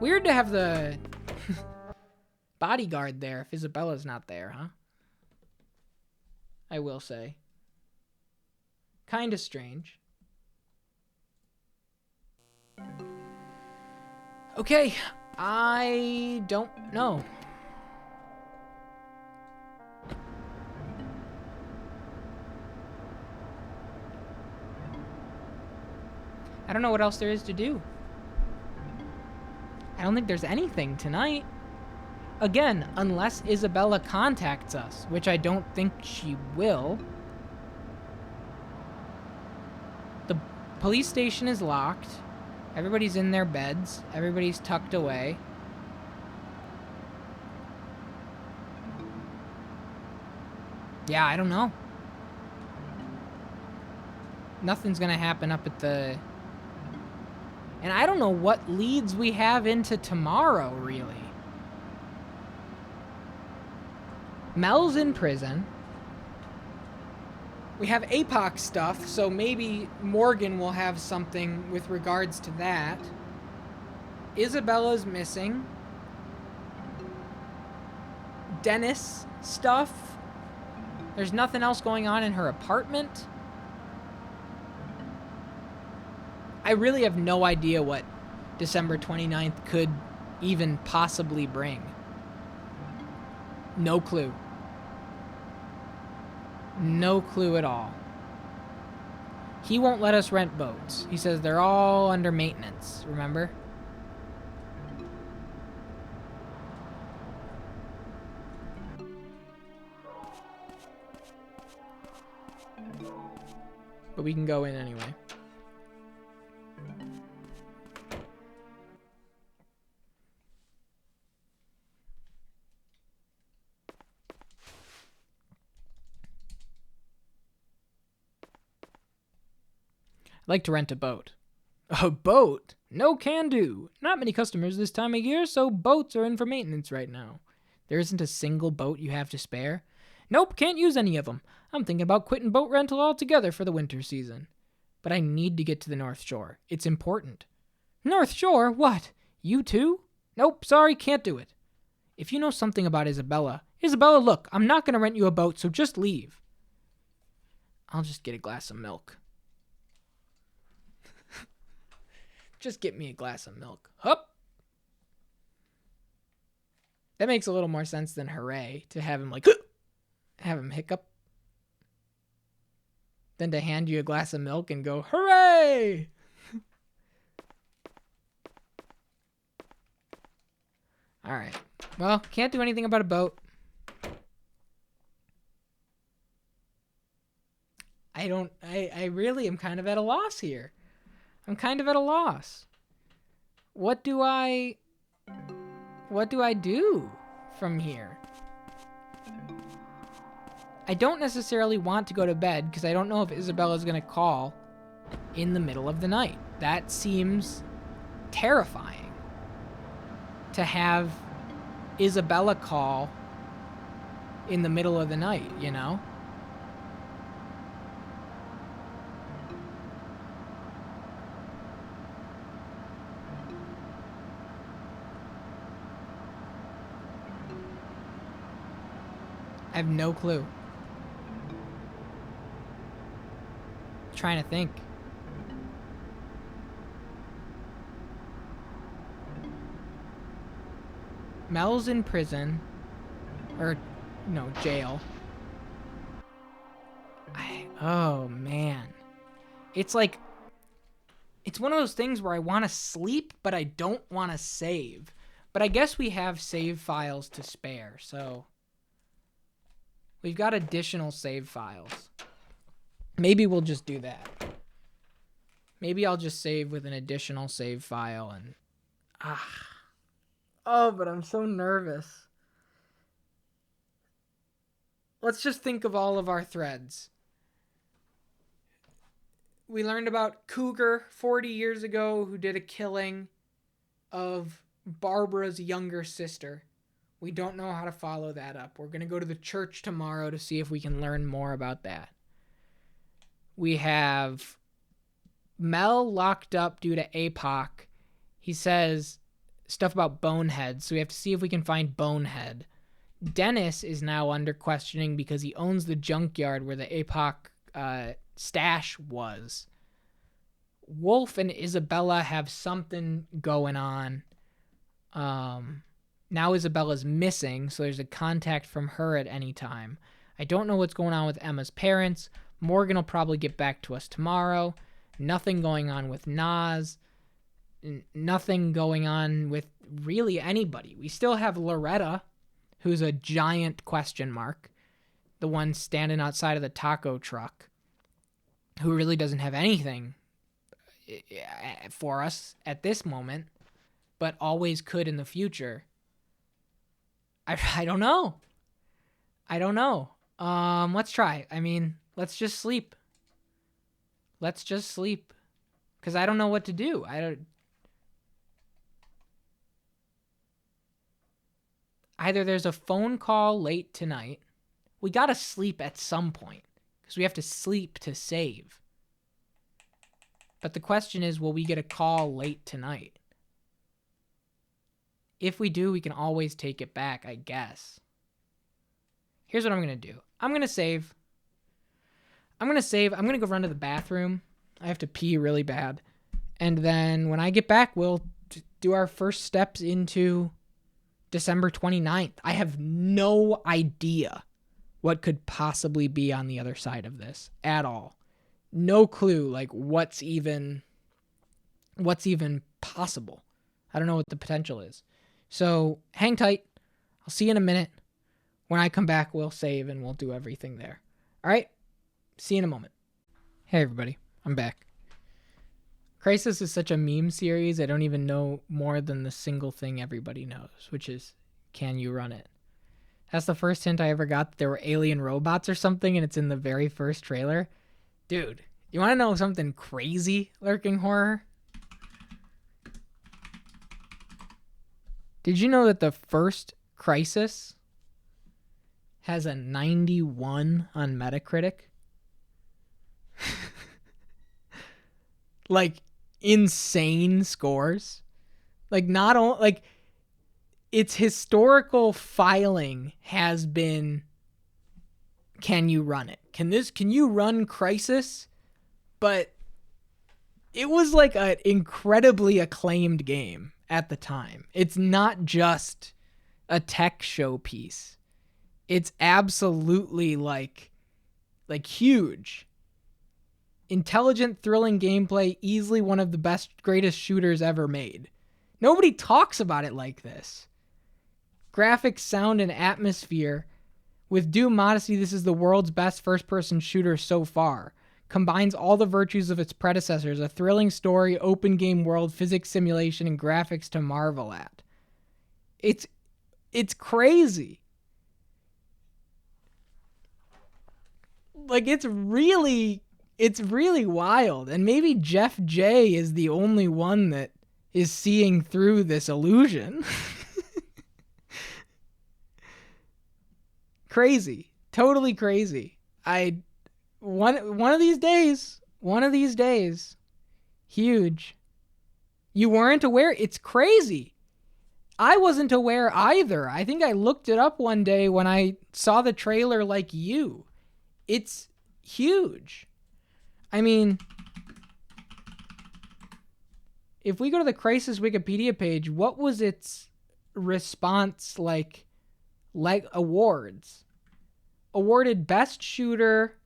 Weird to have the bodyguard there if Isabella's not there, huh? I will say. Kinda strange. Okay, I don't know. I don't know what else there is to do. I don't think there's anything tonight. Again, unless Isabella contacts us, which I don't think she will. The police station is locked. Everybody's in their beds. Everybody's tucked away. Yeah, I don't know. Nothing's gonna happen up at the... And I don't know what leads we have into tomorrow, really. Mel's in prison. We have APOC stuff, so maybe Morgan will have something with regards to that. Isabella's missing. Dennis stuff. There's nothing else going on in her apartment. I really have no idea what December 29th could even possibly bring. No clue. No clue at all. He won't let us rent boats. He says they're all under maintenance, remember? But we can go in anyway. I'd like to rent a boat. A boat? No can do. Not many customers this time of year, so boats are in for maintenance right now. There isn't a single boat you have to spare? Nope, can't use any of them. I'm thinking about quitting boat rental altogether for the winter season. But I need to get to the North Shore. It's important. North Shore? What? You too? Nope, sorry, can't do it. If you know something about Isabella... Isabella, look, I'm not going to rent you a boat, so just leave. I'll just get a glass of milk. Just get me a glass of milk. Hup! That makes a little more sense than hooray, to have him like... have him hiccup. Than to hand you a glass of milk and go, hooray! Alright. Well, can't do anything about a boat. I really am kind of at a loss here. I'm kind of at a loss. What do I do from here? I don't necessarily want to go to bed because I don't know if Isabella's going to call in the middle of the night. That seems terrifying. To have Isabella call in the middle of the night, you know? I have no clue. Trying to think. Mel's in prison. Or, no, jail. Oh, man. It's like, it's one of those things where I want to sleep, but I don't want to save. But I guess we have save files to spare, so we've got additional save files. Maybe we'll just do that. Maybe I'll just save with an additional save file and... Oh, but I'm so nervous. Let's just think of all of our threads. We learned about Cougar 40 years ago who did a killing of Barbara's younger sister. We don't know how to follow that up. We're going to go to the church tomorrow to see if we can learn more about that. We have Mel locked up due to APOC. He says stuff about Bonehead, so we have to see if we can find Bonehead. Dennis is now under questioning because he owns the junkyard where the APOC stash was. Wolf and Isabella have something going on. Now Isabella's missing, so there's a contact from her at any time. I don't know what's going on with Emma's parents. Morgan will probably get back to us tomorrow. Nothing going on with Nas. Nothing going on with really anybody. We still have Loretta, who's a giant question mark. The one standing outside of the taco truck, who really doesn't have anything for us at this moment, but always could in the future. I don't know. Let's try. Let's just sleep. Because I don't know what to do. Either there's a phone call late tonight. We gotta sleep at some point, because we have to sleep to save. But the question is, will we get a call late tonight? If we do, we can always take it back, I guess. Here's what I'm going to do. I'm going to save. I'm going to go run to the bathroom. I have to pee really bad. And then when I get back, we'll do our first steps into December 29th. I have no idea what could possibly be on the other side of this at all. No clue, like, what's even possible. I don't know what the potential is. So hang tight. I'll see you in a minute. When I come back, we'll save and we'll do everything there. All right? See you in a moment. Hey, everybody. I'm back. Crisis is such a meme series, I don't even know more than the single thing everybody knows, which is, can you run it? That's the first hint I ever got that there were alien robots or something, and it's in the very first trailer. Dude, you want to know something crazy, Lurking Horror? Did you know that the first Crisis has a 91 on Metacritic? Like, insane scores. Like, not only, like, its historical filing has been, can you run it? Can you run Crisis? But it was like an incredibly acclaimed game at the time. It's not just a tech showpiece. It's absolutely like huge. Intelligent, thrilling gameplay, easily one of the best, greatest shooters ever made. Nobody talks about it like this. Graphics, sound, and atmosphere. With due modesty, this is the world's best first-person shooter so far. Combines all the virtues of its predecessors, a thrilling story, open game world, physics simulation, and graphics to marvel at. It's crazy. Like, it's really wild. And maybe Jeff J is the only one that is seeing through this illusion. Crazy. Totally crazy. One of these days, huge. You weren't aware? It's crazy. I wasn't aware either. I think I looked it up one day when I saw the trailer like you. It's huge. I mean, if we go to the Crisis Wikipedia page, what was its response like awards? Awarded Best Shooter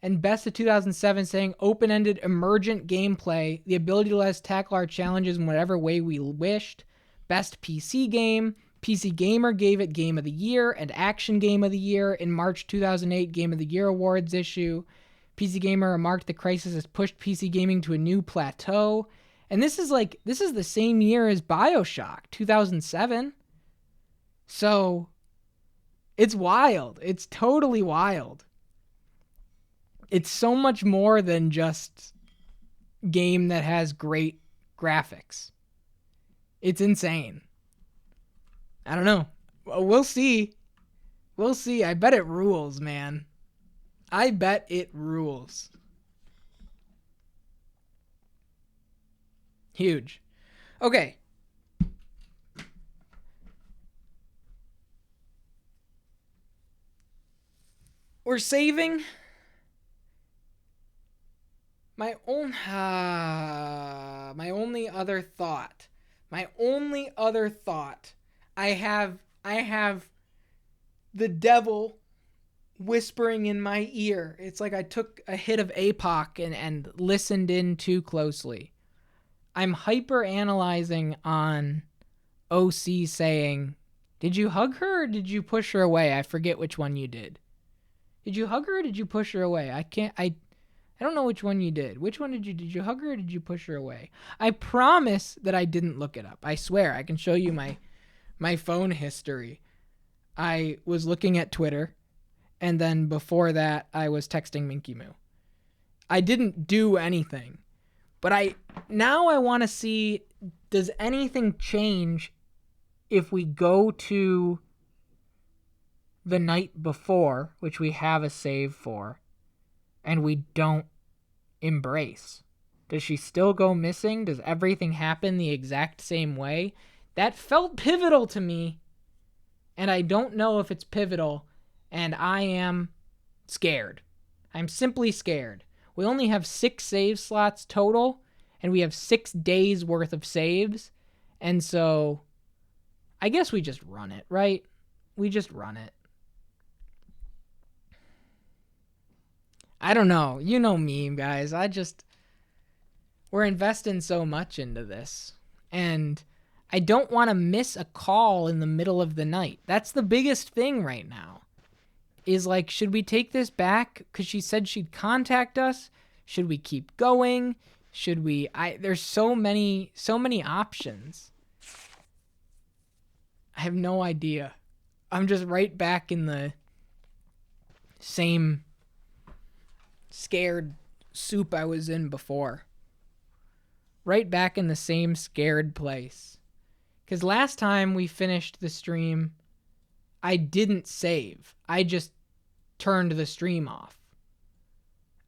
And Best of 2007 saying open-ended emergent gameplay, the ability to let us tackle our challenges in whatever way we wished. Best PC game. PC Gamer gave it Game of the Year and Action Game of the Year in March 2008 Game of the Year Awards issue. PC Gamer remarked the crisis has pushed PC gaming to a new plateau. And this is the same year as BioShock, 2007. So it's wild. It's totally wild. It's so much more than just game that has great graphics. It's insane. I don't know. We'll see. We'll see. I bet it rules, man. I bet it rules. Huge. Okay. We're saving. My only other thought. I have the devil whispering in my ear. It's like I took a hit of APOC and listened in too closely. I'm hyper analyzing on OC saying, did you hug her or did you push her away? I forget which one you did. Did you hug her or did you push her away? I don't know which one you did. Which one did you hug her or did you push her away? I promise that I didn't look it up. I swear, I can show you my phone history. I was looking at Twitter, and then before that, I was texting Minky Moo. I didn't do anything, but I want to see, does anything change if we go to the night before, which we have a save for, and we don't embrace? Does she still go missing? Does everything happen the exact same way? That felt pivotal to me, and I don't know if it's pivotal, and I am scared. I'm simply scared. We only have 6 save slots total, and we have 6 days worth of saves, and so I guess we just run it, right? We just run it. I don't know. You know me, guys. We're investing so much into this. And I don't want to miss a call in the middle of the night. That's the biggest thing right now. Is like, should we take this back? Because she said she'd contact us. Should we keep going? Should we? There's so many options. I have no idea. I'm just right back in the same scared soup I was in before. Right back in the same scared place. Because last time we finished the stream, I didn't save. I just turned the stream off.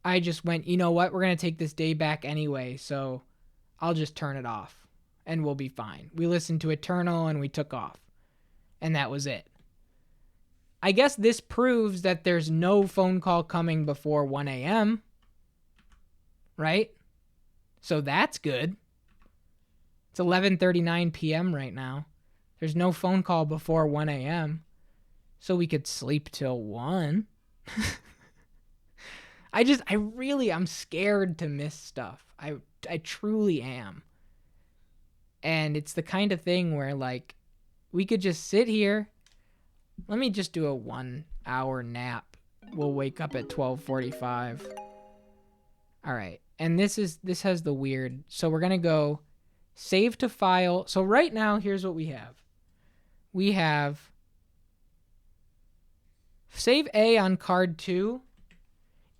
I just went, you know what? We're going to take this day back anyway, so I'll just turn it off and we'll be fine. We listened to Eternal and we took off. And that was it. I guess this proves that there's no phone call coming before 1 a.m. Right? So that's good. It's 11:39 p.m. right now. There's no phone call before 1 a.m. So we could sleep till 1. I'm scared to miss stuff. I truly am. And it's the kind of thing where, like, we could just sit here. Let me just do a 1 hour nap. We'll wake up at 12:45. All right. And this has the weird. So we're going to go save to file. So right now, here's what we have. We have save A on card 2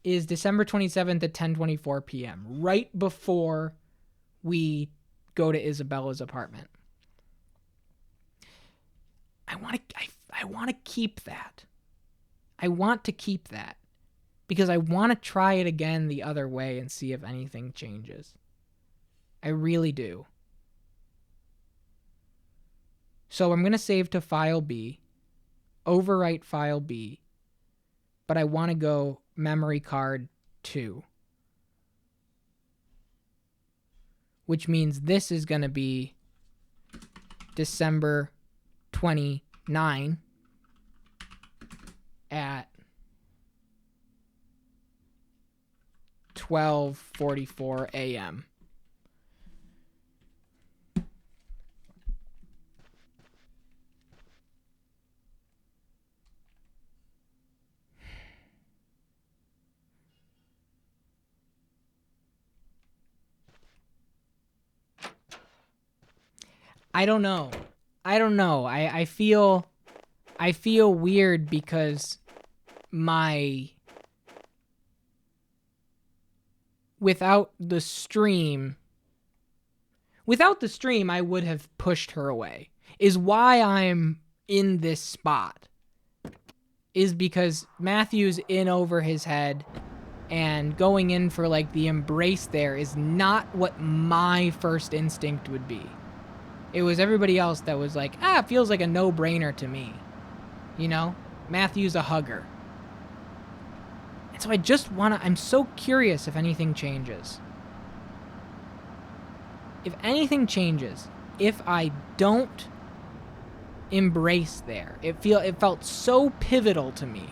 is December 27th at 10:24 p.m. right before we go to Isabella's apartment. I want to keep that. I want to keep that because I want to try it again the other way and see if anything changes. I really do. So I'm going to save to file B, overwrite file B, but I want to go memory card 2, which means this is going to be December 29 at 12:44 a.m. I don't know. I feel weird because without the stream I would have pushed her away. Is why I'm in this spot. Is because Matthew's in over his head, and going in for like the embrace there is not what my first instinct would be. It was everybody else that was like, it feels like a no-brainer to me. You know? Matthew's a hugger. And so I just I'm so curious if anything changes. If anything changes, if I don't embrace there, it felt so pivotal to me.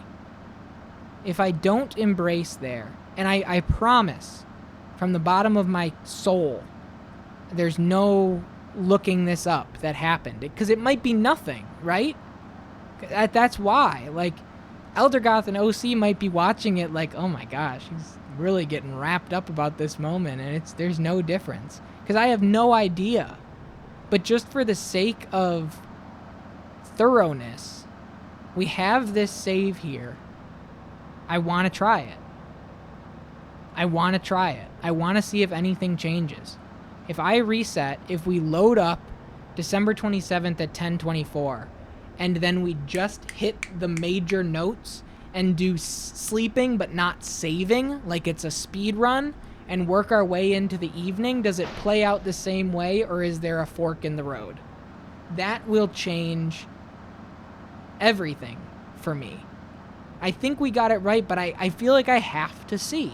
If I don't embrace there, and I promise from the bottom of my soul, there's no looking this up that happened, because it might be nothing, right? That's why, like, Eldergoth and OC might be watching it like, oh my gosh, he's really getting wrapped up about this moment, and there's no difference, because I have no idea. But just for the sake of thoroughness, we have this save here. I want to try it. I want to see if anything changes. If I reset, if we load up December 27th at 10:24, and then we just hit the major notes and do sleeping but not saving, like it's a speed run, and work our way into the evening, does it play out the same way, or is there a fork in the road? That will change everything for me. I think we got it right, but I feel like I have to see.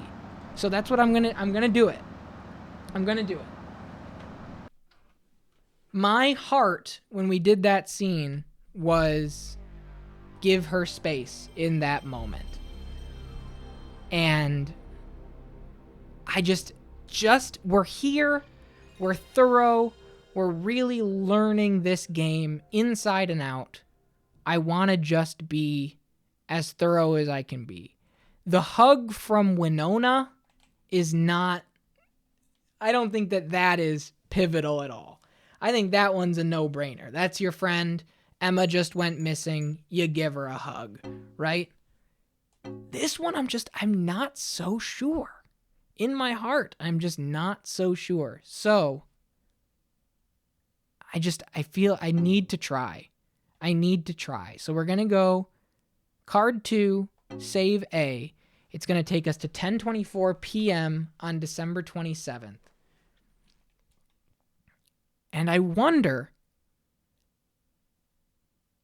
So that's what I'm gonna do it. I'm gonna do it. My heart, when we did that scene, was give her space in that moment. And I just we're here, we're thorough, we're really learning this game inside and out. I want to just be as thorough as I can be. The hug from Winona is not, I don't think that is pivotal at all. I think that one's a no-brainer. That's your friend. Emma just went missing. You give her a hug, right? This one, I'm not so sure. In my heart, I'm just not so sure. So, I feel I need to try. So we're going to go card 2, save A. It's going to take us to 10:24 p.m. on December 27th. And I wonder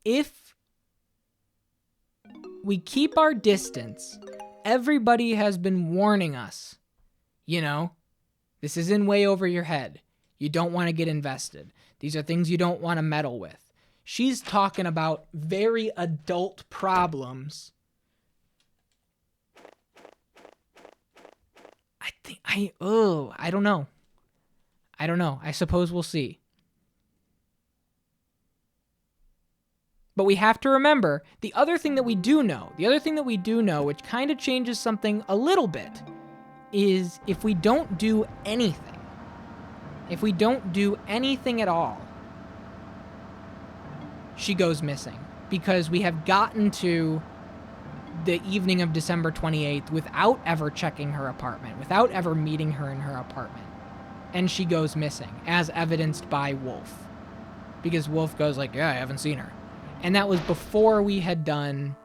if we keep our distance. Everybody has been warning us, this is in way over your head. You don't want to get invested. These are things you don't want to meddle with. She's talking about very adult problems. I don't know. I suppose we'll see. But we have to remember the other thing that we do know, which kind of changes something a little bit, is if we don't do anything at all, she goes missing, because we have gotten to the evening of December 28th without ever checking her apartment, without ever meeting her in her apartment. And she goes missing, as evidenced by Wolf. Because Wolf goes like, I haven't seen her. And that was before we had done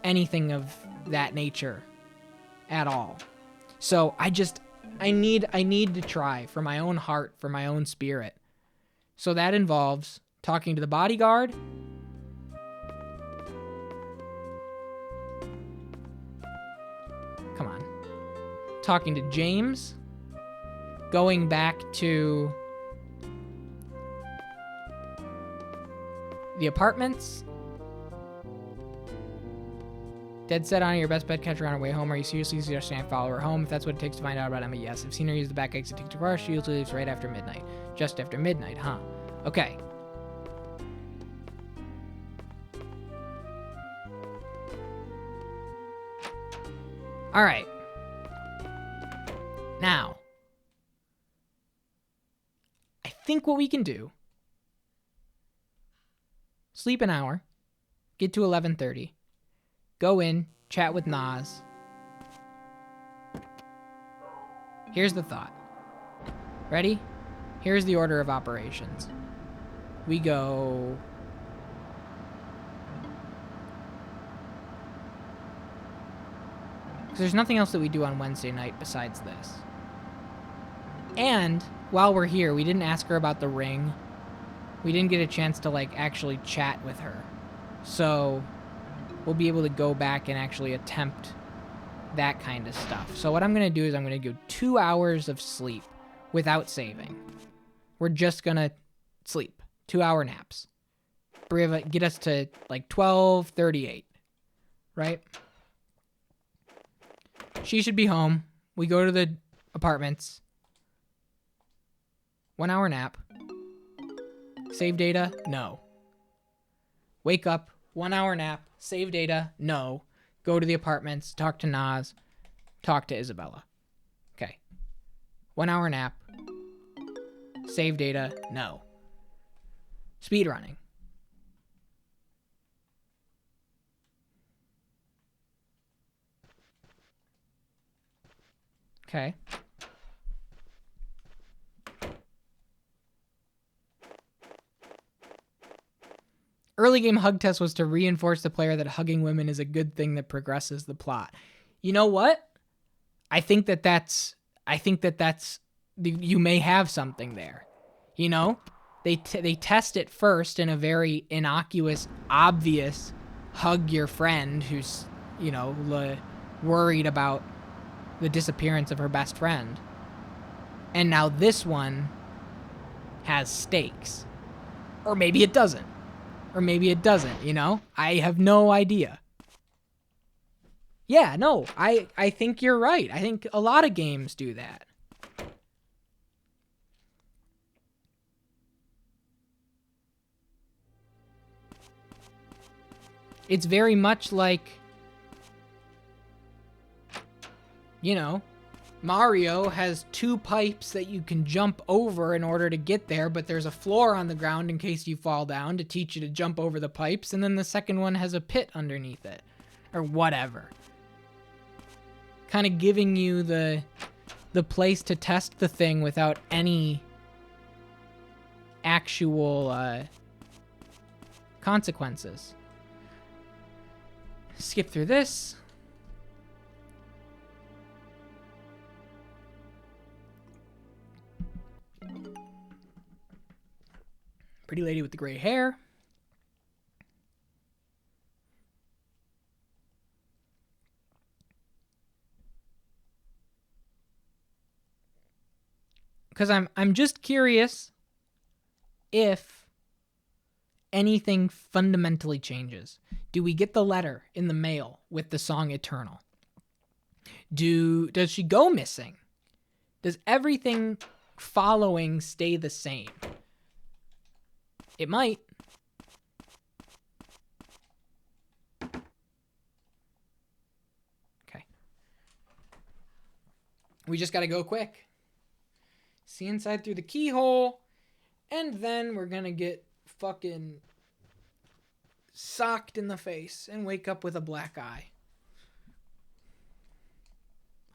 anything of that nature at all. So I need to try, for my own heart, for my own spirit. So that involves talking to the bodyguard, talking to James, going back to the apartments, Dead set on your best bed catcher on her way home. Are you seriously suggesting I follow her home? If that's what it takes to find out about Emma, yes. I've seen her use the back exit to take to car. She usually leaves right after midnight. Just after midnight, huh? Okay. All right. Now, I think what we can do, sleep an hour, get to 11:30, go in, chat with Nas. Here's the thought. Ready? Here's the order of operations. We go... because there's nothing else that we do on Wednesday night besides this. And while we're here, we didn't ask her about the ring. We didn't get a chance to, like, actually chat with her. So we'll be able to go back and actually attempt that kind of stuff. So what I'm going to do is I'm going to go 2 hours of sleep without saving. We're just going to sleep. 2-hour naps. Get us to, like, 12:38. Right? She should be home. We go to the apartments. 1 hour nap. Save data? No. Wake up. 1 hour nap. Save data? No. Go to the apartments. Talk to Nas. Talk to Isabella. Okay. 1 hour nap. Save data? No. Speed running. Okay. Early game hug test was to reinforce the player that hugging women is a good thing that progresses the plot. You know what? I think that's you may have something there. You know, they test it first in a very innocuous, obvious hug your friend who's, you know, worried about the disappearance of her best friend. And now this one has stakes. Or maybe it doesn't. Or maybe it doesn't, you know? I have no idea. Yeah, no, I think you're right. I think a lot of games do that. It's very much like, you know, Mario has 2 pipes that you can jump over in order to get there, but there's a floor on the ground in case you fall down to teach you to jump over the pipes, and then the second one has a pit underneath it. Or whatever. Kind of giving you the place to test the thing without any actual consequences. Skip through this. Pretty lady with the gray hair. Because I'm just curious if anything fundamentally changes. Do we get the letter in the mail with the song Eternal? Does she go missing? Does everything following stay the same? It might. Okay. We just gotta go quick. See inside through the keyhole, and then we're gonna get fucking socked in the face and wake up with a black eye.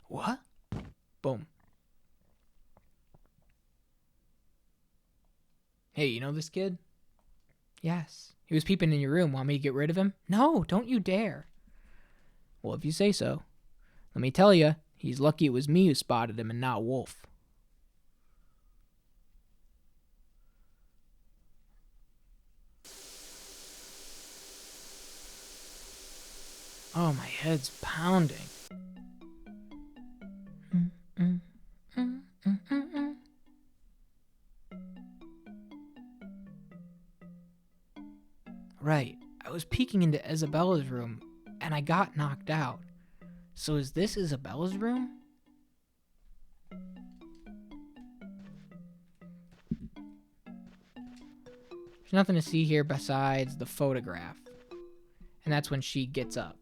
What? Boom. Hey, you know this kid? Yes. He was peeping in your room. Want me to get rid of him? No, don't you dare. Well, if you say so. Let me tell you, he's lucky it was me who spotted him and not Wolf. Oh, my head's pounding. Right. I was peeking into Isabella's room and I got knocked out. So is this Isabella's room? There's nothing to see here besides the photograph. And that's when she gets up.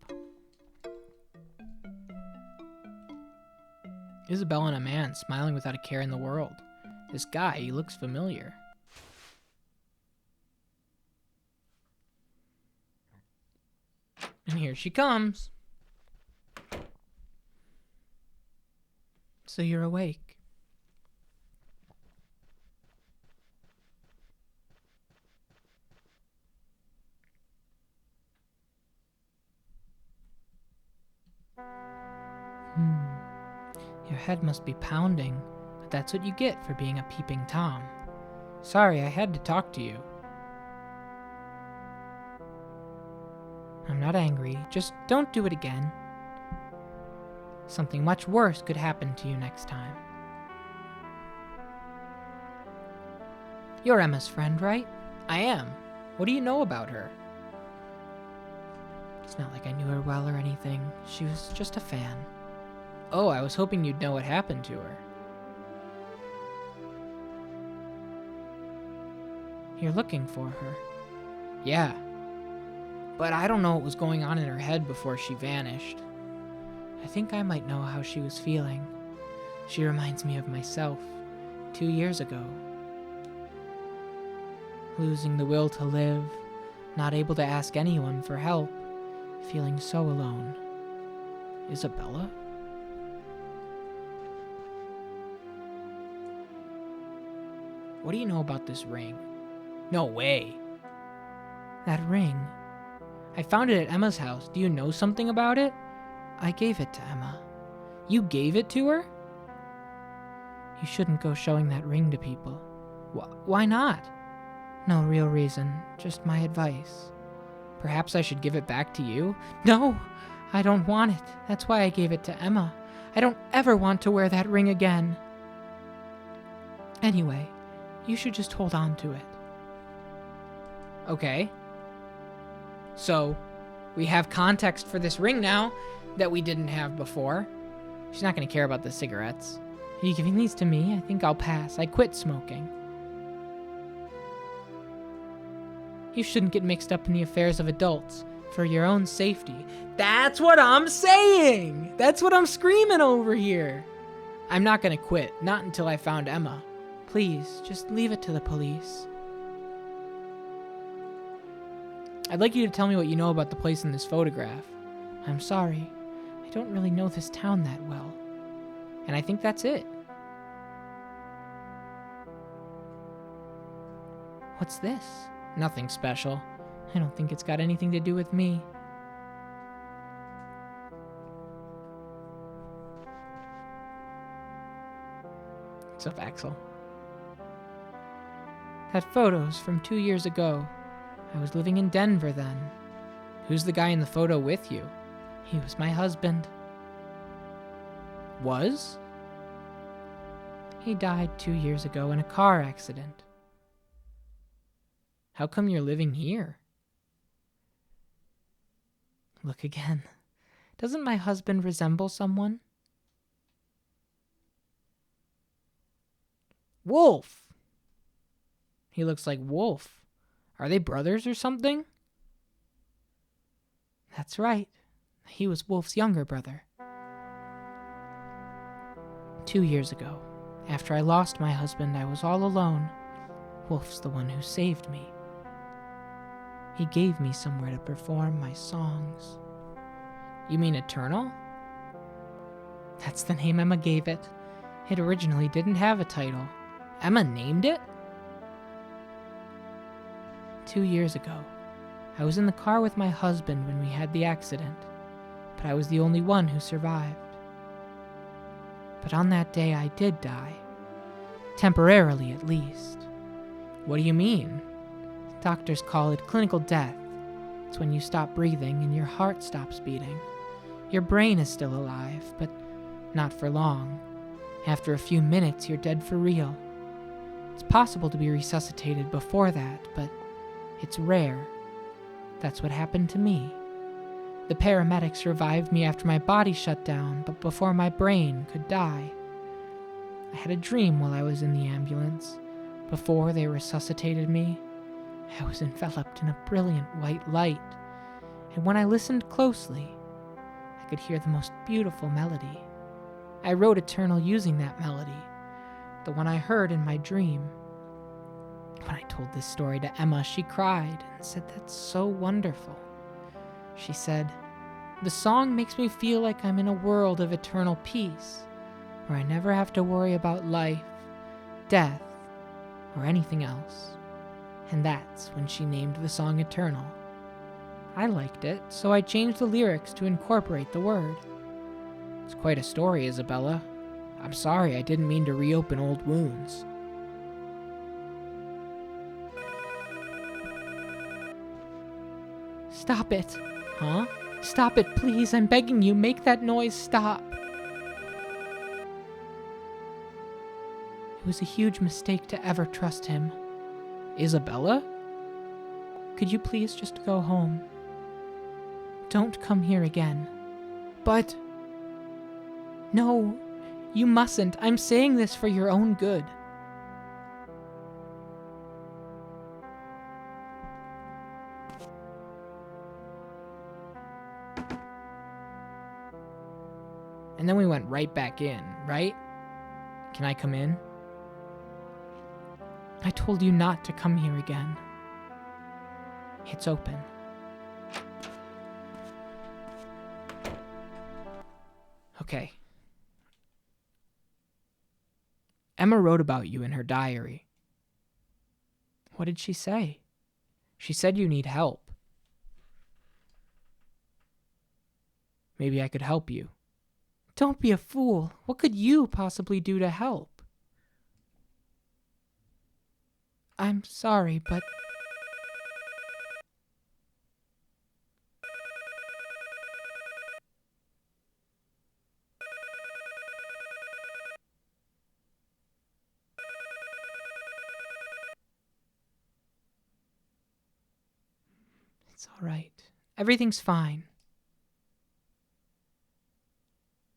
Isabella and a man smiling without a care in the world. This guy, he looks familiar. And here she comes. So you're awake. Your head must be pounding, but that's what you get for being a peeping Tom. Sorry, I had to talk to you. I'm not angry, just don't do it again. Something much worse could happen to you next time. You're Emma's friend, right? I am. What do you know about her? It's not like I knew her well or anything. She was just a fan. Oh, I was hoping you'd know what happened to her. You're looking for her. Yeah. But I don't know what was going on in her head before she vanished. I think I might know how she was feeling. She reminds me of myself, 2 years ago. Losing the will to live, not able to ask anyone for help, feeling so alone. Isabella? What do you know about this ring? No way. That ring. I found it at Emma's house. Do you know something about it? I gave it to Emma. You gave it to her? You shouldn't go showing that ring to people. Why not? No real reason, just my advice. Perhaps I should give it back to you? No, I don't want it. That's why I gave it to Emma. I don't ever want to wear that ring again. Anyway, you should just hold on to it. Okay. So, we have context for this ring now that we didn't have before. She's not going to care about the cigarettes. Are you giving these to me? I think I'll pass. I quit smoking. You shouldn't get mixed up in the affairs of adults for your own safety. That's what I'm saying! That's what I'm screaming over here! I'm not going to quit. Not until I found Emma. Please, just leave it to the police. I'd like you to tell me what you know about the place in this photograph. I'm sorry. I don't really know this town that well. And I think that's it. What's this? Nothing special. I don't think it's got anything to do with me. What's up, Axel? That photo's from 2 years ago. I was living in Denver then. Who's the guy in the photo with you? He was my husband. Was? He died 2 years ago in a car accident. How come you're living here? Look again. Doesn't my husband resemble someone? Wolf! He looks like Wolf. Are they brothers or something? That's right. He was Wolf's younger brother. 2 years ago, after I lost my husband, I was all alone. Wolf's the one who saved me. He gave me somewhere to perform my songs. You mean Eternal? That's the name Emma gave it. It originally didn't have a title. Emma named it? 2 years ago, I was in the car with my husband when we had the accident, but I was the only one who survived. But on that day, I did die. Temporarily, at least. What do you mean? Doctors call it clinical death. It's when you stop breathing and your heart stops beating. Your brain is still alive, but not for long. After a few minutes, you're dead for real. It's possible to be resuscitated before that, but it's rare. That's what happened to me. The paramedics revived me after my body shut down, but before my brain could die. I had a dream while I was in the ambulance. Before they resuscitated me, I was enveloped in a brilliant white light, and when I listened closely, I could hear the most beautiful melody. I wrote Eternal using that melody, the one I heard in my dream. When I told this story to Emma, she cried and said, "That's so wonderful." She said, "The song makes me feel like I'm in a world of eternal peace, where I never have to worry about life, death, or anything else." And that's when she named the song Eternal. I liked it, so I changed the lyrics to incorporate the word. It's quite a story, Isabella. I'm sorry, I didn't mean to reopen old wounds. Stop it. Huh? Stop it, please. I'm begging you. Make that noise stop. It was a huge mistake to ever trust him. Isabella? Could you please just go home? Don't come here again. But... No, you mustn't. I'm saying this for your own good. And then we went right back in, right? Can I come in? I told you not to come here again. It's open. Okay. Emma wrote about you in her diary. What did she say? She said you need help. Maybe I could help you. Don't be a fool. What could you possibly do to help? I'm sorry, but... It's all right. Everything's fine.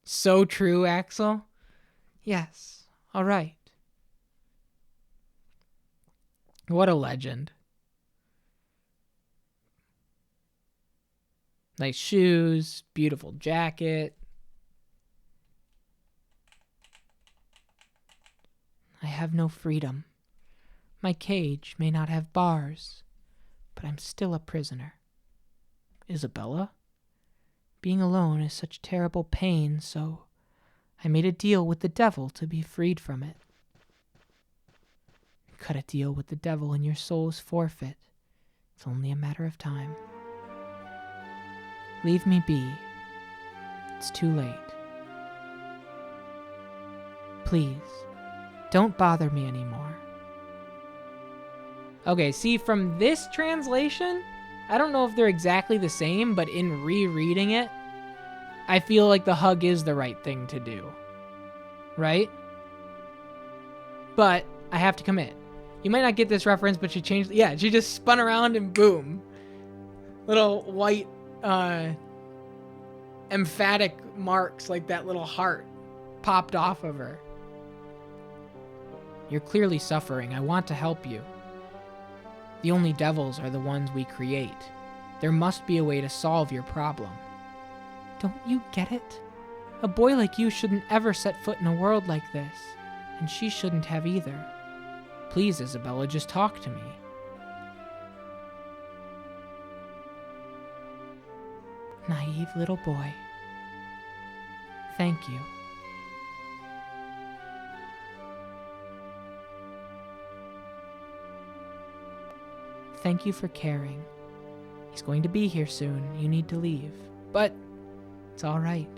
So true, Axel. Yes, all right. What a legend. Nice shoes, beautiful jacket. I have no freedom. My cage may not have bars, but I'm still a prisoner. Isabella? Being alone is such terrible pain, so I made a deal with the devil to be freed from it. Cut a deal with the devil and your soul's forfeit. It's only a matter of time. Leave me be. It's too late. Please, don't bother me anymore. Okay, see, from this translation, I don't know if they're exactly the same, but in rereading it, I feel like the hug is the right thing to do. Right? But I have to commit. You might not get this reference, but she changed... Yeah, she just spun around and boom. Little white, emphatic marks like that little heart popped off of her. You're clearly suffering. I want to help you. The only devils are the ones we create. There must be a way to solve your problem. Don't you get it? A boy like you shouldn't ever set foot in a world like this, and she shouldn't have either. Please, Isabella, just talk to me. Naive little boy. Thank you. Thank you for caring. He's going to be here soon. You need to leave. But it's all right.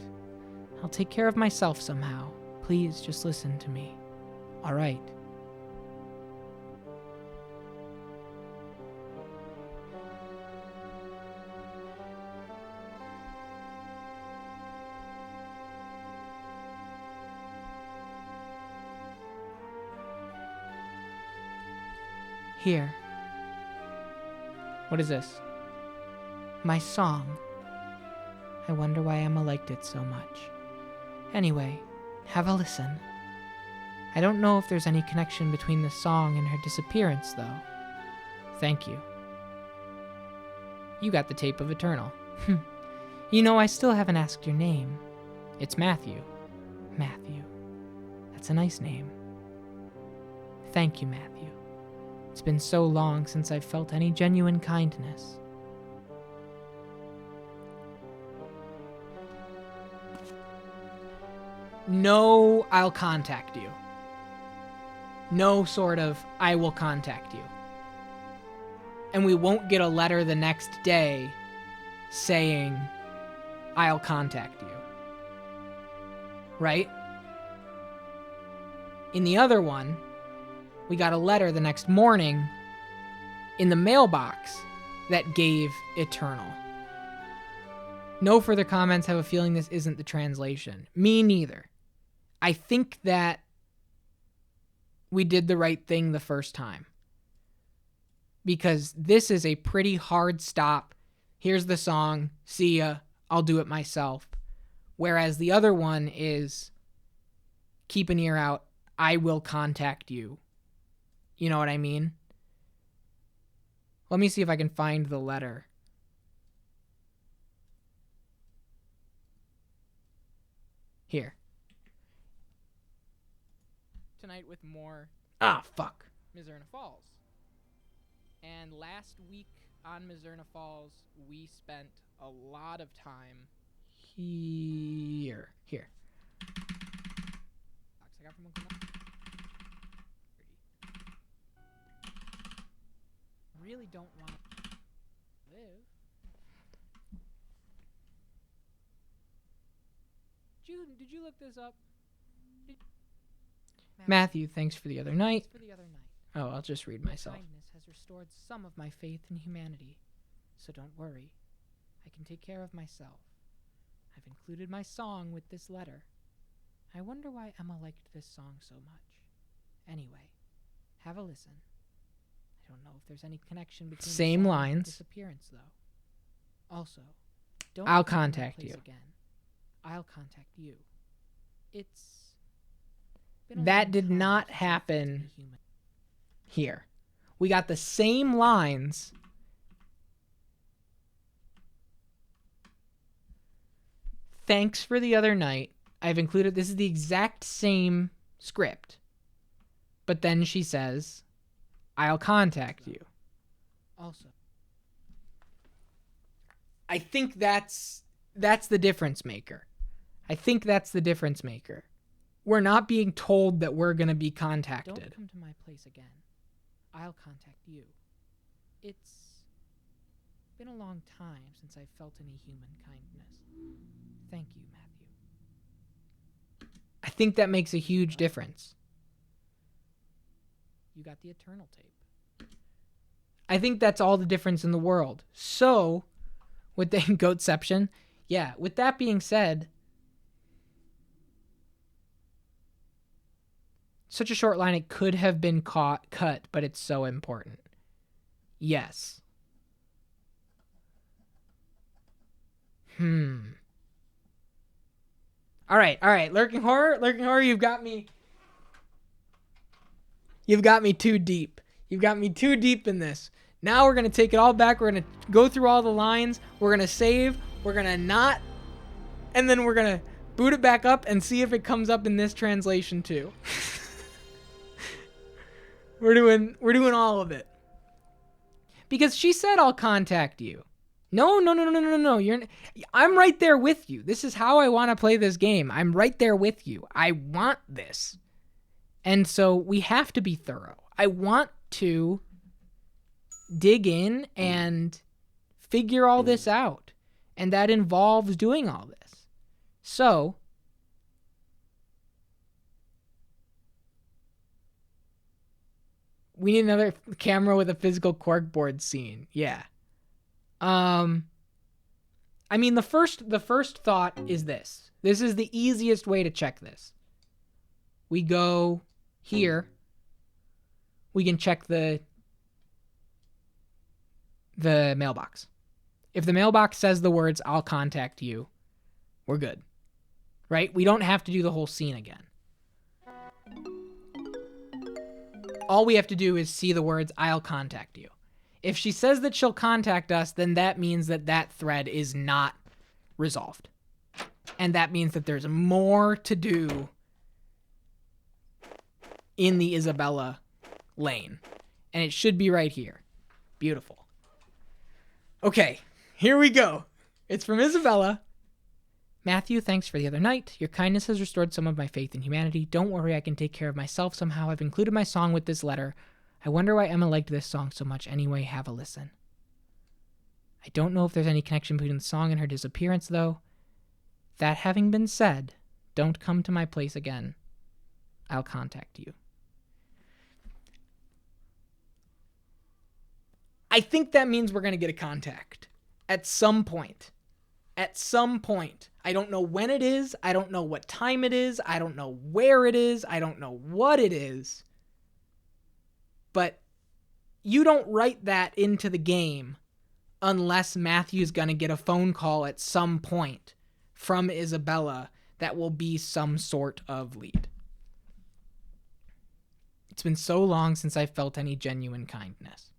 I'll take care of myself somehow. Please just listen to me. All right. Here. What is this? My song. I wonder why Emma liked it so much. Anyway, have a listen. I don't know if there's any connection between the song and her disappearance, though. Thank you. You got the tape of Eternal. You know, I still haven't asked your name. It's Matthew. Matthew. That's a nice name. Thank you, Matthew. It's been so long since I've felt any genuine kindness. No, I'll contact you. No sort of, I will contact you. And we won't get a letter the next day saying, I'll contact you. Right? In the other one, we got a letter the next morning in the mailbox that gave Eternal. No further comments. Have a feeling this isn't the translation. Me neither. I think that we did the right thing the first time. Because this is a pretty hard stop. Here's the song. See ya. I'll do it myself. Whereas the other one is keep an ear out. I will contact you. You know what I mean? Let me see if I can find the letter. Here. Tonight with more... fuck. Mizzurna Falls. And last week on Mizzurna Falls, we spent a lot of time here. I got from Uncle Mike. Really don't want to live. Did you look this up? Matthew, thanks for the other night. Oh, I'll just read myself. Kindness has restored some of my faith in humanity, so don't worry. I can take care of myself. I've included my song with this letter. I wonder why Emma liked this song so much. Anyway, have a listen. I don't know if there's any connection between Same the song lines. and disappearance, though. Also, don't I'll come to my contact place you. Again. I'll contact you. It's been a That long did time not since I've happen been human. here. We got the same lines. Thanks for the other night. I've included, this is the exact same script. But then she says, I'll contact you. Also, I think that's the difference maker. We're not being told that we're going to be contacted. don't come to my place again. I'll contact you. It's been a long time since I've felt any human kindness. Thank you, Matthew. I think that makes a huge difference. You got the Eternal tape. I think that's all the difference in the world. So, with the Goatception, yeah, with that being said, such a short line, it could have been cut, but it's so important. Yes. All right. Lurking horror, you've got me too deep. You've got me too deep in this. Now we're going to take it all back. We're going to go through all the lines. We're going to save. We're going to not. And then we're going to boot it back up and see if it comes up in this translation too. We're doing all of it. Because she said, I'll contact you. No. I'm right there with you. This is how I want to play this game. I'm right there with you. I want this. And so we have to be thorough. I want to dig in and figure all this out. And that involves doing all this. So, we need another camera with a physical corkboard scene. Yeah. I mean, the first thought is this. This is the easiest way to check this. We go here. We can check the mailbox. If the mailbox says the words, I'll contact you, We're good. Right? We don't have to do the whole scene again. All we have to do is see the words, "I'll contact you." If she says that she'll contact us, then that means that that thread is not resolved. And that means that there's more to do in the Isabella lane. And it should be right here. Beautiful. Okay, here we go. It's from Isabella. Matthew, thanks for the other night. Your kindness has restored some of my faith in humanity. Don't worry, I can take care of myself somehow. I've included my song with this letter. I wonder why Emma liked this song so much anyway. Have a listen. I don't know if there's any connection between the song and her disappearance, though. That having been said, don't come to my place again. I'll contact you. I think that means we're going to get a contact at some point. At some point. I don't know when it is. I don't know what time it is. I don't know where it is. I don't know what it is. But you don't write that into the game unless Matthew's going to get a phone call at some point from Isabella that will be some sort of lead. It's been so long since I felt any genuine kindness.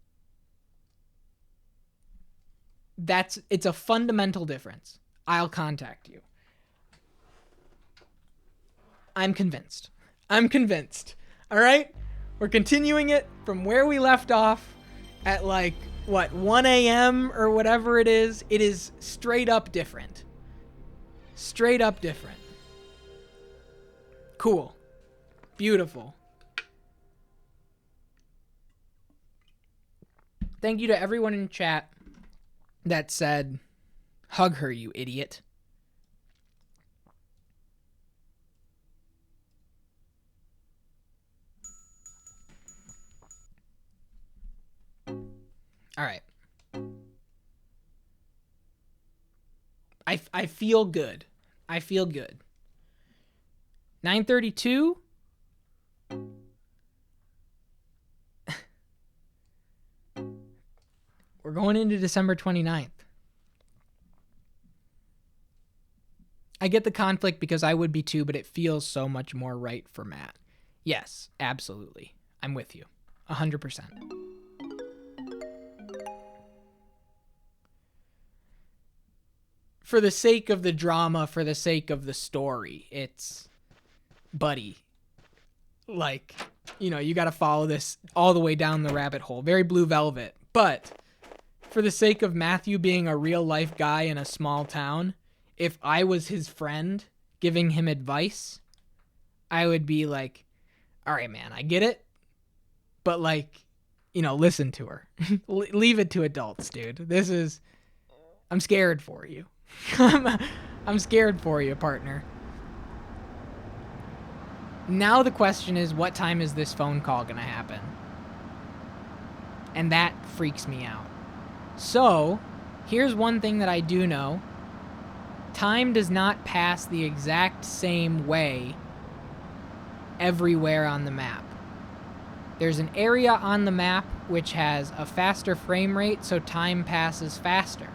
It's a fundamental difference. I'll contact you. I'm convinced. All right? We're continuing it from where we left off at 1 a.m. or whatever it is. It is straight up different. Straight up different. Cool. Beautiful. Thank you to everyone in chat that said, "Hug her, you idiot." All right. I feel good. 9:32. We're going into December 29th. I get the conflict because I would be too, but it feels so much more right for Matt. Yes, absolutely. I'm with you. 100%. For the sake of the drama, for the sake of the story, it's, buddy, you got to follow this all the way down the rabbit hole. Very Blue Velvet. But for the sake of Matthew being a real life guy in a small town, if I was his friend giving him advice, I would be like, all right, man, I get it. But listen to her. Leave it to adults, dude. I'm scared for you. I'm scared for you, partner. Now the question is, what time is this phone call going to happen? And that freaks me out. So, here's one thing that I do know. Time does not pass the exact same way everywhere on the map. There's an area on the map which has a faster frame rate, so time passes faster.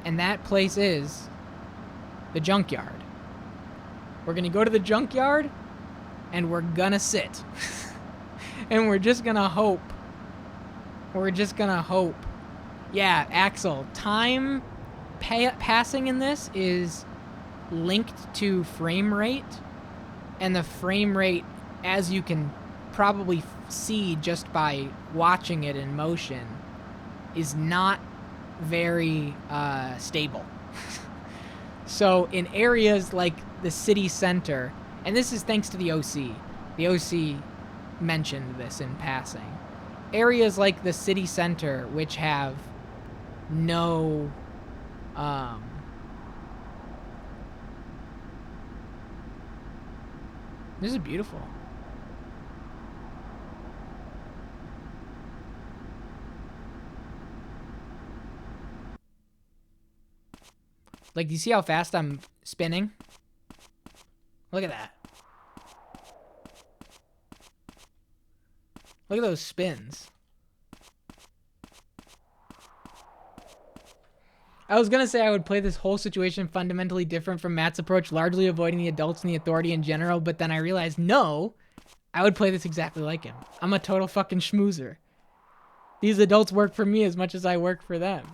And that place is the junkyard. We're going to go to the junkyard, and we're going to sit. And we're just going to hope. Yeah, Axel, time passing in this is linked to frame rate. And the frame rate, as you can probably see just by watching it in motion, is not very stable. So in areas like the city center, and this is thanks to the OC. The OC mentioned this in passing. Areas like the city center, which have no this is beautiful. Do you see how fast I'm spinning? Look at that. Look at those spins. I was going to say I would play this whole situation fundamentally different from Matt's approach, largely avoiding the adults and the authority in general, but then I realized, no, I would play this exactly like him. I'm a total fucking schmoozer. These adults work for me as much as I work for them.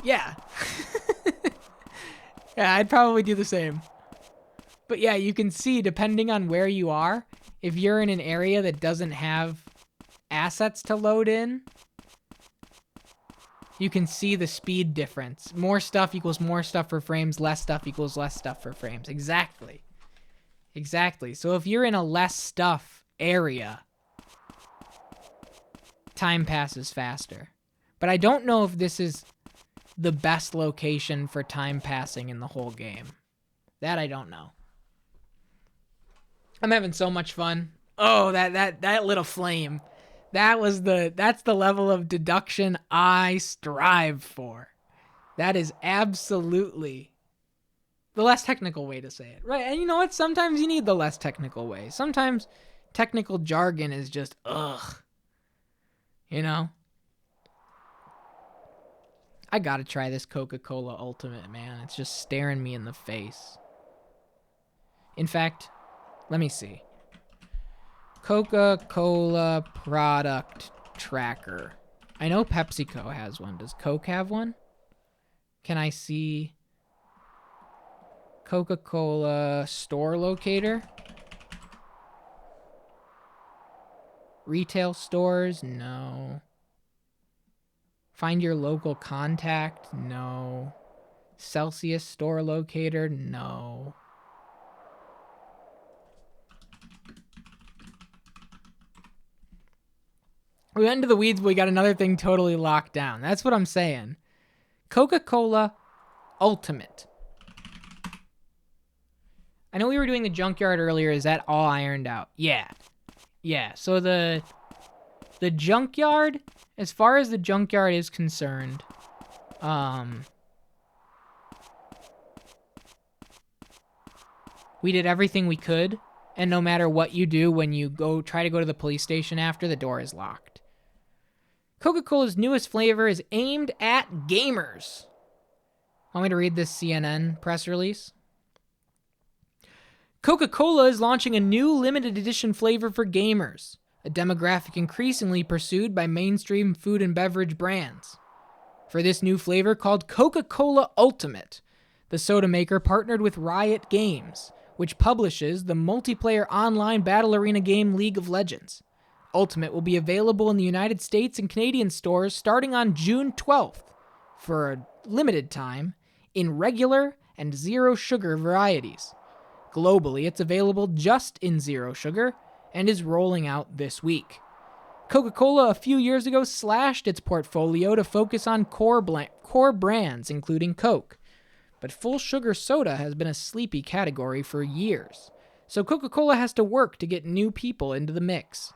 Yeah. Yeah, I'd probably do the same. But yeah, you can see, depending on where you are, if you're in an area that doesn't have assets to load in, you can see the speed difference. More stuff equals more stuff for frames, less stuff equals less stuff for frames. Exactly. Exactly. So if you're in a less stuff area, time passes faster. But I don't know if this is the best location for time passing in the whole game. That I don't know. I'm having so much fun. Oh, that lit a flame. That's the level of deduction I strive for. That is absolutely the less technical way to say it. Right? And you know what? Sometimes you need the less technical way. Sometimes technical jargon is just ugh. You know? I gotta try this Coca-Cola Ultimate, man. It's just staring me in the face. In fact, let me see. Coca-Cola product tracker. I know PepsiCo has one. Does Coke have one? Can I see Coca-Cola store locator? Retail stores? No. Find your local contact? No. Celsius store locator? No. We went into the weeds, but we got another thing totally locked down. That's what I'm saying. Coca-Cola Ultimate. I know we were doing the junkyard earlier. Is that all ironed out? Yeah. Yeah. So the junkyard, as far as the junkyard is concerned, we did everything we could. And no matter what you do, when you try to go to the police station after, the door is locked. Coca-Cola's newest flavor is aimed at gamers. Want me to read this CNN press release? Coca-Cola is launching a new limited edition flavor for gamers, a demographic increasingly pursued by mainstream food and beverage brands. For this new flavor called Coca-Cola Ultimate, the soda maker partnered with Riot Games, which publishes the multiplayer online battle arena game League of Legends. Ultimate will be available in the United States and Canadian stores starting on June 12th for a limited time in regular and zero sugar varieties. Globally, it's available just in zero sugar and is rolling out this week. Coca-Cola a few years ago slashed its portfolio to focus on core brands, including Coke. But full sugar soda has been a sleepy category for years, so Coca-Cola has to work to get new people into the mix.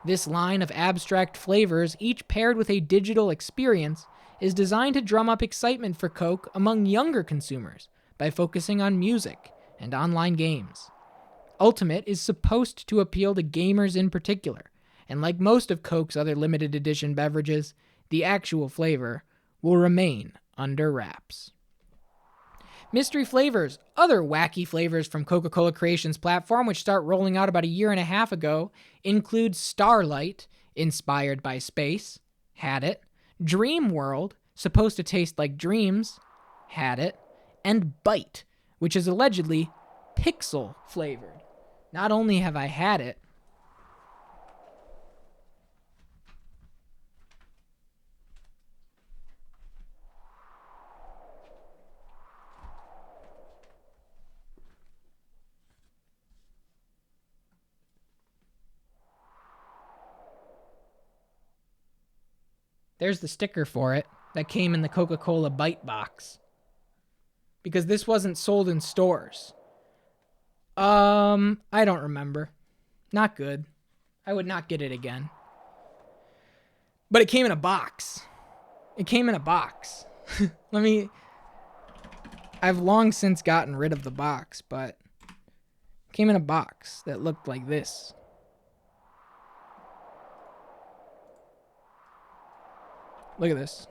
This line of abstract flavors, each paired with a digital experience, is designed to drum up excitement for Coke among younger consumers by focusing on music and online games. Ultimate is supposed to appeal to gamers in particular, and like most of Coke's other limited edition beverages, the actual flavor will remain under wraps. Mystery flavors, other wacky flavors from Coca-Cola Creations platform, which start rolling out about a year and a half ago, include Starlight, inspired by space, had it, Dream World, supposed to taste like dreams, had it, and Bite, which is allegedly pixel flavored. Not only have I had it, there's the sticker for it that came in the Coca-Cola Bite box. Because this wasn't sold in stores. I don't remember. Not good. I would not get it again. But it came in a box. It came in a box. I've long since gotten rid of the box, but it came in a box that looked like this. Look at this.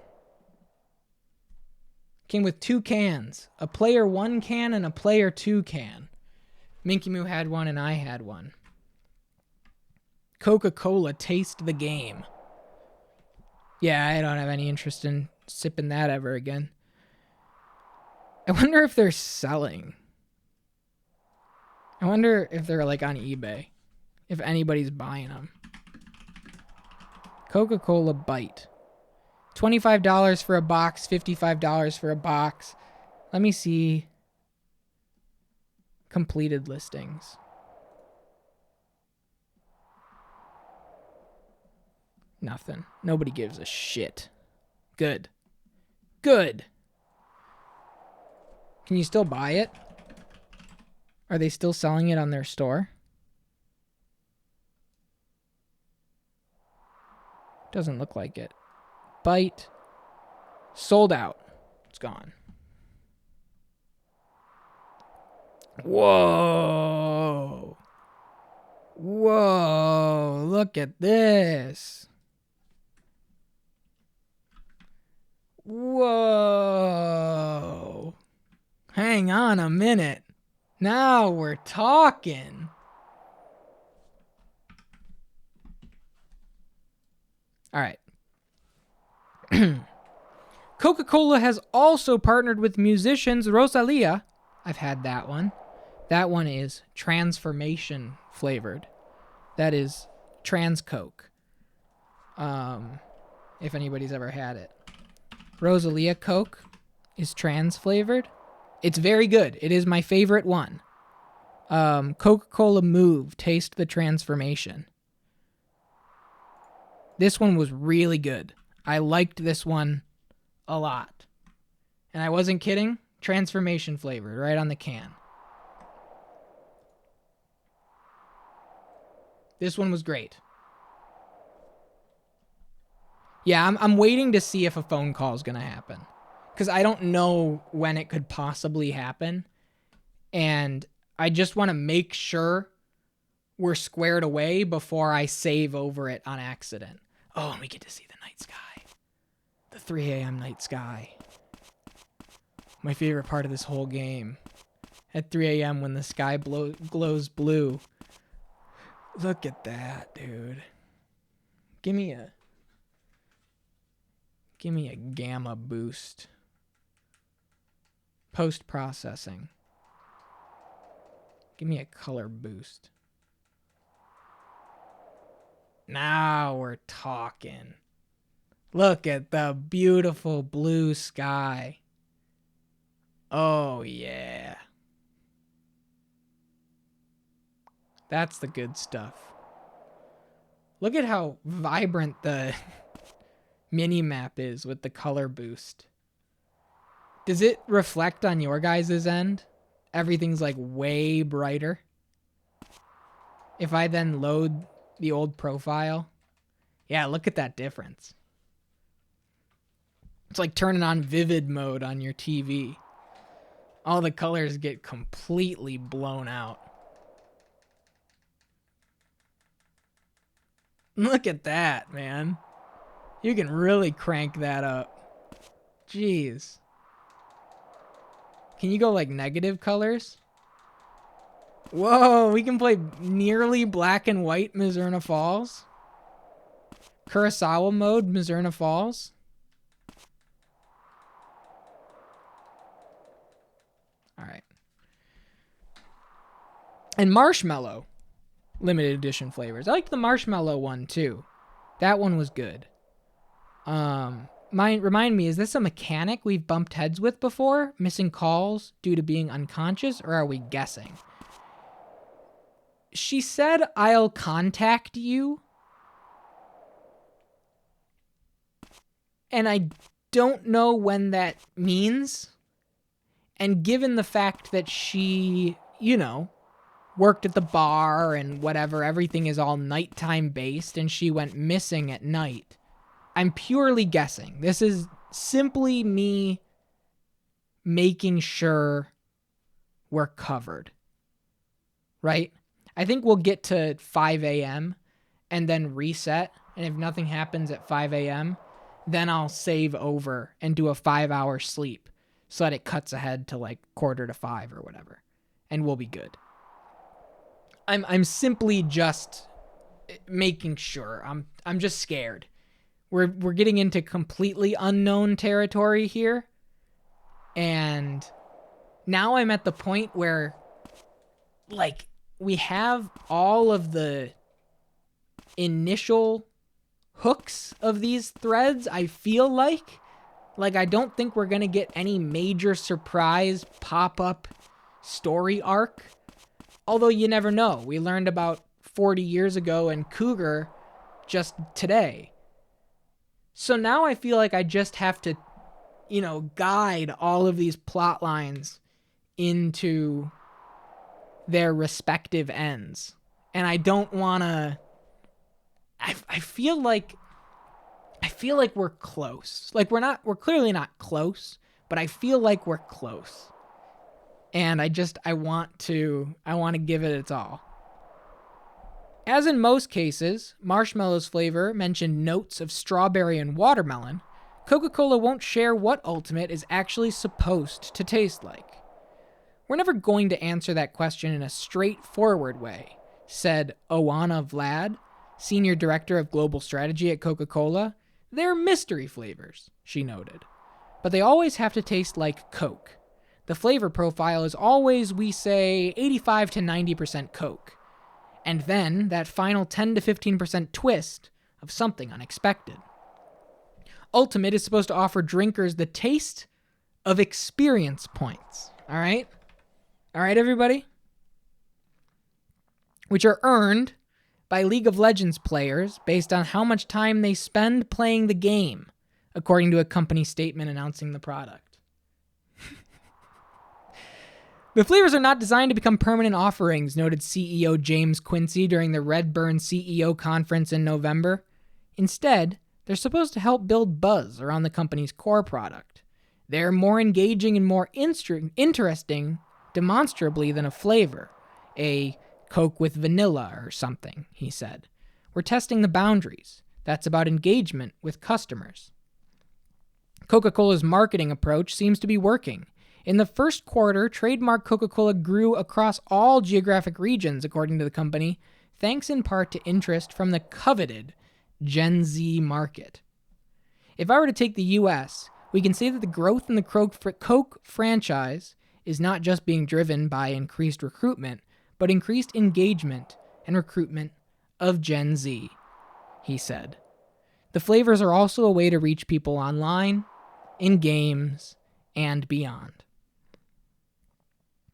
Came with 2 cans. A player 1 can and a player 2 can. Minky Moo had one and I had one. Coca-Cola, taste the game. Yeah, I don't have any interest in sipping that ever again. I wonder if they're selling. I wonder if they're like on eBay. If anybody's buying them. Coca-Cola Bite. $25 for a box, $55 for a box. Let me see. Completed listings. Nothing. Nobody gives a shit. Good. Good. Can you still buy it? Are they still selling it on their store? Doesn't look like it. Bite. Sold out. It's gone. Whoa. Whoa. Look at this. Whoa. Hang on a minute. Now we're talking. All right. Coca-Cola has also partnered with musicians Rosalia. I've had that one. That one is transformation flavored. That is trans Coke. If anybody's ever had it. Rosalia Coke is trans flavored. It's very good. It is my favorite one. Coca-Cola Move, taste the transformation. This one was really good. I liked this one a lot. And I wasn't kidding. Transformation flavored, right on the can. This one was great. Yeah, I'm waiting to see if a phone call is going to happen. Because I don't know when it could possibly happen. And I just want to make sure we're squared away before I save over it on accident. Oh, and we get to see the night sky. The 3 a.m. night sky. My favorite part of this whole game. At 3 a.m. when the sky glows blue. Look at that, dude. Give me a gamma boost. Post-processing. Give me a color boost. Now we're talking. Look at the beautiful blue sky. Oh, yeah. That's the good stuff. Look at how vibrant the mini-map is with the color boost. Does it reflect on your guys' end? Everything's like way brighter. If I then load the old profile. Yeah, look at that difference. It's like turning on vivid mode on your TV. All the colors get completely blown out. Look at that, man. You can really crank that up. Jeez. Can you go like negative colors? Whoa, we can play nearly black and white Mizzurna Falls. Kurosawa mode, Mizzurna Falls. All right. And marshmallow. Limited edition flavors. I like the marshmallow one too. That one was good. Remind me, is this a mechanic we've bumped heads with before? Missing calls due to being unconscious, or are we guessing? She said, I'll contact you. And I don't know when that means. And given the fact that she, worked at the bar and whatever, everything is all nighttime based, and she went missing at night. I'm purely guessing. This is simply me making sure we're covered. Right? I think we'll get to 5 a.m. and then reset. And if nothing happens at 5 a.m., then I'll save over and do a 5-hour sleep. so that it cuts ahead to like 4:45 or whatever, and we'll be good. I'm simply just making sure. I'm just scared. We're getting into completely unknown territory here, and now I'm at the point where, like, we have all of the initial hooks of these threads. I feel like I don't think we're gonna get any major surprise pop-up story arc, although you never know. We learned about 40 years ago in Cougar just today. So now I feel like I just have to, guide all of these plot lines into their respective ends. And I don't want to... I feel like we're close. Like we're clearly not close, but I feel like we're close. And I want to give it its all. As in most cases, Marshmallow's flavor mentioned notes of strawberry and watermelon. Coca-Cola won't share what Ultimate is actually supposed to taste like. We're never going to answer that question in a straightforward way, said Oana Vlad, Senior Director of Global Strategy at Coca-Cola. They're mystery flavors, she noted. But they always have to taste like Coke. The flavor profile is always, we say, 85 to 90% Coke. And then that final 10 to 15% twist of something unexpected. Ultimate is supposed to offer drinkers the taste of experience points. All right? All right, everybody? Which are earned by League of Legends players based on how much time they spend playing the game, according to a company statement announcing the product. The flavors are not designed to become permanent offerings, noted CEO James Quincy during the Redburn CEO conference in November. Instead, they're supposed to help build buzz around the company's core product. They're more engaging and more interesting demonstrably than a flavor, a Coke with vanilla or something, he said. We're testing the boundaries. That's about engagement with customers. Coca-Cola's marketing approach seems to be working. In the first quarter, trademark Coca-Cola grew across all geographic regions, according to the company, thanks in part to interest from the coveted Gen Z market. If I were to take the US, we can say that the growth in the Coke franchise is not just being driven by increased recruitment, but increased engagement and recruitment of Gen Z, he said. The flavors are also a way to reach people online, in games, and beyond.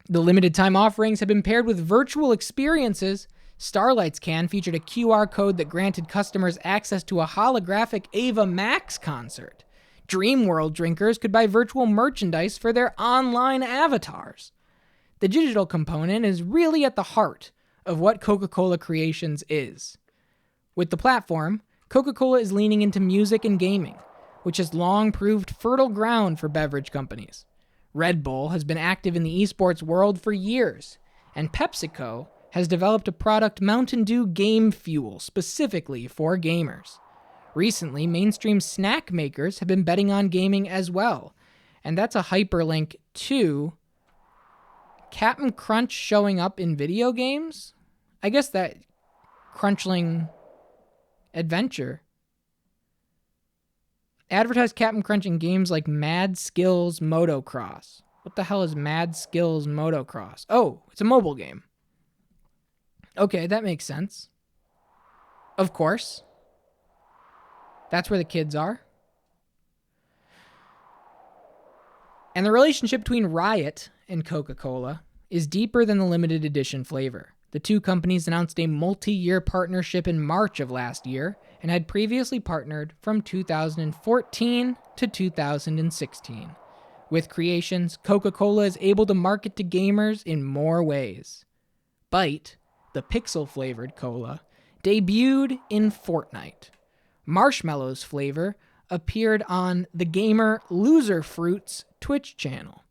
The limited time offerings have been paired with virtual experiences. Starlight's can featured a QR code that granted customers access to a holographic Ava Max concert. Dreamworld drinkers could buy virtual merchandise for their online avatars. The digital component is really at the heart of what Coca-Cola Creations is. With the platform, Coca-Cola is leaning into music and gaming, which has long proved fertile ground for beverage companies. Red Bull has been active in the esports world for years, and PepsiCo has developed a product, Mountain Dew Game Fuel, specifically for gamers. Recently, mainstream snack makers have been betting on gaming as well, and that's a hyperlink to Cap'n Crunch showing up in video games? I guess that Crunchling Adventure. Advertise Cap'n Crunch in games like Mad Skills Motocross. What the hell is Mad Skills Motocross? Oh, it's a mobile game. Okay, that makes sense. Of course. That's where the kids are. And the relationship between Riot and Coca-Cola is deeper than the limited edition flavor. The two companies announced a multi-year partnership in March of last year and had previously partnered from 2014 to 2016. With Creations, Coca-Cola is able to market to gamers in more ways. Bite, the pixel-flavored cola, debuted in Fortnite. Marshmallow's flavor appeared on the gamer Loser Fruit's Twitch channel.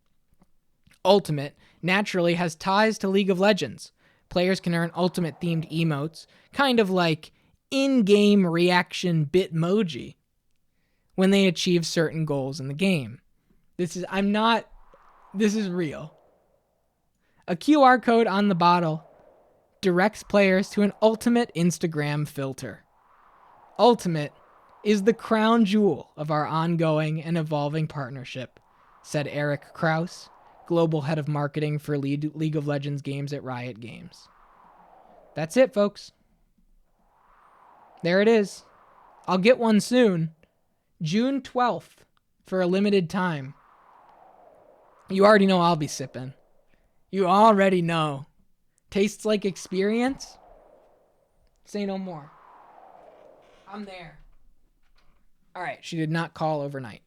Ultimate naturally has ties to League of Legends. Players can earn Ultimate-themed emotes, kind of like in-game reaction Bitmoji, when they achieve certain goals in the game. I'm not This is real. A QR code on the bottle directs players to an ultimate Instagram filter. Ultimate is the crown jewel of our ongoing and evolving partnership, said Eric Kraus, global head of marketing for League of Legends games at Riot Games. That's it, folks. There it is. I'll get one soon. June 12th for a limited time. You already know I'll be sipping. You already know. Tastes like experience? Say no more. I'm there. All right, she did not call overnight.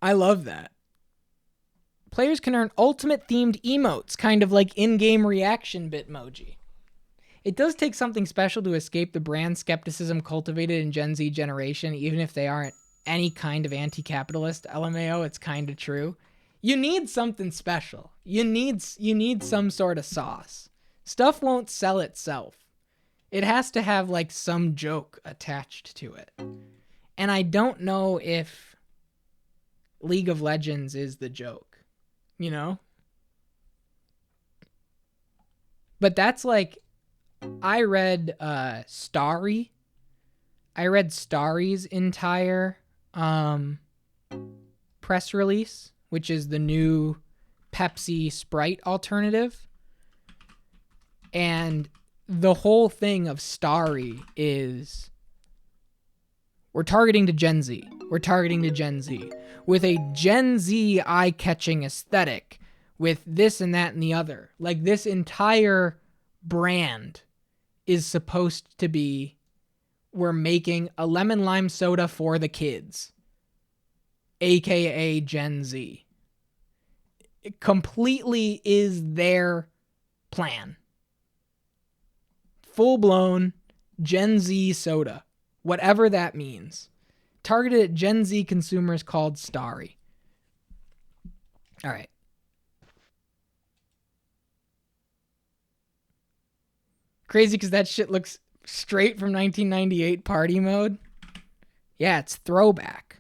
I love that. Players can earn ultimate-themed emotes, kind of like in-game reaction bitmoji. It does take something special to escape the brand skepticism cultivated in Gen Z generation, even if they aren't any kind of anti-capitalist. LMAO, it's kind of true. You need something special. You need some sort of sauce. Stuff won't sell itself. It has to have like some joke attached to it. And I don't know if League of Legends is the joke, you know? But that's like, I read Starry. I read Starry's entire press release, which is the new Pepsi Sprite alternative. And the whole thing of Starry is, we're targeting to Gen Z. We're targeting to Gen Z with a Gen Z eye-catching aesthetic with this and that and the other. Like, this entire brand is supposed to be, we're making a lemon lime soda for the kids, aka Gen Z. It completely is their plan. Full-blown Gen Z soda, whatever that means. Targeted at Gen Z consumers, called Starry. All right. Crazy because that shit looks straight from 1998 party mode. Yeah, it's throwback.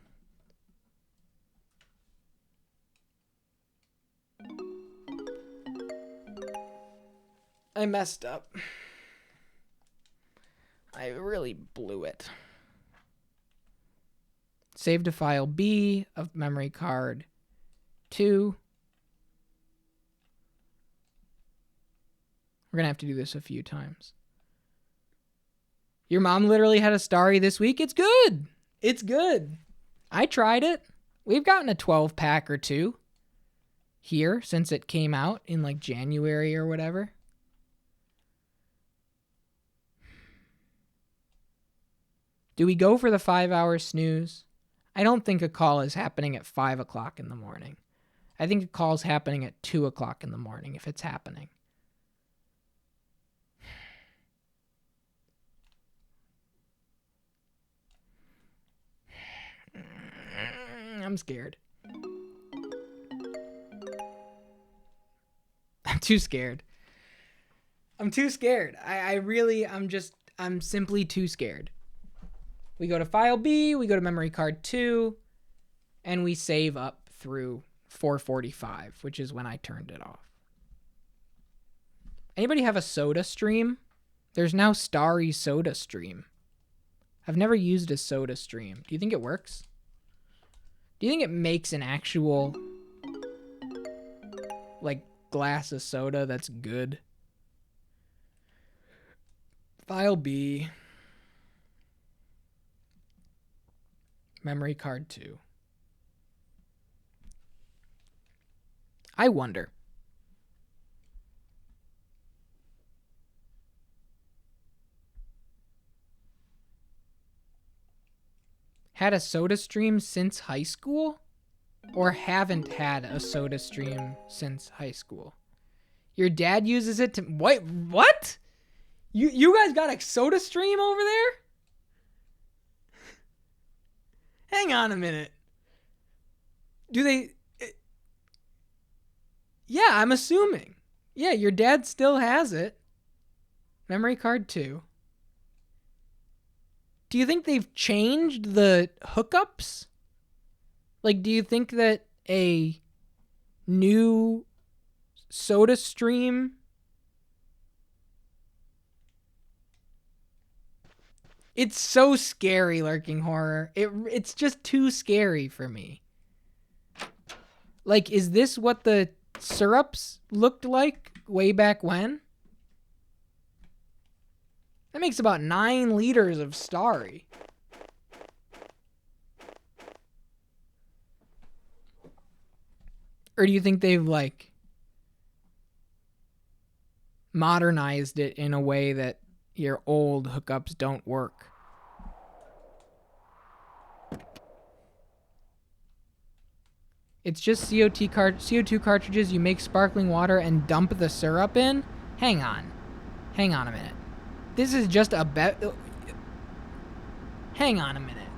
I messed up. I really blew it. Save to file B of memory card 2. We're going to have to do this a few times. Your mom literally had a Starry this week. It's good. It's good. I tried it. We've gotten a 12-pack or two here since it came out in like January or whatever. Do we go for the 5-hour snooze? I don't think a call is happening at 5 o'clock in the morning. I think a call is happening at 2 o'clock in the morning if it's happening. I'm scared. I'm too scared. I'm too scared. I'm simply too scared. We go to file B, we go to memory card 2, and we save up through 4:45, which is when I turned it off. Anybody have a soda stream? There's now Starry Soda Stream. I've never used a soda stream. Do you think it works? Do you think it makes an actual, like, glass of soda that's good? File B. Memory card 2. I wonder. Had a soda stream since high school? Or haven't had a soda stream since high school? Your dad uses it to... Wait, what? You guys got a soda stream over there? Hang on a minute. Do they... Yeah, I'm assuming. Yeah, your dad still has it. Memory card 2. Do you think they've changed the hookups? Like, do you think that a new Soda Stream... It's so scary, Lurking Horror. It's just too scary for me. Like, is this what the syrups looked like way back when? That makes about 9 liters of Starry. Or do you think they've, like, modernized it in a way that your old hookups don't work? It's just CO2 cartridges you make sparkling water and dump the syrup in? Hang on. Hang on a minute. This is just a Hang on a minute.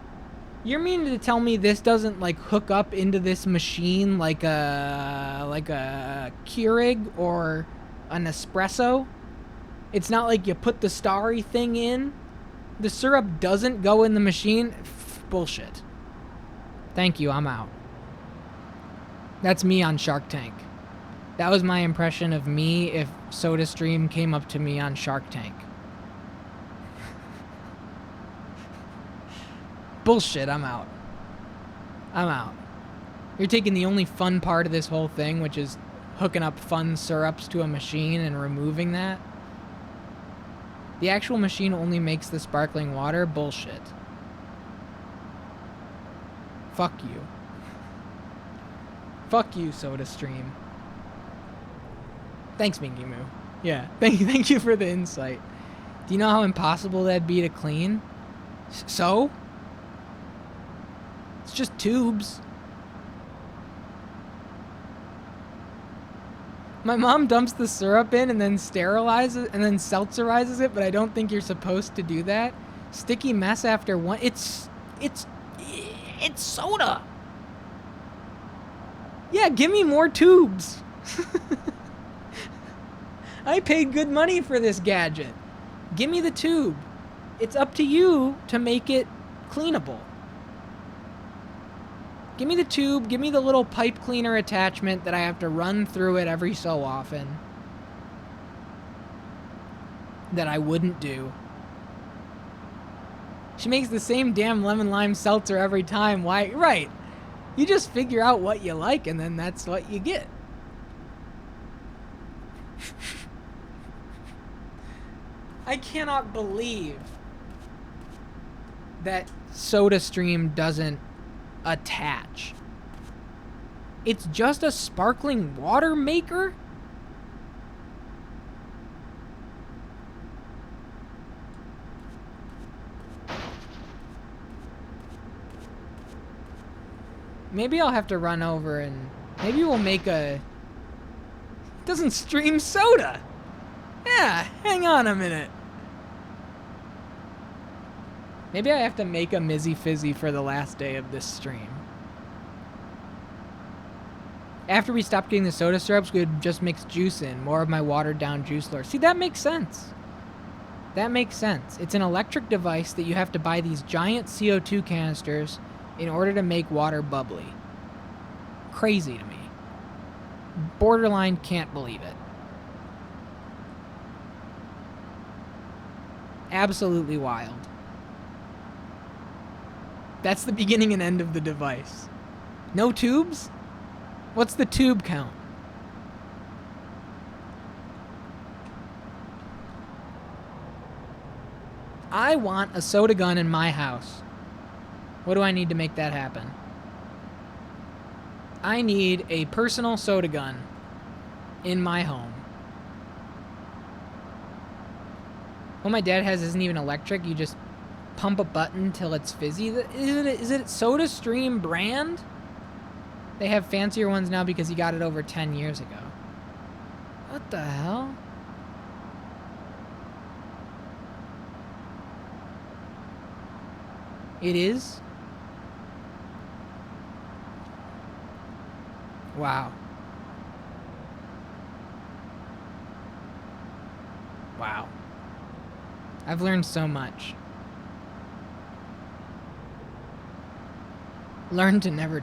You're meaning to tell me this doesn't, like, hook up into this machine like a Keurig or an espresso? It's not like you put the Starry thing in? The syrup doesn't go in the machine? Bullshit. Thank you, I'm out. That's me on Shark Tank. That was my impression of me if SodaStream came up to me on Shark Tank. Bullshit, I'm out. I'm out. You're taking the only fun part of this whole thing, which is hooking up fun syrups to a machine and removing that. The actual machine only makes the sparkling water? Bullshit. Fuck you. Fuck you, SodaStream. Thanks, Minky Moo. Yeah, thank you for the insight. Do you know how impossible that'd be to clean? So? It's just tubes. My mom dumps the syrup in and then sterilizes and then seltzerizes it, but I don't think you're supposed to do that. Sticky mess after one. It's soda. Yeah, give me more tubes. I paid good money for this gadget. Give me the tube. It's up to you to make it cleanable. Give me the tube. Give me the little pipe cleaner attachment that I have to run through it every so often. That I wouldn't do. She makes the same damn lemon lime seltzer every time. Why? Right. You just figure out what you like, and then that's what you get. I cannot believe that SodaStream doesn't attach. It's just a sparkling water maker? Maybe I'll have to run over and maybe we'll make a... It doesn't stream soda. Yeah, hang on a minute. Maybe I have to make a Mizzy Fizzy for the last day of this stream. After we stopped getting the soda syrups, we would just mix juice in. More of my watered down juice lure. See, that makes sense. That makes sense. It's an electric device that you have to buy these giant CO2 canisters in order to make water bubbly. Crazy to me. Borderline can't believe it. Absolutely wild. That's the beginning and end of the device. No tubes? What's the tube count? I want a soda gun in my house. What do I need to make that happen? I need a personal soda gun in my home. What my dad has isn't even electric. You just pump a button till it's fizzy. Is it SodaStream brand? They have fancier ones now because he got it over 10 years ago. What the hell? It is? Wow. Wow. I've learned so much. Learned to never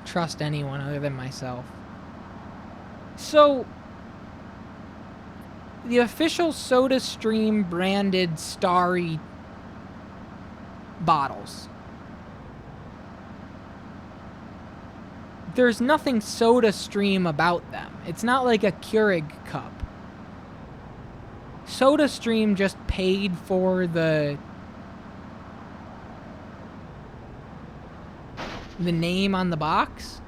trust anyone other than myself. So, the official SodaStream branded Starry bottles. There's nothing SodaStream about them. It's not like a Keurig cup. SodaStream just paid for the name on the box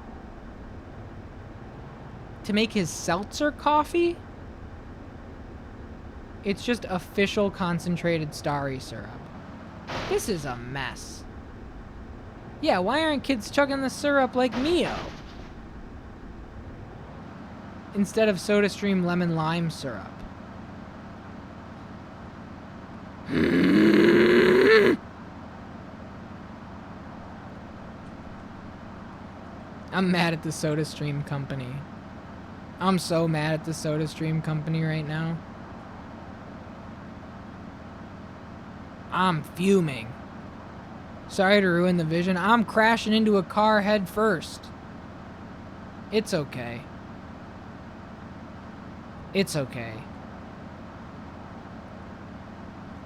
to make his seltzer coffee. It's just official concentrated Starry syrup. This is a mess. Yeah, why aren't kids chugging the syrup like Mio? Instead of SodaStream lemon lime syrup. I'm mad at the SodaStream company. I'm so mad at the SodaStream company right now. I'm fuming. Sorry to ruin the vision. I'm crashing into a car head first. It's okay. It's okay.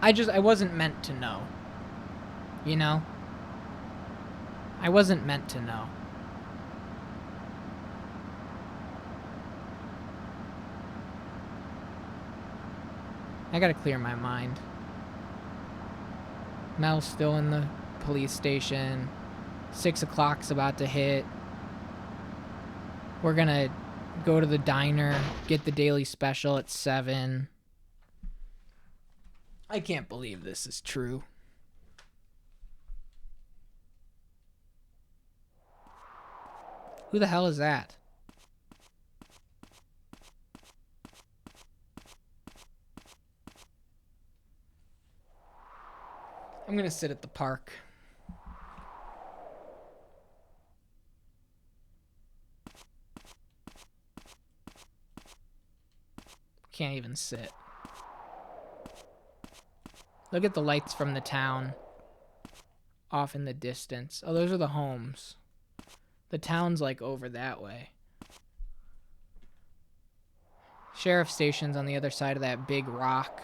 I wasn't meant to know. You know? I wasn't meant to know. I gotta clear my mind. Mel's still in the police station. 6 o'clock's about to hit. We're gonna go to the diner, get the daily special at 7. I can't believe this is true. Who the hell is that? I'm gonna sit at the park. Can't even sit. Look at the lights from the town. Off in the distance. Oh, those are the homes. The town's like over that way. Sheriff station's on the other side of that big rock.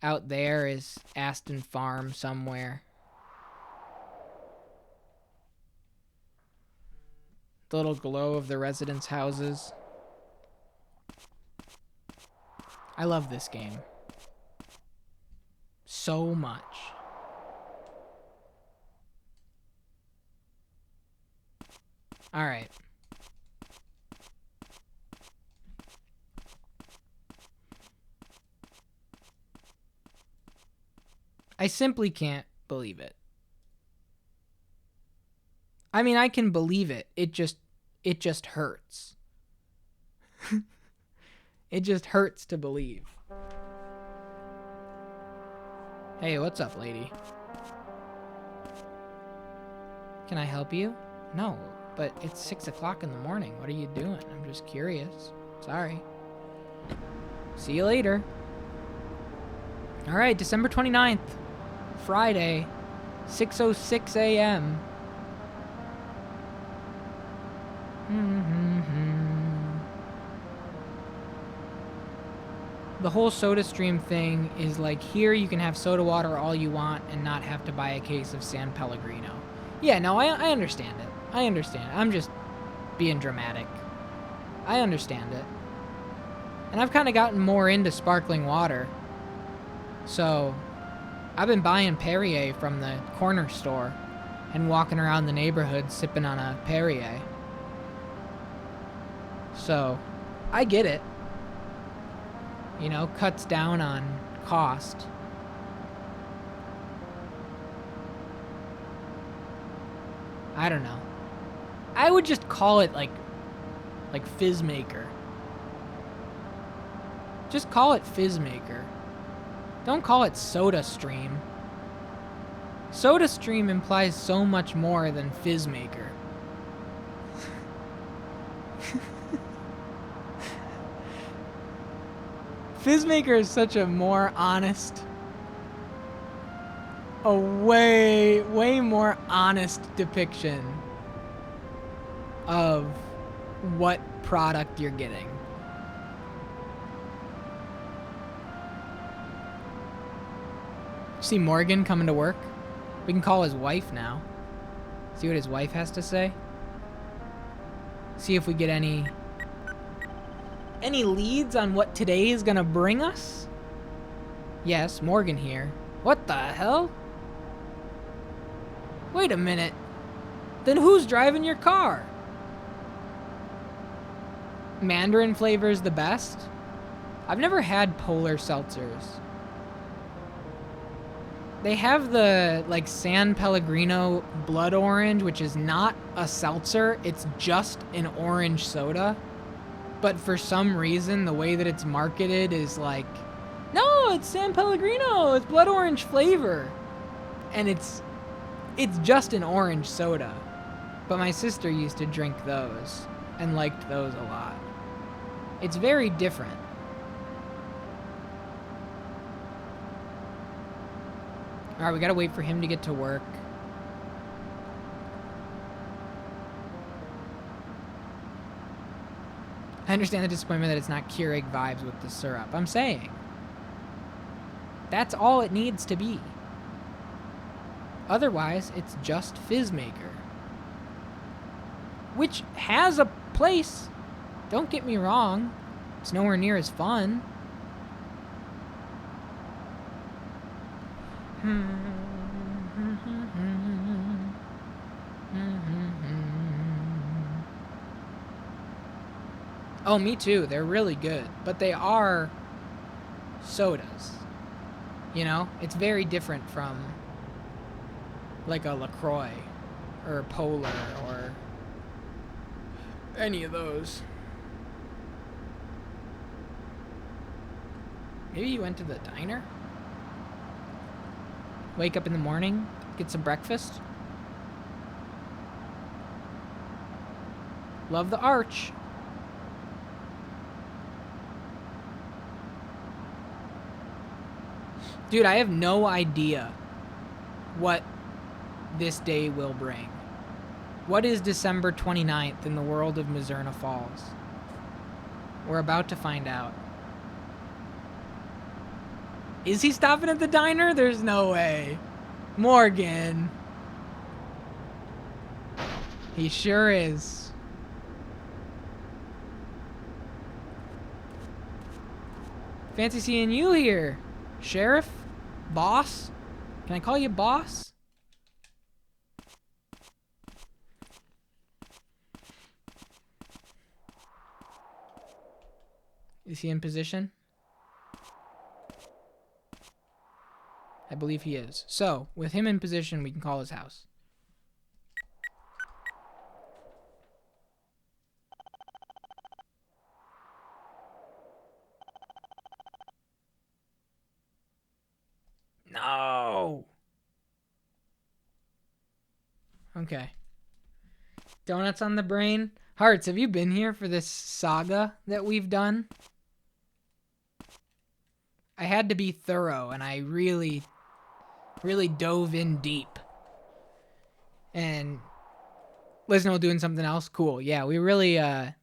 Out there is Aston Farm somewhere. The little glow of the residents' houses. I love this game. So much. Alright. I simply can't believe it. I mean, I can believe it. It just hurts. It just hurts to believe. Hey, what's up, lady? Can I help you? No, but it's 6 o'clock in the morning. What are you doing? I'm just curious. Sorry. See you later. All right, December 29th, Friday, 6:06 a.m. The whole SodaStream thing is like, here you can have soda water all you want and not have to buy a case of San Pellegrino. Yeah, no, I understand it. I understand. I'm just being dramatic. I understand it. And I've kind of gotten more into sparkling water. So, I've been buying Perrier from the corner store and walking around the neighborhood sipping on a Perrier. So, I get it. You know, cuts down on cost. I don't know. I would just call it like Fizz Maker. Just call it Fizz Maker. Don't call it SodaStream. SodaStream implies so much more than Fizz Maker. Fizzmaker is such a more honest, a way more honest depiction of what product you're getting. See Morgan coming to work? We can call his wife now. See what his wife has to say. See if we get any leads on what today is gonna bring us? Yes, Morgan here. What the hell? Wait a minute. Then who's driving your car? Mandarin flavor's the best? I've never had polar seltzers. They have the, like, San Pellegrino Blood Orange, which is not a seltzer. It's just an orange soda. But for some reason, the way that it's marketed is like, no, it's San Pellegrino. It's blood orange flavor. And it's just an orange soda. But my sister used to drink those and liked those a lot. It's very different. All right, we gotta wait for him to get to work. I understand the disappointment that it's not Keurig vibes with the syrup. I'm saying. That's all it needs to be. Otherwise, it's just Fizzmaker. Which has a place. Don't get me wrong. It's nowhere near as fun. Oh, me too. They're really good. But they are sodas. You know? It's very different from like a LaCroix or a Polar or any of those. Maybe you went to the diner? Wake up in the morning, get some breakfast. Love the arch. Dude, I have no idea what this day will bring. What is December 29th in the world of Mizzurna Falls? We're about to find out. Is he stopping at the diner? There's no way. Morgan. He sure is. Fancy seeing you here. Sheriff? Boss? Can I call you boss? Is he in position? I believe he is. So, with him in position, we can call his house. No! Okay. Donuts on the brain. Hearts, have you been here for this saga that we've done? I had to be thorough, and I really dove in deep. And listen, we're doing something else. Cool. Yeah, we really, I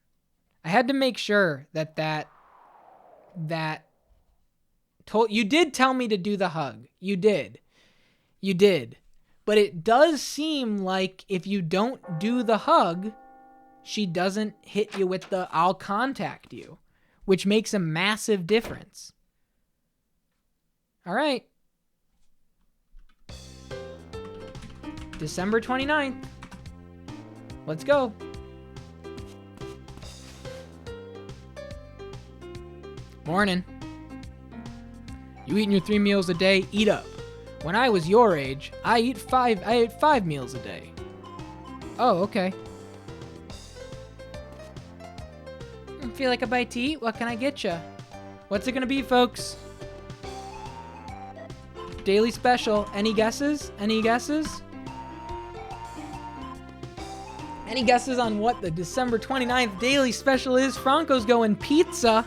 had to make sure that you did tell me to do the hug. You did. But it does seem like if you don't do the hug, she doesn't hit you with the I'll contact you, which makes a massive difference. All right. December 29th. Let's go. Morning. You eating your 3 meals a day? Eat up. When I was your age, I ate 5 meals a day. Oh, okay. Feel like a bite to eat? What can I get you? What's it gonna be, folks? Daily special. Any guesses? Any guesses? Any guesses on what the December 29th daily special is? Franco's going pizza.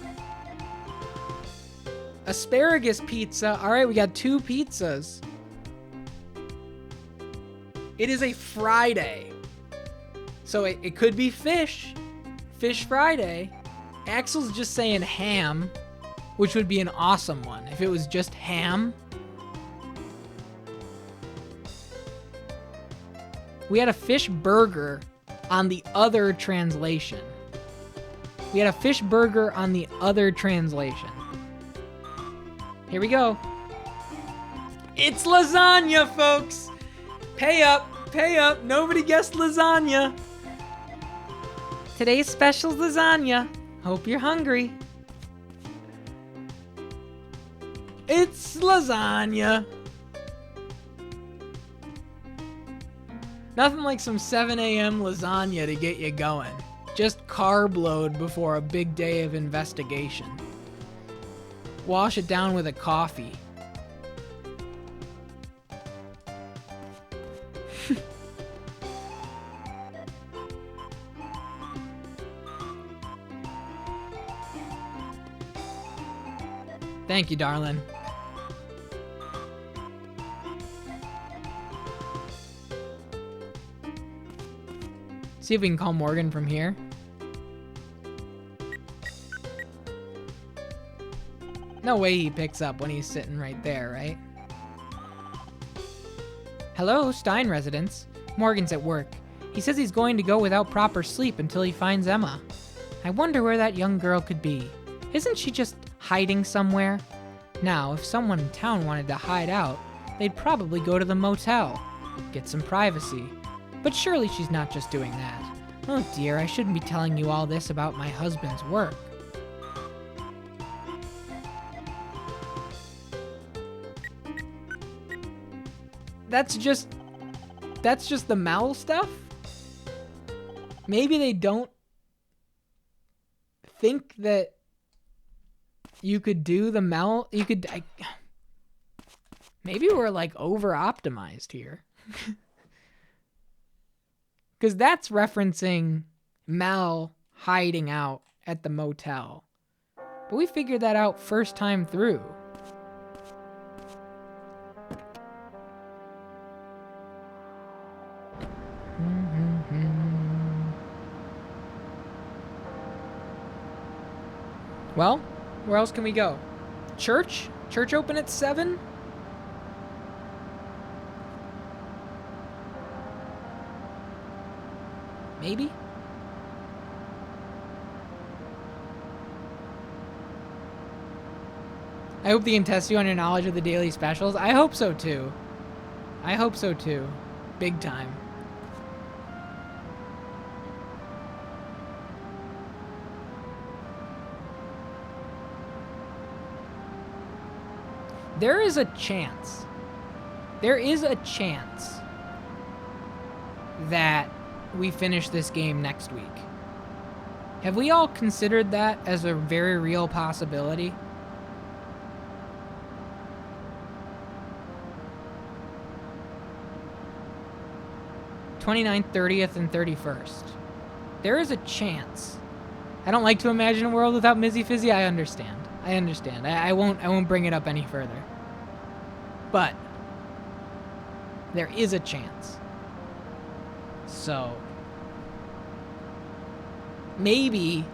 Asparagus pizza. All right, we got 2 pizzas. It is a Friday. So it could be fish. Fish Friday. Axel's just saying ham, which would be an awesome one if it was just ham. We had a fish burger on the other translation. We had a fish burger on the other translation. Here we go. It's lasagna, folks. Pay up, pay up. Nobody guessed lasagna. Today's special's lasagna. Hope you're hungry. It's lasagna. Nothing like some 7 a.m. lasagna to get you going. Just carb load before a big day of investigation. Wash it down with a coffee. Thank you, darling. See if we can call Morgan from here. No way he picks up when he's sitting right there, right? Hello, Stein residence. Morgan's at work. He says he's going to go without proper sleep until he finds Emma. I wonder where that young girl could be. Isn't she just hiding somewhere? Now, if someone in town wanted to hide out, they'd probably go to the motel. Get some privacy. But surely she's not just doing that. Oh dear, I shouldn't be telling you all this about my husband's work. That's just the Mel stuff? Maybe they don't think that you could do the Mel. Maybe we're like over optimized here. Because that's referencing Mel hiding out at the motel. But we figured that out first time through. Well, where else can we go? Church? Church open at 7? Maybe? I hope they can test you on your knowledge of the daily specials. I hope so too. I hope so too. Big time. There is a chance that we finish this game next week. Have we all considered that as a very real possibility? '29th, 30th, and 31st. There is a chance. I don't like to imagine a world without Mizzy Fizzy. I understand. I won't bring it up any further. But there is a chance. So maybe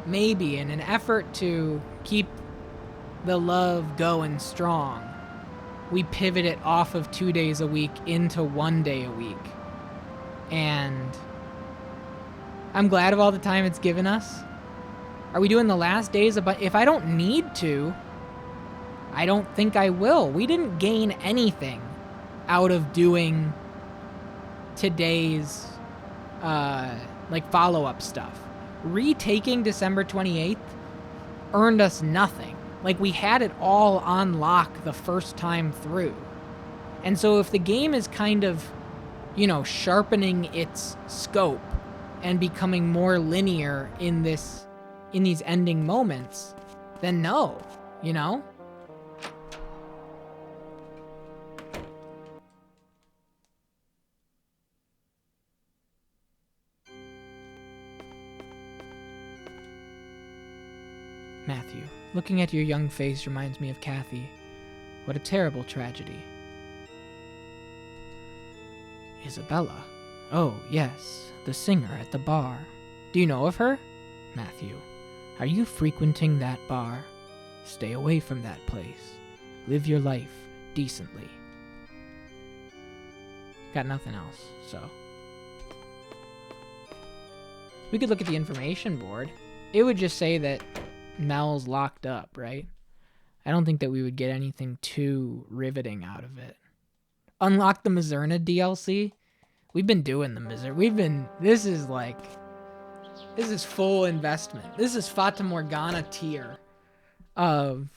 in an effort to keep the love going strong, we pivot it off of 2 days a week into 1 day a week. And I'm glad of all the time it's given us. Are we doing the last days about? If I don't need to, I don't think I will. We didn't gain anything out of doing today's follow-up stuff. Retaking December 28th earned us nothing. Like, we had it all on lock the first time through. And so if the game is kind of, sharpening its scope and becoming more linear in these ending moments, then no, Matthew. Looking at your young face reminds me of Kathy. What a terrible tragedy. Isabella. Oh, yes, the singer at the bar. Do you know of her? Matthew. Are you frequenting that bar? Stay away from that place. Live your life decently. Got nothing else, so. We could look at the information board. It would just say that Mel's locked up, right? I don't think that we would get anything too riveting out of it. Unlock the Mizzurna DLC. We've been doing the Mizzurna. This is full investment. This is Fata Morgana tier of,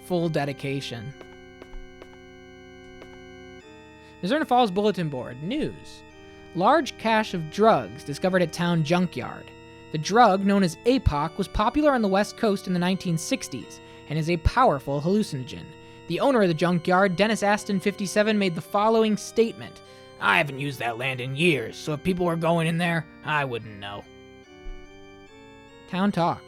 full dedication. Mizzurna Falls Bulletin Board. News. Large cache of drugs discovered at town junkyard. The drug, known as APOC, was popular on the West Coast in the 1960s and is a powerful hallucinogen. The owner of the junkyard, Dennis Aston, 57, made the following statement. I haven't used that land in years, so if people were going in there, I wouldn't know. Town talk.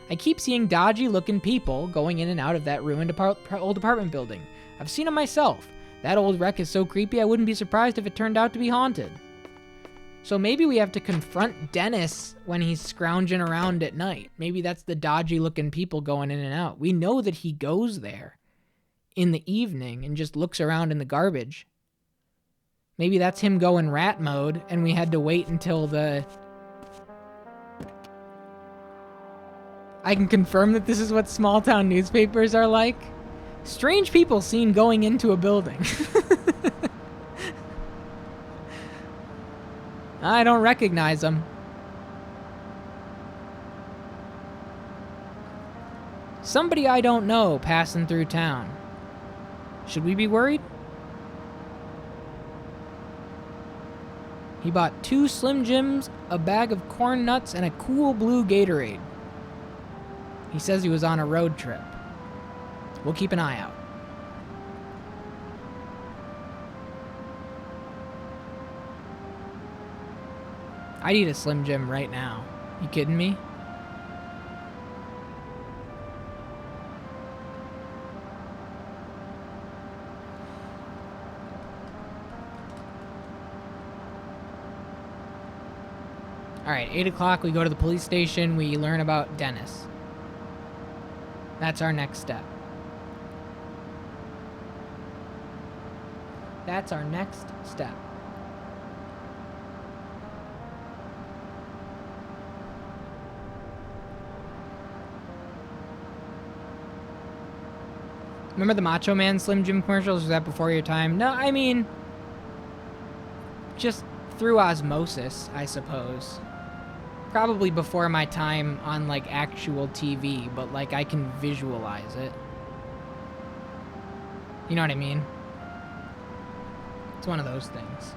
I keep seeing dodgy-looking people going in and out of that ruined old apartment building. I've seen them myself. That old wreck is so creepy I wouldn't be surprised if it turned out to be haunted. So maybe we have to confront Dennis when he's scrounging around at night. Maybe that's the dodgy-looking people going in and out. We know that he goes there in the evening and just looks around in the garbage. Maybe that's him going rat mode, and we had to wait until the... I can confirm that this is what small-town newspapers are like. Strange people seen going into a building. I don't recognize them. Somebody I don't know passing through town. Should we be worried? He bought 2 Slim Jims, a bag of corn nuts, and a cool blue Gatorade. He says he was on a road trip. We'll keep an eye out. I'd eat a Slim Jim right now. You kidding me? Alright, 8 o'clock, we go to the police station, we learn about Dennis. That's our next step. That's our next step. Remember the Macho Man Slim Jim commercials? Was that before your time? No, I mean, just through osmosis, I suppose. Probably before my time on, like, actual TV, but, like, I can visualize it. You know what I mean? It's one of those things.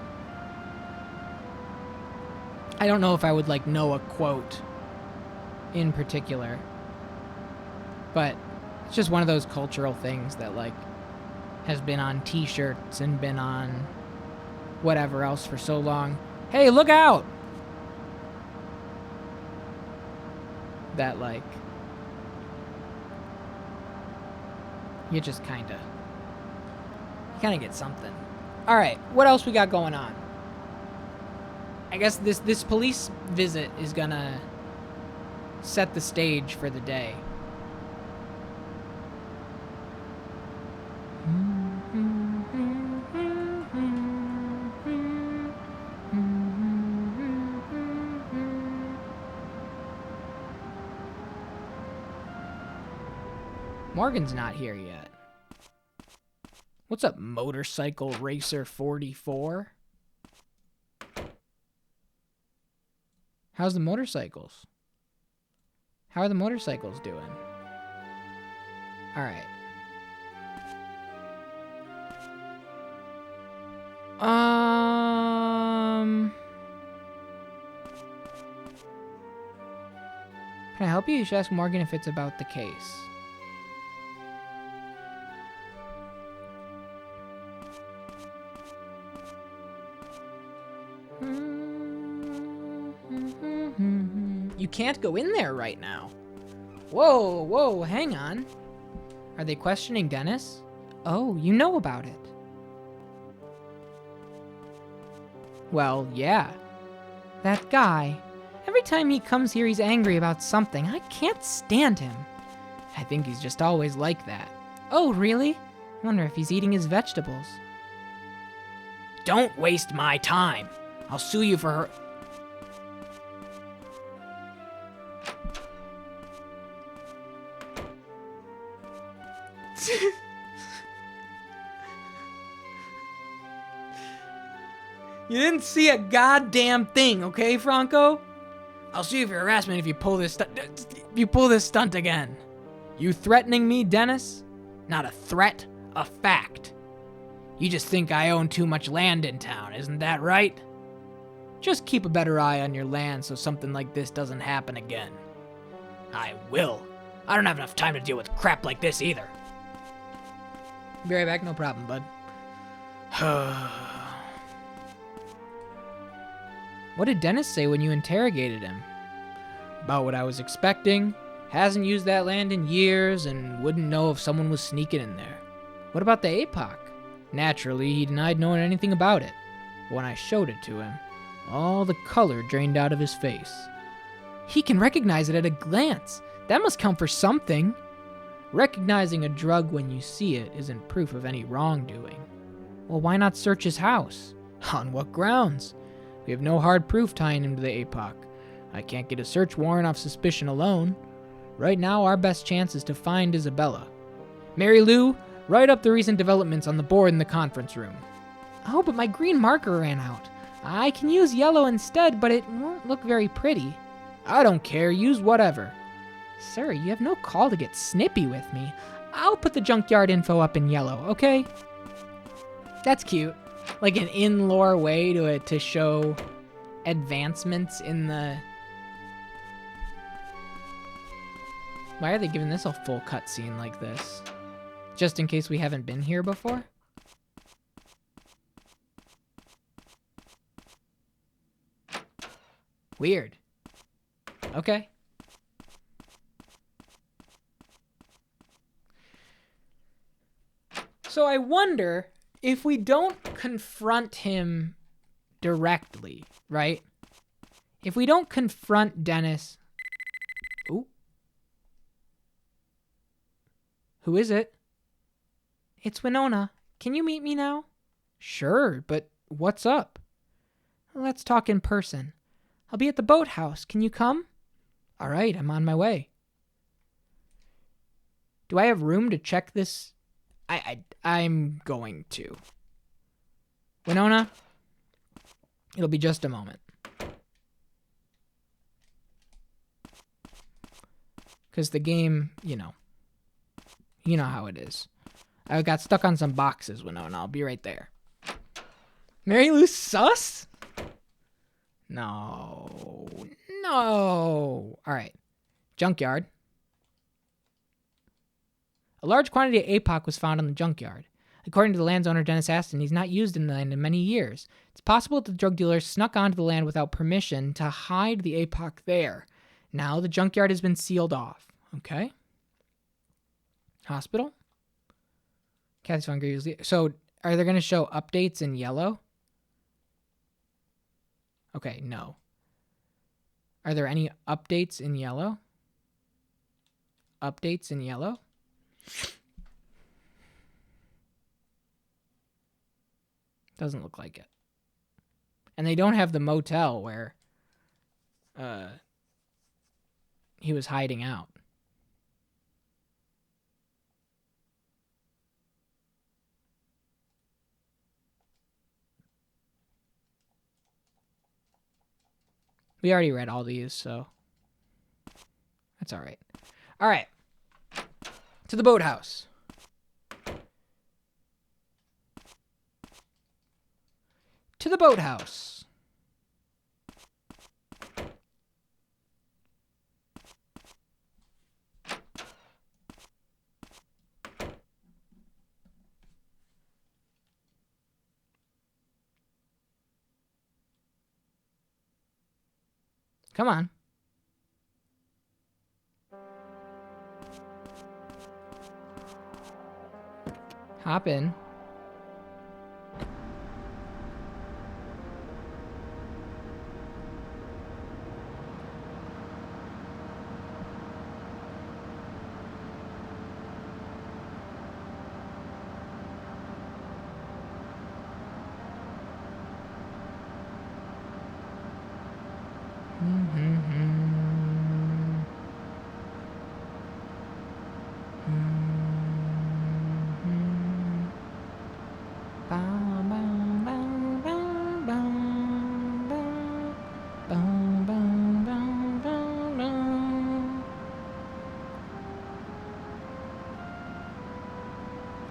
I don't know if I would, like, know a quote in particular, but it's just one of those cultural things that, like, has been on t-shirts and been on whatever else for so long. Hey, look out! That, like, you just kind of get something. All right, what else we got going on? I guess this police visit is gonna set the stage for the day. Morgan's not here yet. What's up, Motorcycle Racer 44? How's the motorcycles? How are the motorcycles doing? All right. Can I help you? You should ask Morgan if it's about the case. can't go in there right now. Whoa, hang on. Are they questioning Dennis? Oh, you know about it. Well, yeah. That guy. Every time he comes here, he's angry about something. I can't stand him. I think he's just always like that. Oh, really? I wonder if he's eating his vegetables. Don't waste my time. I'll sue you for her. You didn't see a goddamn thing, okay, Franco? I'll sue you for harassment if you pull this stunt again. You threatening me, Dennis? Not a threat, a fact. You just think I own too much land in town, isn't that right? Just keep a better eye on your land so something like this doesn't happen again. I will. I don't have enough time to deal with crap like this either. Be right back, no problem, bud. What did Dennis say when you interrogated him? About what I was expecting. Hasn't used that land in years and wouldn't know if someone was sneaking in there. What about the APOC? Naturally, he denied knowing anything about it. But when I showed it to him, all the color drained out of his face. He can recognize it at a glance. That must count for something. Recognizing a drug when you see it isn't proof of any wrongdoing. Well, why not search his house? On what grounds? We have no hard proof tying him to the APOC. I can't get a search warrant off suspicion alone. Right now, our best chance is to find Isabella. Mary Lou, write up the recent developments on the board in the conference room. Oh, but my green marker ran out. I can use yellow instead, but it won't look very pretty. I don't care, use whatever. Sir, you have no call to get snippy with me. I'll put the junkyard info up in yellow, okay? That's cute. Like an in-lore way to show advancements in the... Why are they giving this a full cutscene like this? Just in case we haven't been here before? Weird. Okay. So I wonder if we don't confront him directly, right? If we don't confront Dennis... Ooh. Who is it? It's Winona. Can you meet me now? Sure, but what's up? Let's talk in person. I'll be at the boathouse. Can you come? All right, I'm on my way. Do I have room to check this? I'm going to. Winona, it'll be just a moment. Because the game, you know how it is. I got stuck on some boxes, Winona. I'll be right there. Mary Lou sus? No. All right. Junkyard. A large quantity of APOC was found on the junkyard. According to the land's owner, Dennis Aston, he's not used in the land in many years. It's possible that the drug dealer snuck onto the land without permission to hide the APOC there. Now the junkyard has been sealed off. Okay. Hospital. Kathy's found grievously. So are they going to show updates in yellow? Okay, no. Are there any updates in yellow? Updates in yellow? Doesn't look like it. And they don't have the motel where he was hiding out. We already read all these, so that's all right. All right. To the boathouse. To the boathouse. Come on. Hop in.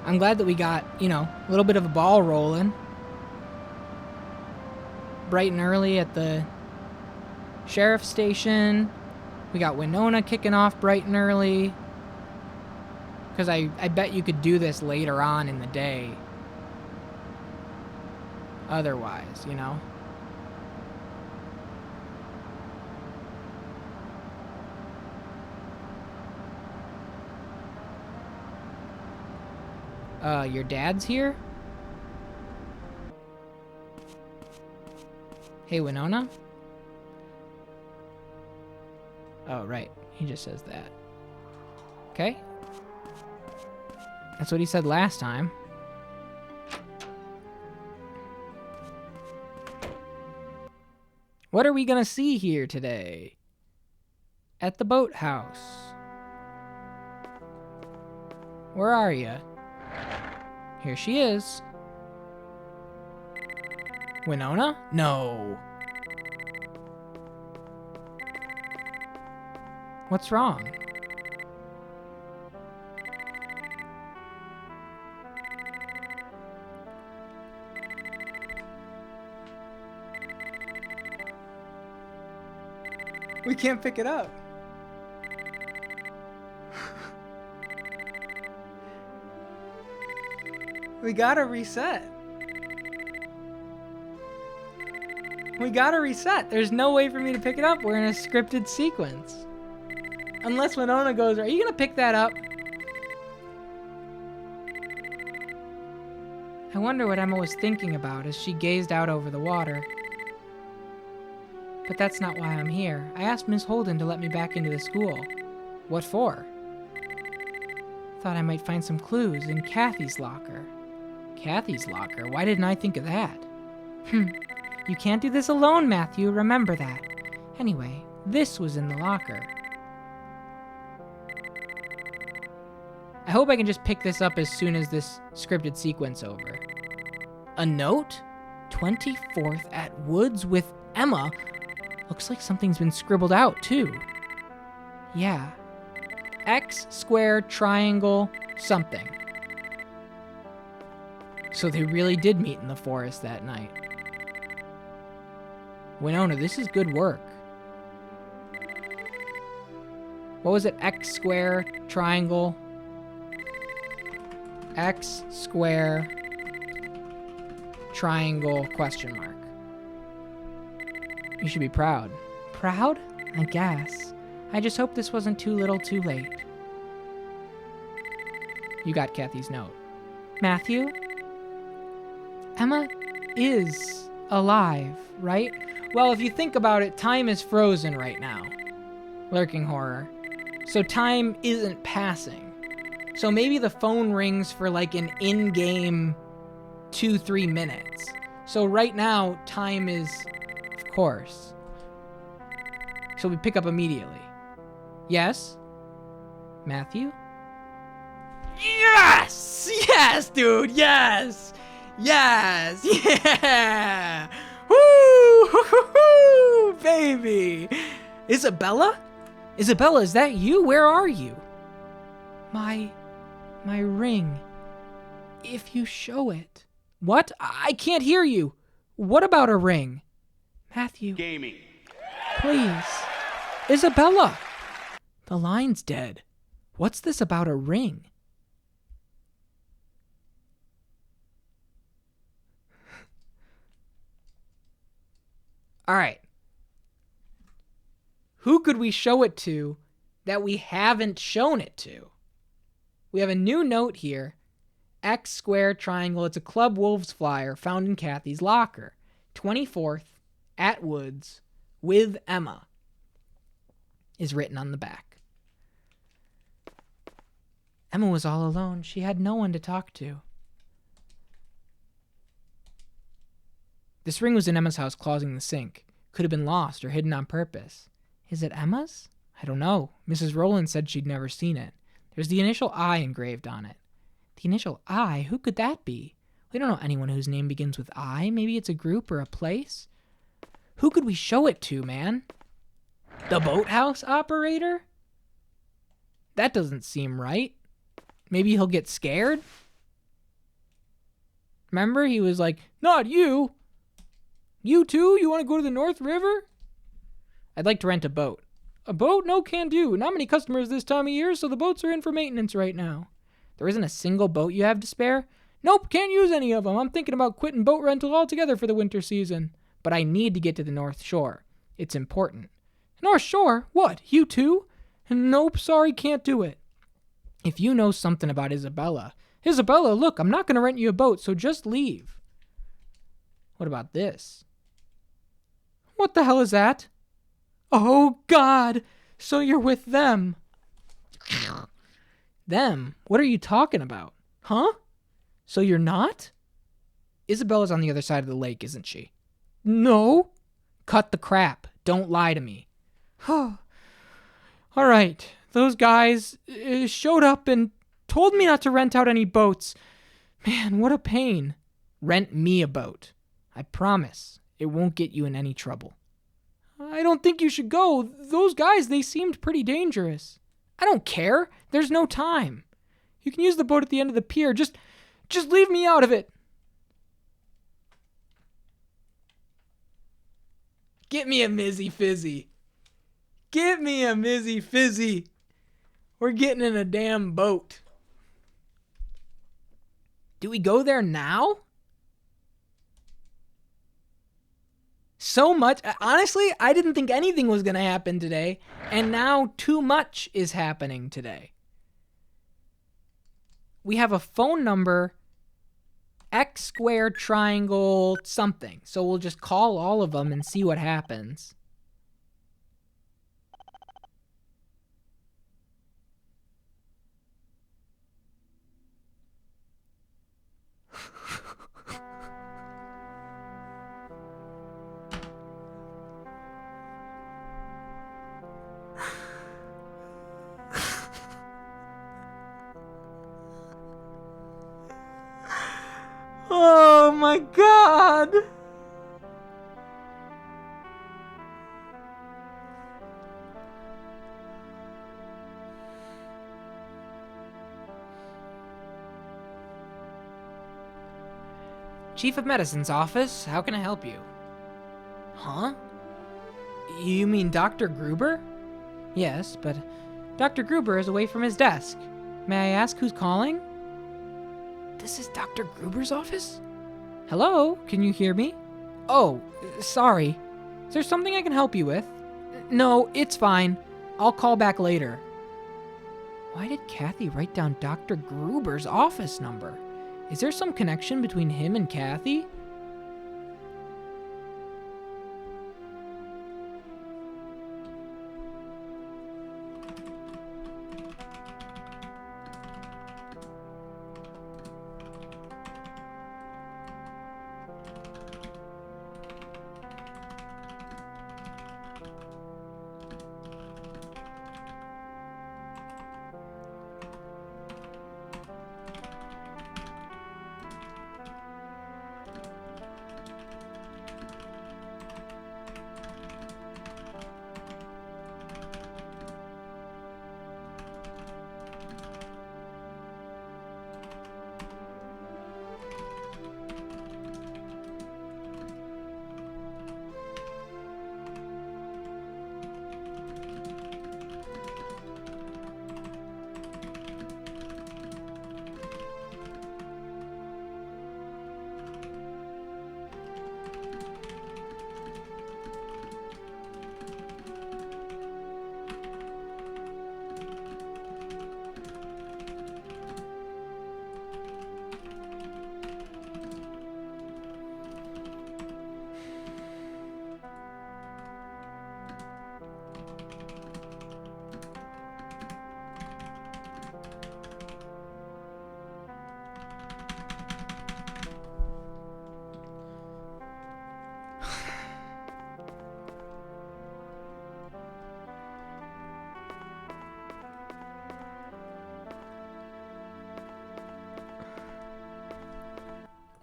I'm glad that we got, a little bit of a ball rolling. Bright and early at the sheriff's station. We got Winona kicking off bright and early. Because I bet you could do this later on in the day. Otherwise, Your dad's here? Hey, Winona? Oh, right. He just says that. Okay. That's what he said last time. What are we gonna see here today? At the boathouse. Where are you? Here she is. Winona? No. What's wrong? We can't pick it up. We gotta reset. We gotta reset. There's no way for me to pick it up. We're in a scripted sequence. Unless Winona goes, are you gonna pick that up? I wonder what Emma was thinking about as she gazed out over the water. But that's not why I'm here. I asked Miss Holden to let me back into the school. What for? Thought I might find some clues in Kathy's locker. Kathy's locker? Why didn't I think of that? You can't do this alone, Matthew. Remember that. Anyway, this was in the locker. I hope I can just pick this up as soon as this scripted sequence over. A note? 24th at Woods with Emma? Looks like something's been scribbled out, too. Yeah. X, square, triangle, something. So they really did meet in the forest that night. Winona, this is good work. What was it? X, square, triangle. X, square, triangle, question mark. You should be proud. Proud? I guess. I just hope this wasn't too little too late. You got Kathy's note. Matthew? Emma is alive, right? Well, if you think about it, time is frozen right now. Lurking horror. So time isn't passing. So maybe the phone rings for like an in-game 2-3 minutes. So right now, time is, of course. So we pick up immediately. Yes? Matthew? Yes! Yes, dude! Yes! Yes! Yeah! Woo! Hoo-hoo-hoo! Baby! Isabella? Isabella, is that you? Where are you? My ring. If you show it. What? I can't hear you. What about a ring? Matthew. Gaming. Please. Isabella! The line's dead. What's this about a ring? All right. Who could we show it to that we haven't shown it to? We have a new note here. X square triangle. It's a Club Wolves flyer found in Kathy's locker. 24th at Woods with Emma is written on the back. Emma was all alone. She had no one to talk to. This ring was in Emma's house clogging the sink. Could have been lost or hidden on purpose. Is it Emma's? I don't know. Mrs. Rowland said she'd never seen it. There's the initial I engraved on it. The initial I? Who could that be? We don't know anyone whose name begins with I. Maybe it's a group or a place? Who could we show it to, man? The boathouse operator? That doesn't seem right. Maybe he'll get scared? Remember, he was like, not you. You too? You want to go to the North River? I'd like to rent a boat. A boat? No, can do. Not many customers this time of year, so the boats are in for maintenance right now. There isn't a single boat you have to spare? Nope, can't use any of them. I'm thinking about quitting boat rental altogether for the winter season. But I need to get to the North Shore. It's important. North Shore? What, you too? Nope, sorry, can't do it. If you know something about Isabella. Isabella, look, I'm not going to rent you a boat, so just leave. What about this? What the hell is that? Oh, God! So you're with them. Them? What are you talking about? Huh? So you're not? Isabella's on the other side of the lake, isn't she? No. Cut the crap. Don't lie to me. All right. Those guys showed up and told me not to rent out any boats. Man, what a pain. Rent me a boat. I promise it won't get you in any trouble. I don't think you should go. Those guys, they seemed pretty dangerous. I don't care. There's no time. You can use the boat at the end of the pier. Just leave me out of it. Get me a Mizzy Fizzy. Get me a Mizzy Fizzy. We're getting in a damn boat. Do we go there now? So much. Honestly, I didn't think anything was going to happen today. And now too much is happening today. We have a phone number, X squared triangle something. So we'll just call all of them and see what happens. Oh my God! Chief of Medicine's office, how can I help you? Huh? You mean Dr. Gruber? Yes, but Dr. Gruber is away from his desk. May I ask who's calling? This is Dr. Gruber's office? Hello, can you hear me? Oh, sorry. Is there something I can help you with? No, it's fine. I'll call back later. Why did Kathy write down Dr. Gruber's office number? Is there some connection between him and Kathy?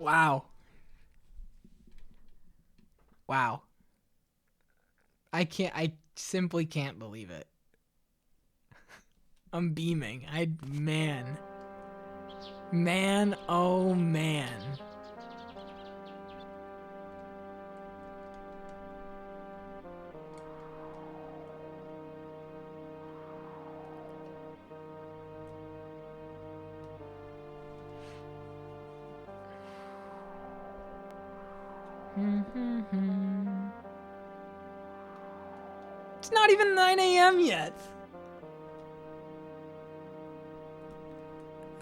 Wow. Wow. I simply can't believe it. I'm beaming. Man. Man, oh man. It's not even 9 a.m. yet.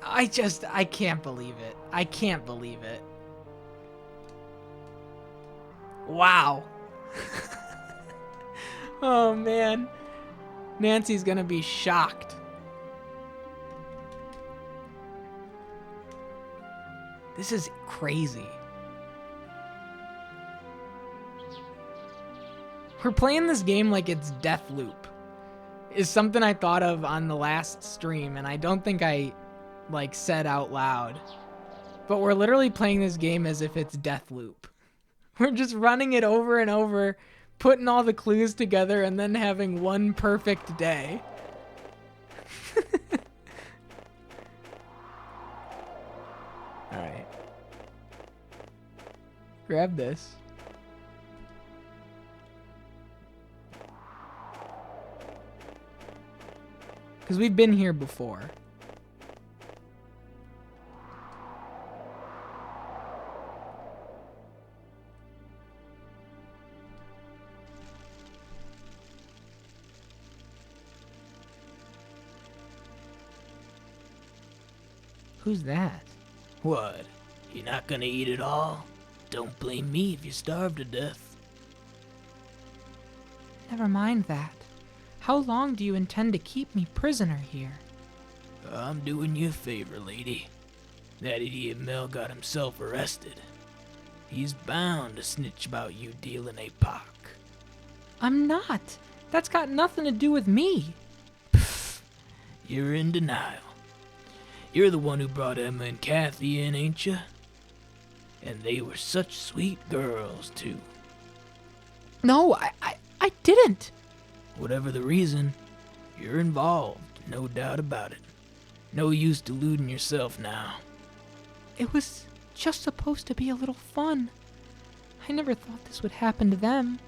I can't believe it. I can't believe it. Wow. Oh, man. Nancy's gonna be shocked. This is crazy. We're playing this game like it's Deathloop. Is something I thought of on the last stream, and I don't think I, said out loud. But we're literally playing this game as if it's Deathloop. We're just running it over and over, putting all the clues together, and then having one perfect day. Alright. Grab this. Because we've been here before. Who's that? What? You're not gonna eat it all? Don't blame me if you starve to death. Never mind that. How long do you intend to keep me prisoner here? I'm doing you a favor, lady. That idiot Mel got himself arrested. He's bound to snitch about you dealing APOC. I'm not. That's got nothing to do with me. Pfft. You're in denial. You're the one who brought Emma and Kathy in, ain't you? And they were such sweet girls, too. No, I didn't. Whatever the reason, you're involved, no doubt about it. No use deluding yourself now. It was just supposed to be a little fun. I never thought this would happen to them.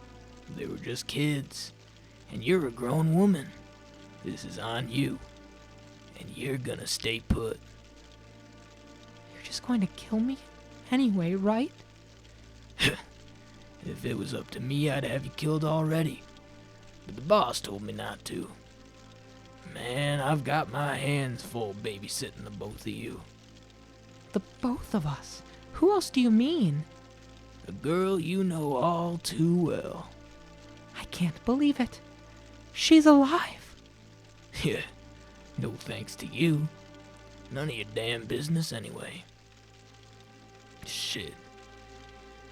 They were just kids, and you're a grown woman. This is on you, and you're gonna stay put. You're just going to kill me anyway, right? If it was up to me, I'd have you killed already. But the boss told me not to. Man, I've got my hands full babysitting the both of you. The both of us? Who else do you mean? A girl you know all too well. I can't believe it. She's alive. Yeah, no thanks to you. None of your damn business anyway. Shit.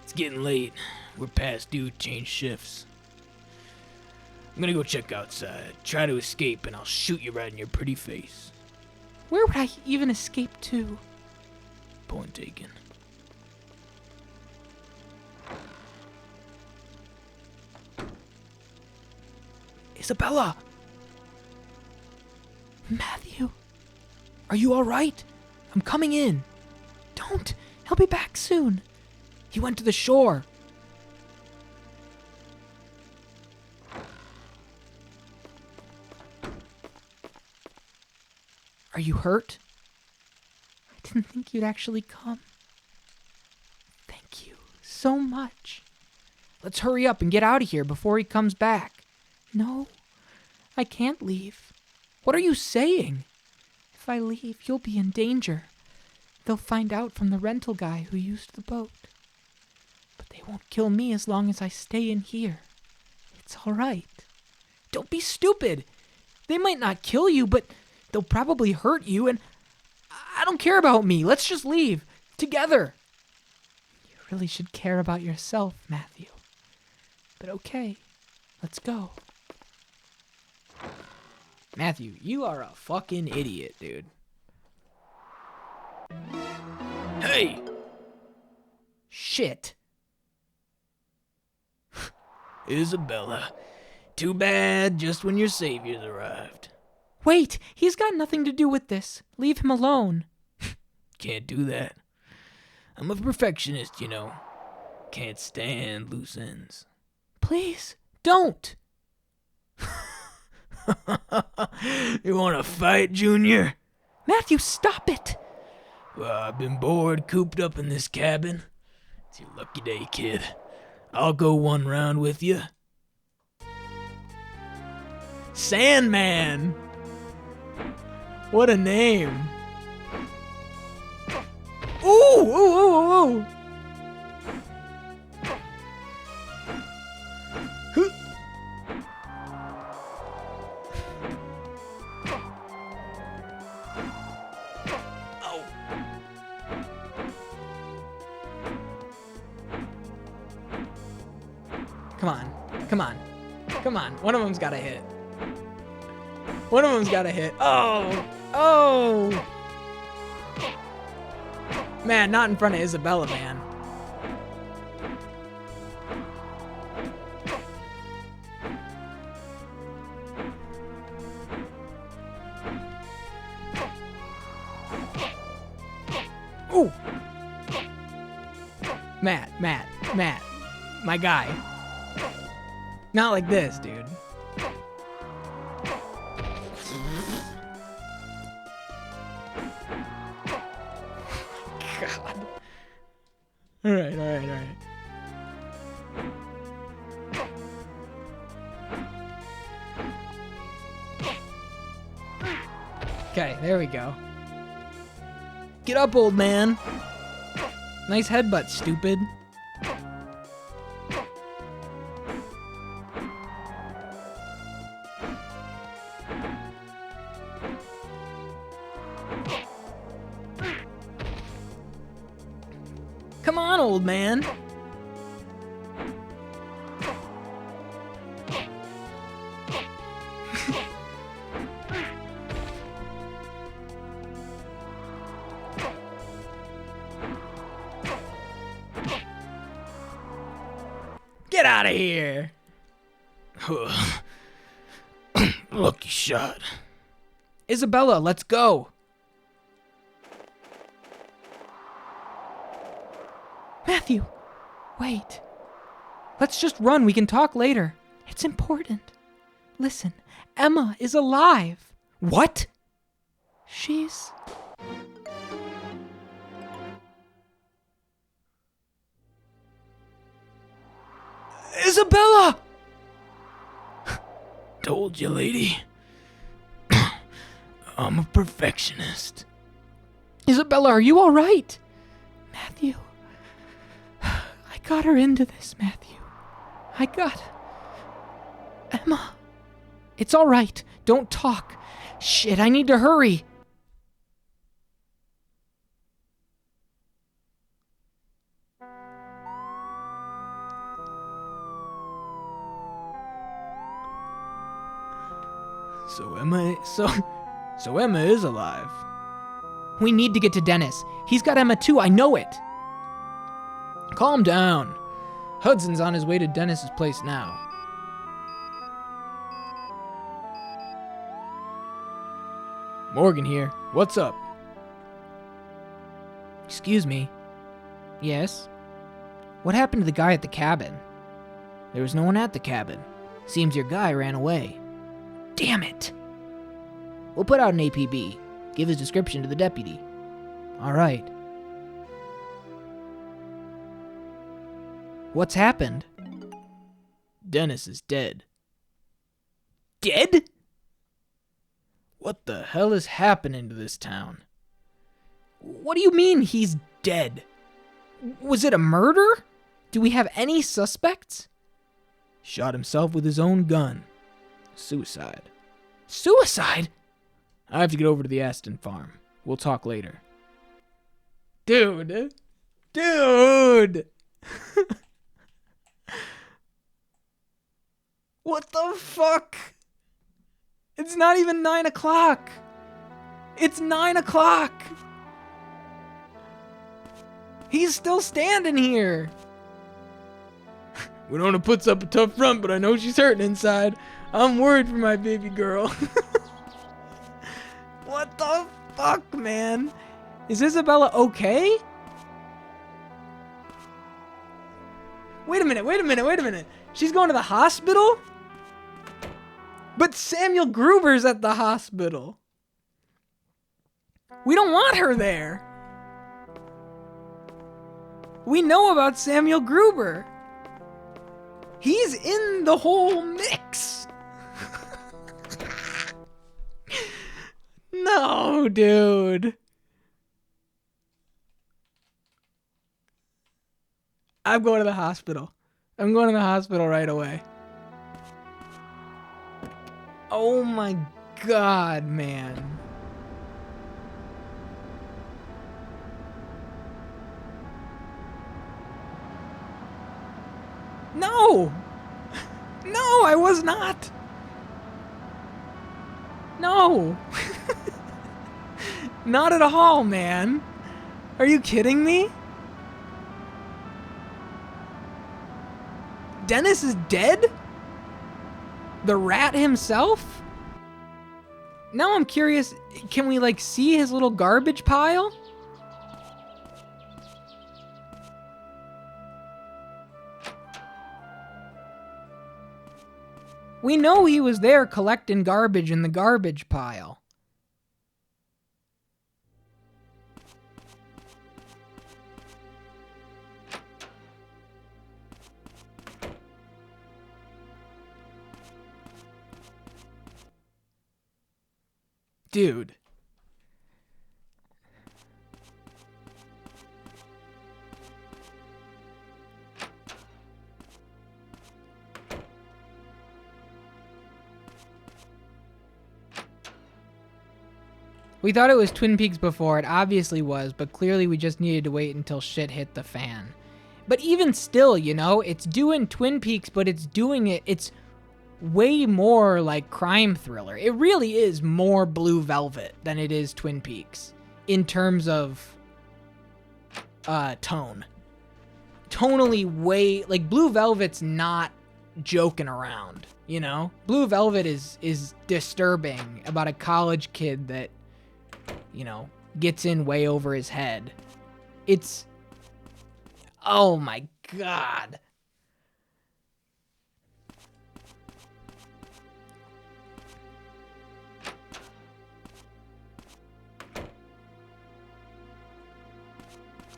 It's getting late. We're past due to change shifts. I'm gonna go check outside. Try to escape and I'll shoot you right in your pretty face. Where would I even escape to? Point taken. Isabella! Matthew! Are you alright? I'm coming in. Don't! He'll be back soon. He went to the shore. Are you hurt? I didn't think you'd actually come. Thank you so much. Let's hurry up and get out of here before he comes back. No, I can't leave. What are you saying? If I leave, you'll be in danger. They'll find out from the rental guy who used the boat. But they won't kill me as long as I stay in here. It's all right. Don't be stupid. They might not kill you, but they'll probably hurt you, and I don't care about me. Let's just leave. Together. You really should care about yourself, Matthew. But okay, let's go. Matthew, you are a fucking idiot, dude. Hey! Shit. Isabella, too bad just when your saviors arrived. Wait, he's got nothing to do with this. Leave him alone. Can't do that. I'm a perfectionist, you know. Can't stand loose ends. Please, don't. You want to fight, Junior? Matthew, stop it. Well, I've been bored, cooped up in this cabin. It's your lucky day, kid. I'll go one round with you. Sandman! What a name. Ooh, ooh, ooh, ooh. Come on. Come on. Come on. One of them's got to hit. One of them's got to hit. Oh. Oh. Man, not in front of Isabella, man. Ooh. Matt. My guy. Not like this, dude. God. All right. Okay, there we go. Get up, old man. Nice headbutt, stupid. Come on, old man. Get out of here. Lucky shot. Isabella, let's go. Matthew, wait. Let's just run. We can talk later. It's important. Listen, Emma is alive. What? She's... Isabella! Told you, lady. I'm a perfectionist. Isabella, are you all right? Matthew, I got her into this, Matthew. I got Emma. It's all right. Don't talk. Shit, I need to hurry. So Emma is alive. We need to get to Dennis. He's got Emma too, I know it. Calm down. Hudson's on his way to Dennis's place now. Morgan here. What's up? Excuse me. Yes? What happened to the guy at the cabin? There was no one at the cabin. Seems your guy ran away. Damn it. We'll put out an APB. Give his description to the deputy. All right. What's happened? Dennis is dead. Dead? What the hell is happening to this town? What do you mean he's dead? Was it a murder? Do we have any suspects? Shot himself with his own gun. Suicide. Suicide? I have to get over to the Aston farm. We'll talk later. Dude. What the fuck? It's not even 9 o'clock. It's 9 o'clock. He's still standing here. Winona puts up a tough front, but I know she's hurting inside. I'm worried for my baby girl. What the fuck, man? Is Isabella okay? Wait a minute. She's going to the hospital? But Samuel Gruber's at the hospital. We don't want her there. We know about Samuel Gruber. He's in the whole mix. No, dude. I'm going to the hospital. I'm going to the hospital right away. Oh my God, man. No! No, I was not! No! Not at all, man. Are you kidding me? Dennis is dead? The rat himself? Now I'm curious, can we like see his little garbage pile? We know he was there collecting garbage in the garbage pile. Dude. We thought it was Twin Peaks before. It obviously was, but clearly we just needed to wait until shit hit the fan. But even still, you know, it's doing Twin Peaks, but it's doing it, it's way more like crime thriller. It really is more Blue Velvet than it is Twin Peaks in terms of tone. Tonally way, like Blue Velvet's not joking around, you know? Blue Velvet is disturbing about a college kid that, you know, gets in way over his head. It's, oh my God.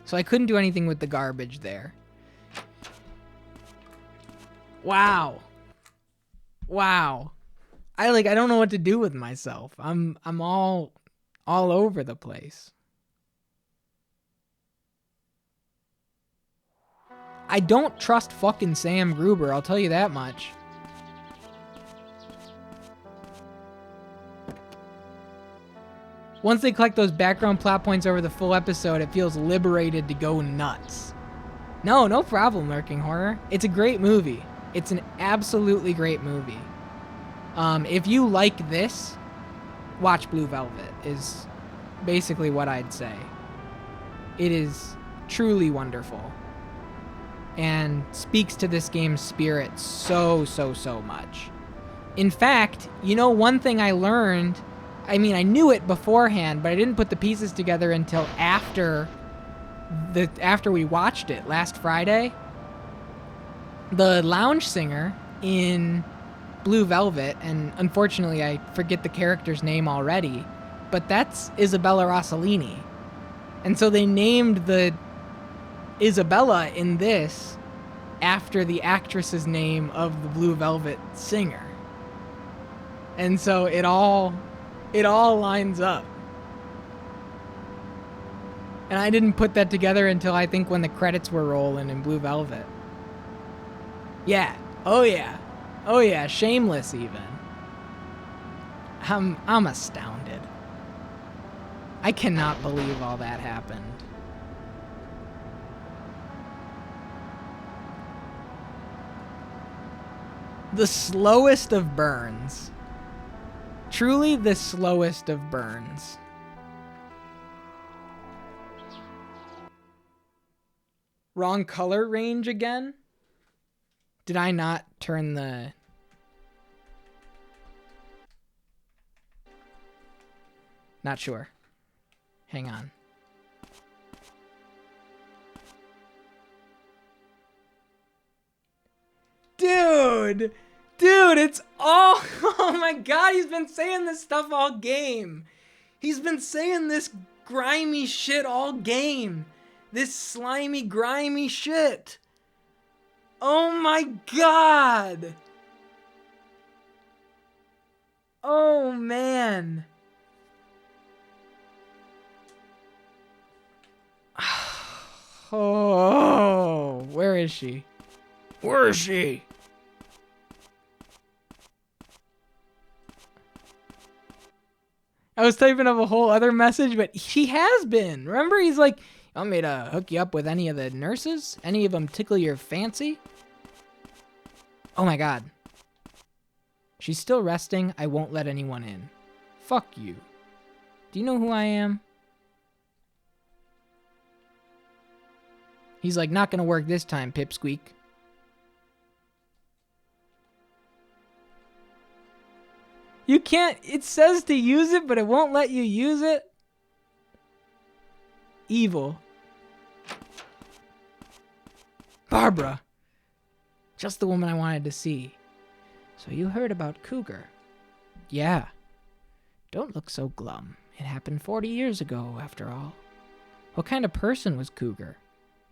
So I couldn't do anything with the garbage there. Wow. Wow. I don't know what to do with myself. I'm all over the place. I don't trust fucking Sam Gruber, I'll tell you that much. Once they collect those background plot points over the full episode, it feels liberated to go nuts. No problem, Lurking Horror. It's a great movie. It's an absolutely great movie. If you like this, watch Blue Velvet, is basically what I'd say. It is truly wonderful. And speaks to this game's spirit so much. In fact, you know, one thing I learned, I mean, I knew it beforehand, but I didn't put the pieces together until after we watched it last Friday. The lounge singer in Blue Velvet, and unfortunately I forget the character's name already, but that's Isabella Rossellini. And so they named the Isabella in this after the actress's name of the Blue Velvet singer. And so it all lines up. And I didn't put that together until I think when the credits were rolling in Blue Velvet. Yeah. Oh yeah. Oh yeah. Shameless even. I'm astounded. I cannot believe all that happened. The slowest of burns. Truly the slowest of burns. Wrong color range again? Did I not turn the... Not sure. Hang on. Dude! Dude, it's all... Oh my god, he's been saying this stuff all game. He's been saying this grimy shit all game. This slimy, grimy shit. Oh my god! Oh man. Oh, where is she? Where is she? I was typing up a whole other message, but he has been. Remember, he's like, "You want me to hook you up with any of the nurses? Any of them tickle your fancy?" Oh my god. She's still resting. I won't let anyone in. Fuck you. Do you know who I am? He's like, "Not gonna work this time, pipsqueak." You can't, it says to use it, but it won't let you use it. Evil. Barbara. Just the woman I wanted to see. So you heard about Cougar? Yeah. Don't look so glum. It happened 40 years ago, after all. What kind of person was Cougar?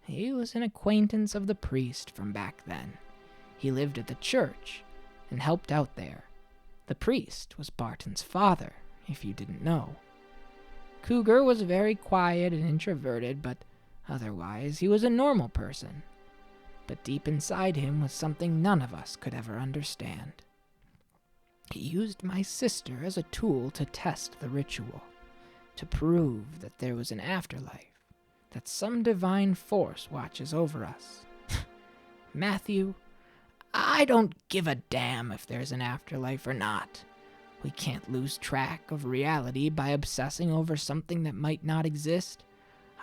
He was an acquaintance of the priest from back then. He lived at the church and helped out there. The priest was Barton's father, if you didn't know. Cougar was very quiet and introverted, but otherwise he was a normal person. But deep inside him was something none of us could ever understand. He used my sister as a tool to test the ritual, to prove that there was an afterlife, that some divine force watches over us. Matthew, I don't give a damn if there's an afterlife or not. We can't lose track of reality by obsessing over something that might not exist.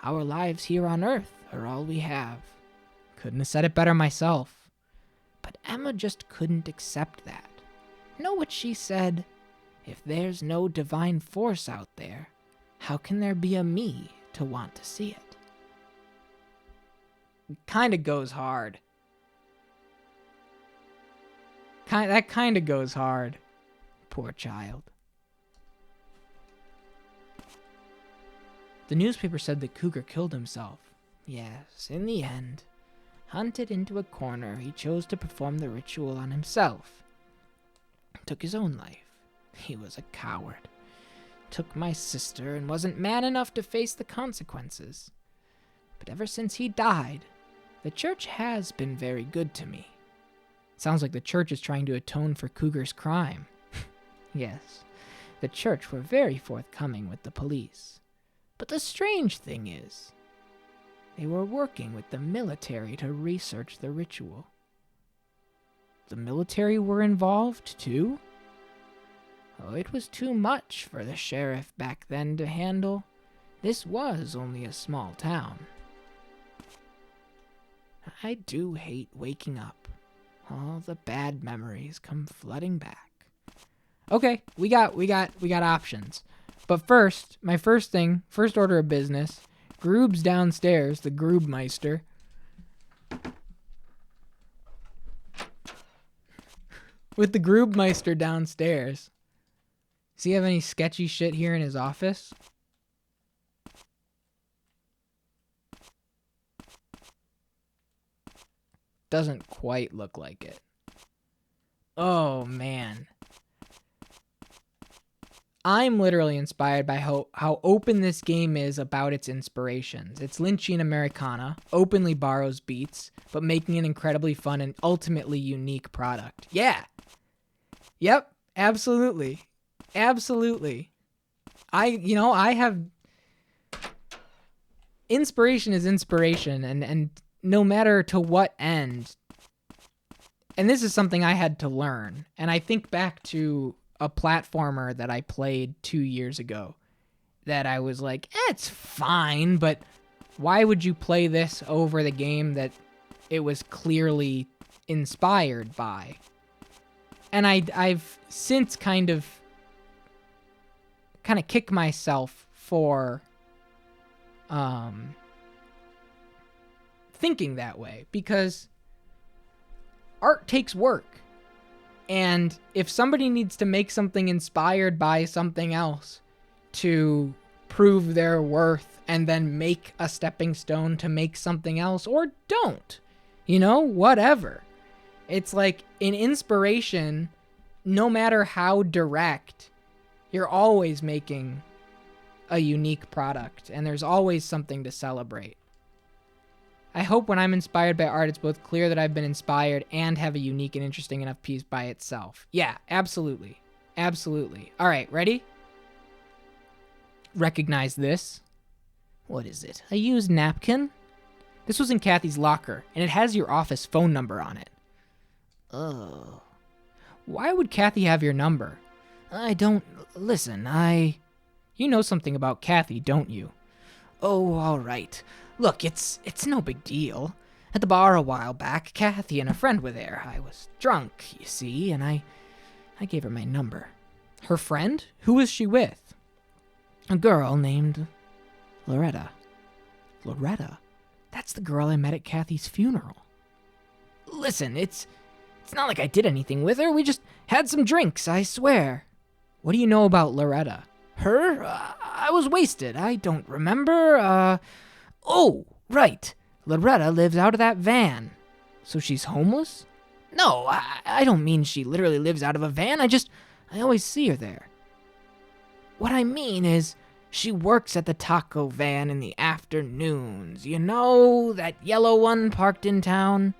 Our lives here on Earth are all we have. Couldn't have said it better myself. But Emma just couldn't accept that. Know what she said? If there's no divine force out there, how can there be a me to want to see it? Kinda goes hard. That kinda goes hard. Poor child. The newspaper said that Cougar killed himself. Yes, in the end. Hunted into a corner, he chose to perform the ritual on himself. Took his own life. He was a coward. Took my sister and wasn't man enough to face the consequences. But ever since he died, the church has been very good to me. Sounds like the church is trying to atone for Cougar's crime. Yes, the church were very forthcoming with the police. But the strange thing is, they were working with the military to research the ritual. The military were involved too? Oh, it was too much for the sheriff back then to handle. This was only a small town. I do hate waking up. All the bad memories come flooding back. Okay, we got options. But first, my first order of business, Groob's downstairs, the Groobmeister. With the Groobmeister downstairs. Does he have any sketchy shit here in his office? Doesn't quite look like it. Oh, man. I'm literally inspired by how open this game is about its inspirations. It's Lynchian Americana, openly borrows beats, but making an incredibly fun and ultimately unique product. Yeah. Yep, absolutely. Absolutely. I have... Inspiration is inspiration, and no matter to what end, and this is something I had to learn, and I think back to a platformer that I played 2 years ago that I was like, it's fine, but Why would you play this over the game that it was clearly inspired by? And I've since kind of kicked myself for thinking that way, because art takes work. And if somebody needs to make something inspired by something else to prove their worth and then make a stepping stone to make something else, or don't, whatever. It's like an inspiration, no matter how direct, you're always making a unique product, and there's always something to celebrate. I hope when I'm inspired by art, it's both clear that I've been inspired and have a unique and interesting enough piece by itself. Yeah, absolutely. Absolutely. All right, ready? Recognize this. What is it? A used napkin? This was in Kathy's locker, and it has your office phone number on it. Oh. Why would Kathy have your number? I don't... Listen, You know something about Kathy, don't you? Oh, all right. Look, it's no big deal. At the bar a while back, Kathy and a friend were there. I was drunk, you see, and I gave her my number. Her friend? Who was she with? A girl named Loretta. Loretta? That's the girl I met at Kathy's funeral. Listen, it's not like I did anything with her. We just had some drinks, I swear. What do you know about Loretta? Her? I was wasted. I don't remember. Oh, right. Loretta lives out of that van. So she's homeless? No, I don't mean she literally lives out of a van. I always see her there. What I mean is, she works at the taco van in the afternoons. You know, that yellow one parked in town?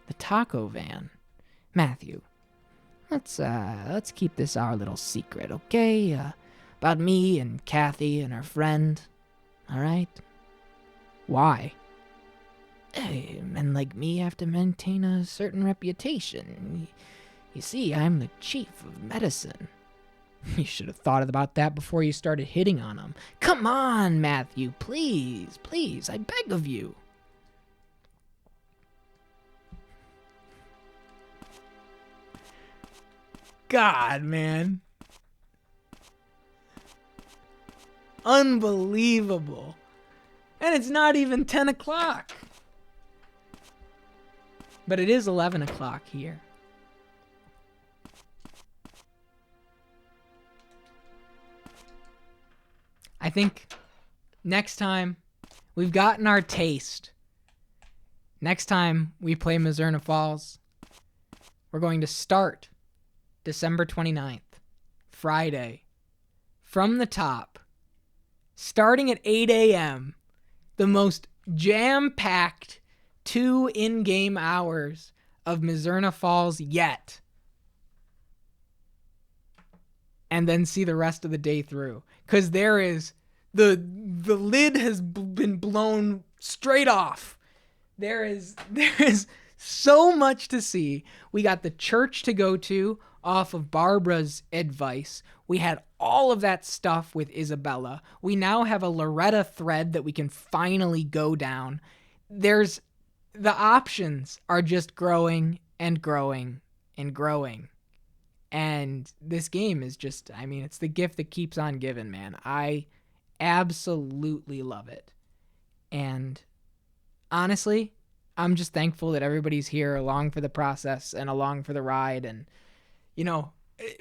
The taco van. Matthew, let's keep this our little secret, okay? About me and Kathy and her friend. All right? Why? Hey, men like me have to maintain a certain reputation. You see, I'm the chief of medicine. You should have thought about that before you started hitting on him. Come on, Matthew, please, I beg of you. God, man. Unbelievable. And it's not even 10 o'clock. But it is 11 o'clock here. I think next time we've gotten our taste. Next time we play Mizzurna Falls, we're going to start December 29th, Friday, from the top, starting at 8 a.m., the most jam-packed 2 in-game hours of Mizzurna Falls yet. And then see the rest of the day through. Because there is... The lid has been blown straight off. There is so much to see. We got the church to go to off of Barbara's advice. We had all of that stuff with Isabella. We now have a Loretta thread that we can finally go down. The options are just growing and growing and growing. And this game is just, it's the gift that keeps on giving, man. I absolutely love it. And honestly, I'm just thankful that everybody's here along for the process and along for the ride. And,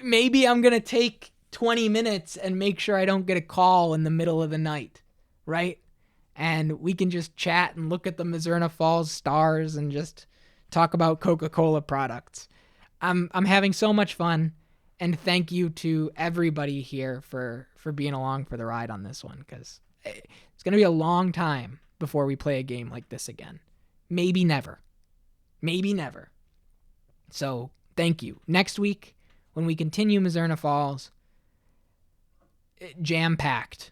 maybe I'm going to take 20 minutes and make sure I don't get a call in the middle of the night, right? And we can just chat and look at the Mizzurna Falls stars and just talk about Coca-Cola products. I'm having so much fun, and thank you to everybody here for being along for the ride on this one, because it's going to be a long time before we play a game like this again. Maybe never. Maybe never. So, thank you. Next week, when we continue Mizzurna Falls, jam-packed.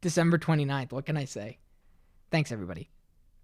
December 29th, what can I say? Thanks, everybody.